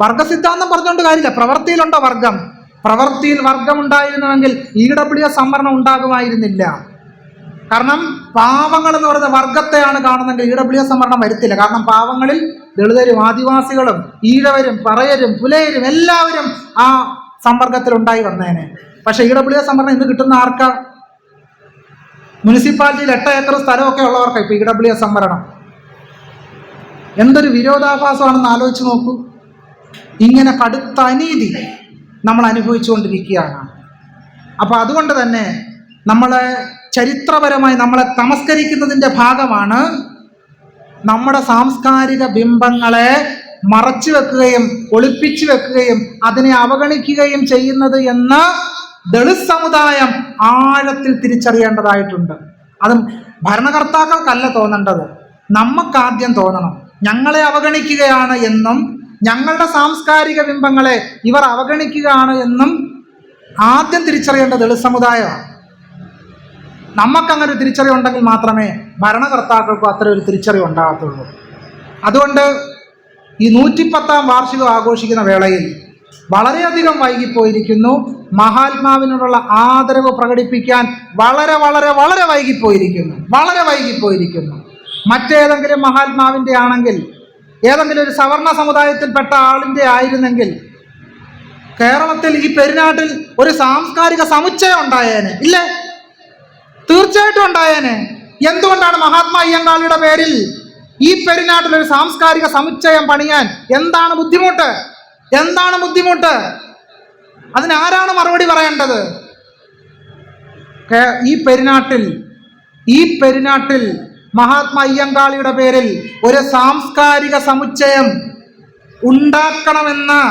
വർഗ സിദ്ധാന്തം പറഞ്ഞുകൊണ്ട് കാര്യമില്ല. പ്രവൃത്തിയിലുണ്ടോ വർഗം? പ്രവൃത്തിയിൽ വർഗം ഉണ്ടായിരുന്നുവെങ്കിൽ EWS സംവരണം ഉണ്ടാകുമായിരുന്നില്ല. കാരണം പാവങ്ങൾ എന്ന് പറയുന്ന വർഗത്തെയാണ് കാണുന്നെങ്കിൽ EWS സംവരണം വരുത്തില്ല. കാരണം പാവങ്ങളിൽ ദളിതരും ആദിവാസികളും ഈഴവരും പറയരും പുലയരും എല്ലാവരും ആ സമ്പർക്കത്തിൽ ഉണ്ടായി വന്നേനെ. പക്ഷെ EWS സംവരണം ഇന്ന് കിട്ടുന്ന ആർക്കാ? മുനിസിപ്പാലിറ്റിയിൽ 8 ഏക്കർ സ്ഥലമൊക്കെ ഉള്ളവർക്കാണ് ഇപ്പൊ EWS സംവരണം. എന്തൊരു വിരോധാഭാസമാണെന്ന് ആലോചിച്ച് നോക്കൂ. ഇങ്ങനെ കടുത്ത അനീതി നമ്മൾ അനുഭവിച്ചുകൊണ്ടിരിക്കുകയാണ്. അപ്പൊ അതുകൊണ്ട് തന്നെ നമ്മളെ ചരിത്രപരമായി നമ്മളെ തമസ്കരിക്കുന്നതിൻ്റെ ഭാഗമാണ് നമ്മുടെ സാംസ്കാരിക ബിംബങ്ങളെ മറച്ചു വെക്കുകയും ഒളിപ്പിച്ചു വെക്കുകയും അതിനെ അവഗണിക്കുകയും ചെയ്യുന്നത് എന്ന് ദളിത് സമുദായം ആഴത്തിൽ തിരിച്ചറിയേണ്ടതായിട്ടുണ്ട്. അതും ഭരണകർത്താക്കൾക്കല്ല തോന്നേണ്ടത്, നമുക്കാദ്യം തോന്നണം. ഞങ്ങളെ അവഗണിക്കുകയാണ് എന്നും ഞങ്ങളുടെ സാംസ്കാരിക ബിംബങ്ങളെ ഇവർ അവഗണിക്കുകയാണ് എന്നും ആദ്യം തിരിച്ചറിയേണ്ട ദളിത് സമുദായമാണ്. നമുക്കങ്ങനെ ഒരു തിരിച്ചറിവുണ്ടെങ്കിൽ മാത്രമേ ഭരണകർത്താക്കൾക്കും അത്ര ഒരു തിരിച്ചറിവ് ഉണ്ടാകത്തുള്ളൂ. അതുകൊണ്ട് ഈ 110ാം വാർഷികം ആഘോഷിക്കുന്ന വേളയിൽ വളരെയധികം വൈകിപ്പോയിരിക്കുന്നു. മഹാത്മാവിനോടുള്ള ആദരവ് പ്രകടിപ്പിക്കാൻ വളരെ വളരെ വളരെ വൈകിപ്പോയിരിക്കുന്നു. മറ്റേതെങ്കിലും മഹാത്മാവിൻ്റെ ആണെങ്കിൽ, ഏതെങ്കിലും ഒരു സവർണ സമുദായത്തിൽപ്പെട്ട ആളിൻ്റെ ആയിരുന്നെങ്കിൽ കേരളത്തിൽ ഈ പെരുന്നാട്ടിൽ ഒരു സാംസ്കാരിക സമുച്ചയം ഉണ്ടായേനെ. ഇല്ലേ? തീർച്ചയായിട്ടും ഉണ്ടായേനെ. എന്തുകൊണ്ടാണ് മഹാത്മാ അയ്യങ്കാളിയുടെ പേരിൽ ഈ പെരുന്നാട്ടിൽ ഒരു സാംസ്കാരിക സമുച്ചയം പണിയാൻ എന്താണ് ബുദ്ധിമുട്ട്? അതിനാരാണ് മറുപടി പറയേണ്ടത്? ഈ പെരുന്നാട്ടിൽ മഹാത്മാ അയ്യങ്കാളിയുടെ പേരിൽ ഒരു സാംസ്കാരിക സമുച്ചയം ഉണ്ടാക്കണമെന്ന്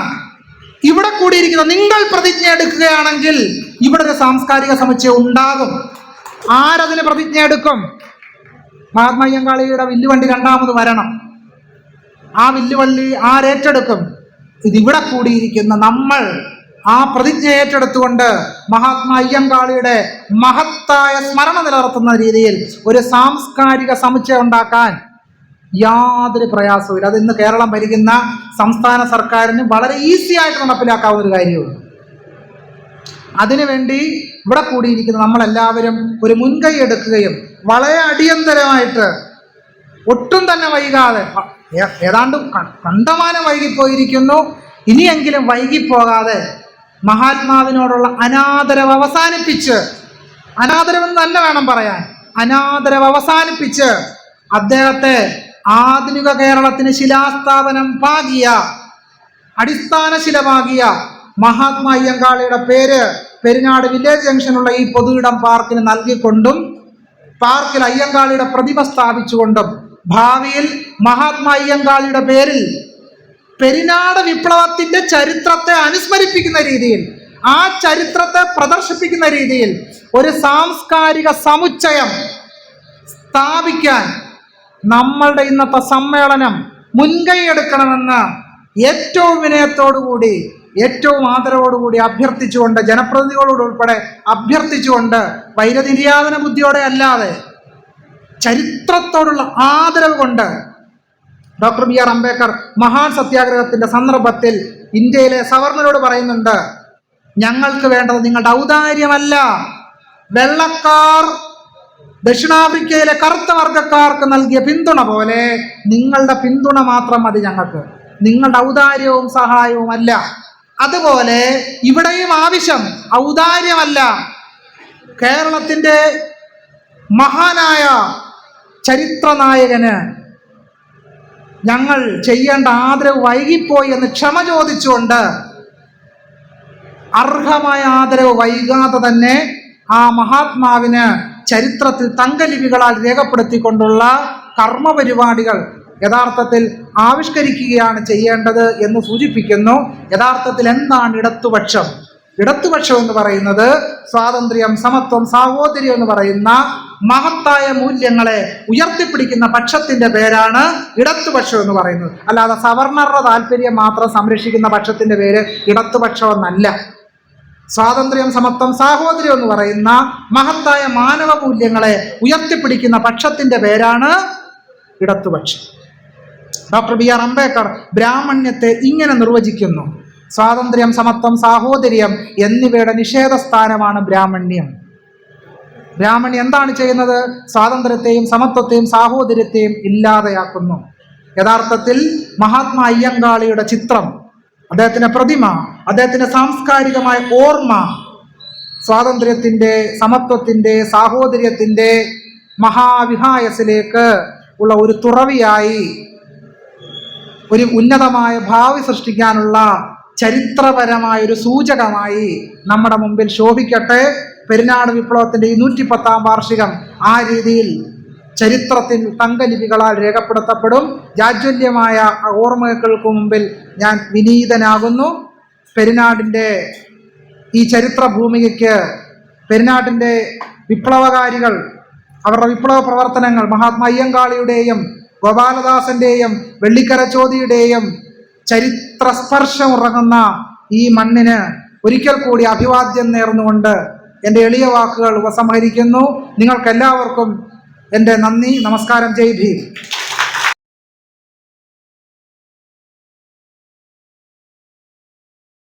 ഇവിടെ കൂടിയിരിക്കുന്ന നിങ്ങൾ പ്രതിജ്ഞ എടുക്കുകയാണെങ്കിൽ ഇവിടെ ഒരു സാംസ്കാരിക സമുച്ചയം ഉണ്ടാകും. ആരതിന് പ്രതിജ്ഞ എടുക്കും? മഹാത്മാ അയ്യങ്കാളിയുടെ വില്ലുവണ്ടി രണ്ടാമത് വരണം. ആ വില്ലുവള്ളി ആരേറ്റെടുക്കും? ഇതിവിടെ കൂടിയിരിക്കുന്ന നമ്മൾ ആ പ്രതിജ്ഞ ഏറ്റെടുത്തുകൊണ്ട് മഹാത്മാ അയ്യങ്കാളിയുടെ മഹത്തായ സ്മരണ നിലനിർത്തുന്ന രീതിയിൽ ഒരു സാംസ്കാരിക സമുച്ചയം ഉണ്ടാക്കാൻ യാതൊരു പ്രയാസവുമില്ല. അത് ഇന്ന് കേരളം ഭരിക്കുന്ന സംസ്ഥാന സർക്കാരിന് വളരെ ഈസി ആയിട്ട് നടപ്പിലാക്കാവുന്ന ഒരു കാര്യമാണ്. അതിനുവേണ്ടി ഇവിടെ കൂടിയിരിക്കുന്ന നമ്മളെല്ലാവരും ഒരു മുൻകൈ എടുക്കുകയും വളരെ അടിയന്തരമായിട്ട് ഒട്ടും തന്നെ വൈകാതെ, ഏതാണ്ട് കണ്ടമാനം വൈകിപ്പോയിരിക്കുന്നു, ഇനിയെങ്കിലും വൈകിപ്പോകാതെ മഹാത്മാവിനോടുള്ള അനാദരവ് അവസാനിപ്പിച്ച്, അനാദരവെന്ന് തന്നെ വേണം പറയാൻ, അനാദരവ് അവസാനിപ്പിച്ച് അദ്ദേഹത്തെ ആധുനിക കേരളത്തിന് ശിലാസ്ഥാപനം പാകിയ, അടിസ്ഥാന ശില പാകിയ മഹാത്മാ അയ്യങ്കാളിയുടെ പേര് പെരിനാട് വില്ലേജ് ജംഗ്ഷനുള്ള ഈ പൊതുയിടം പാർക്കിന് നൽകിക്കൊണ്ടും പാർക്കിൽ അയ്യങ്കാളിയുടെ പ്രതിമ സ്ഥാപിച്ചുകൊണ്ടും ഭാവിയിൽ മഹാത്മാ അയ്യങ്കാളിയുടെ പേരിൽ പെരിനാട് വിപ്ലവത്തിന്റെ ചരിത്രത്തെ അനുസ്മരിപ്പിക്കുന്ന രീതിയിൽ, ആ ചരിത്രത്തെ പ്രദർശിപ്പിക്കുന്ന രീതിയിൽ ഒരു സാംസ്കാരിക സമുച്ചയം സ്ഥാപിക്കാൻ നമ്മളുടെ ഇന്നത്തെ സമ്മേളനം മുൻകൈ എടുക്കണമെന്ന് ഏറ്റവും വിനയത്തോടുകൂടി, ഏറ്റവും ആദരവോടുകൂടി അഭ്യർത്ഥിച്ചുകൊണ്ട്, ജനപ്രതിനിധികളോട് ഉൾപ്പെടെ അഭ്യർത്ഥിച്ചുകൊണ്ട്, വൈരനിര്യാതന ബുദ്ധിയോടെ അല്ലാതെ ചരിത്രത്തോടുള്ള ആദരവ് കൊണ്ട് ഡോക്ടർ ബി.ആർ. അംബേദ്കർ മഹാൻ സത്യാഗ്രഹത്തിന്റെ സന്ദർഭത്തിൽ ഇന്ത്യയിലെ സവർണരോട് പറയുന്നുണ്ട്, ഞങ്ങൾക്ക് വേണ്ടത് നിങ്ങളുടെ ഔദാര്യമല്ല. വെള്ളക്കാർ ദക്ഷിണാഫ്രിക്കയിലെ കറുത്ത വർഗക്കാർക്ക് നൽകിയ പിന്തുണ പോലെ നിങ്ങളുടെ പിന്തുണ മാത്രം മതി ഞങ്ങൾക്ക്, നിങ്ങളുടെ ഔദാര്യവും സഹായവും അല്ല. അതുപോലെ ഇവിടെയും ആവശ്യം ഔദാര്യമല്ല, കേരളത്തിന്റെ മഹാനായ ചരിത്ര നായകന് ഞങ്ങൾ ചെയ്യേണ്ട ആദരവ് വൈകിപ്പോയി എന്ന് ക്ഷമ ചോദിച്ചുകൊണ്ട് അർഹമായ ആദരവ് വൈകാതെ തന്നെ ആ മഹാത്മാവിന് ചരിത്രത്തിൽ തങ്കലിപികളാൽ രേഖപ്പെടുത്തിക്കൊണ്ടുള്ള കർമ്മപരിപാടികൾ യഥാർത്ഥത്തിൽ ആവിഷ്കരിക്കുകയാണ് ചെയ്യേണ്ടത് എന്ന് സൂചിപ്പിക്കുന്നു. യഥാർത്ഥത്തിൽ എന്താണ് ഇടത്തുപക്ഷം? ഇടത്തുപക്ഷം എന്ന് പറയുന്നത് സ്വാതന്ത്ര്യം, സമത്വം, സാഹോദര്യം എന്ന് പറയുന്ന മഹത്തായ മൂല്യങ്ങളെ ഉയർത്തിപ്പിടിക്കുന്ന പക്ഷത്തിന്റെ പേരാണ് ഇടത്തുപക്ഷം എന്ന് പറയുന്നത്. അല്ലാതെ സവർണറുടെ താല്പര്യം മാത്രം സംരക്ഷിക്കുന്ന പക്ഷത്തിന്റെ പേര് ഇടത്തുപക്ഷം എന്നല്ല. സ്വാതന്ത്ര്യം, സമത്വം, സാഹോദര്യം എന്ന് പറയുന്ന മഹത്തായ മാനവ മൂല്യങ്ങളെ ഉയർത്തിപ്പിടിക്കുന്ന പക്ഷത്തിന്റെ പേരാണ് ഇടത്തുപക്ഷം. Doctor B R. അംബേദ്കർ ബ്രാഹ്മണ്യത്തെ ഇങ്ങനെ നിർവചിക്കുന്നു: സ്വാതന്ത്ര്യം, സമത്വം, സാഹോദര്യം എന്നിവയുടെ നിഷേധസ്ഥാനമാണ് ബ്രാഹ്മണ്യം. ബ്രാഹ്മണ്യം എന്താണ് ചെയ്യുന്നത്? സ്വാതന്ത്ര്യത്തെയും സമത്വത്തെയും സാഹോദര്യത്തെയും ഇല്ലാതെയാക്കുന്നു. യഥാർത്ഥത്തിൽ മഹാത്മാ അയ്യങ്കാളിയുടെ ചിത്രം, അദ്ദേഹത്തിന്റെ പ്രതിമ, അദ്ദേഹത്തിന്റെ സാംസ്കാരികമായ ഓർമ്മ സ്വാതന്ത്ര്യത്തിന്റെ, സമത്വത്തിന്റെ, സാഹോദര്യത്തിന്റെ മഹാവിഹായസിലേക്ക് ഉള്ള ഒരു തുറവിയായി, ഒരു ഉന്നതമായ ഭാവി സൃഷ്ടിക്കാനുള്ള ചരിത്രപരമായ ഒരു സൂചകമായി നമ്മുടെ മുമ്പിൽ ശോഭിക്കട്ടെ. പെരിനാട് വിപ്ലവത്തിന്റെ ഈ 110ാം വാർഷികം ആ രീതിയിൽ ചരിത്രത്തിൽ തങ്കലിപികളാൽ രേഖപ്പെടുത്തപ്പെടും. ജാജ്വല്യമായ ഓർമ്മകൾക്ക് മുമ്പിൽ ഞാൻ വിനീതനാകുന്നു. പെരിനാടിൻ്റെ ഈ ചരിത്ര ഭൂമികയ്ക്ക് പെരിനാടിൻ്റെ വിപ്ലവകാരികൾ, അവരുടെ വിപ്ലവ പ്രവർത്തനങ്ങൾ, മഹാത്മാ അയ്യങ്കാളിയുടെയും ഗോപാലദാസന്റെയും വെള്ളിക്കര ചോദിയുടെയും ചരിത്ര സ്പർശം ഉറങ്ങുന്ന ഈ മണ്ണിന് ഒരിക്കൽ കൂടി അഭിവാദ്യം നേർന്നുകൊണ്ട് എൻ്റെ എളിയ വാക്കുകൾ ഉപസംഹരിക്കുന്നു. നിങ്ങൾക്കെല്ലാവർക്കും എൻ്റെ നന്ദി, നമസ്കാരം. ജയ് ഭീം.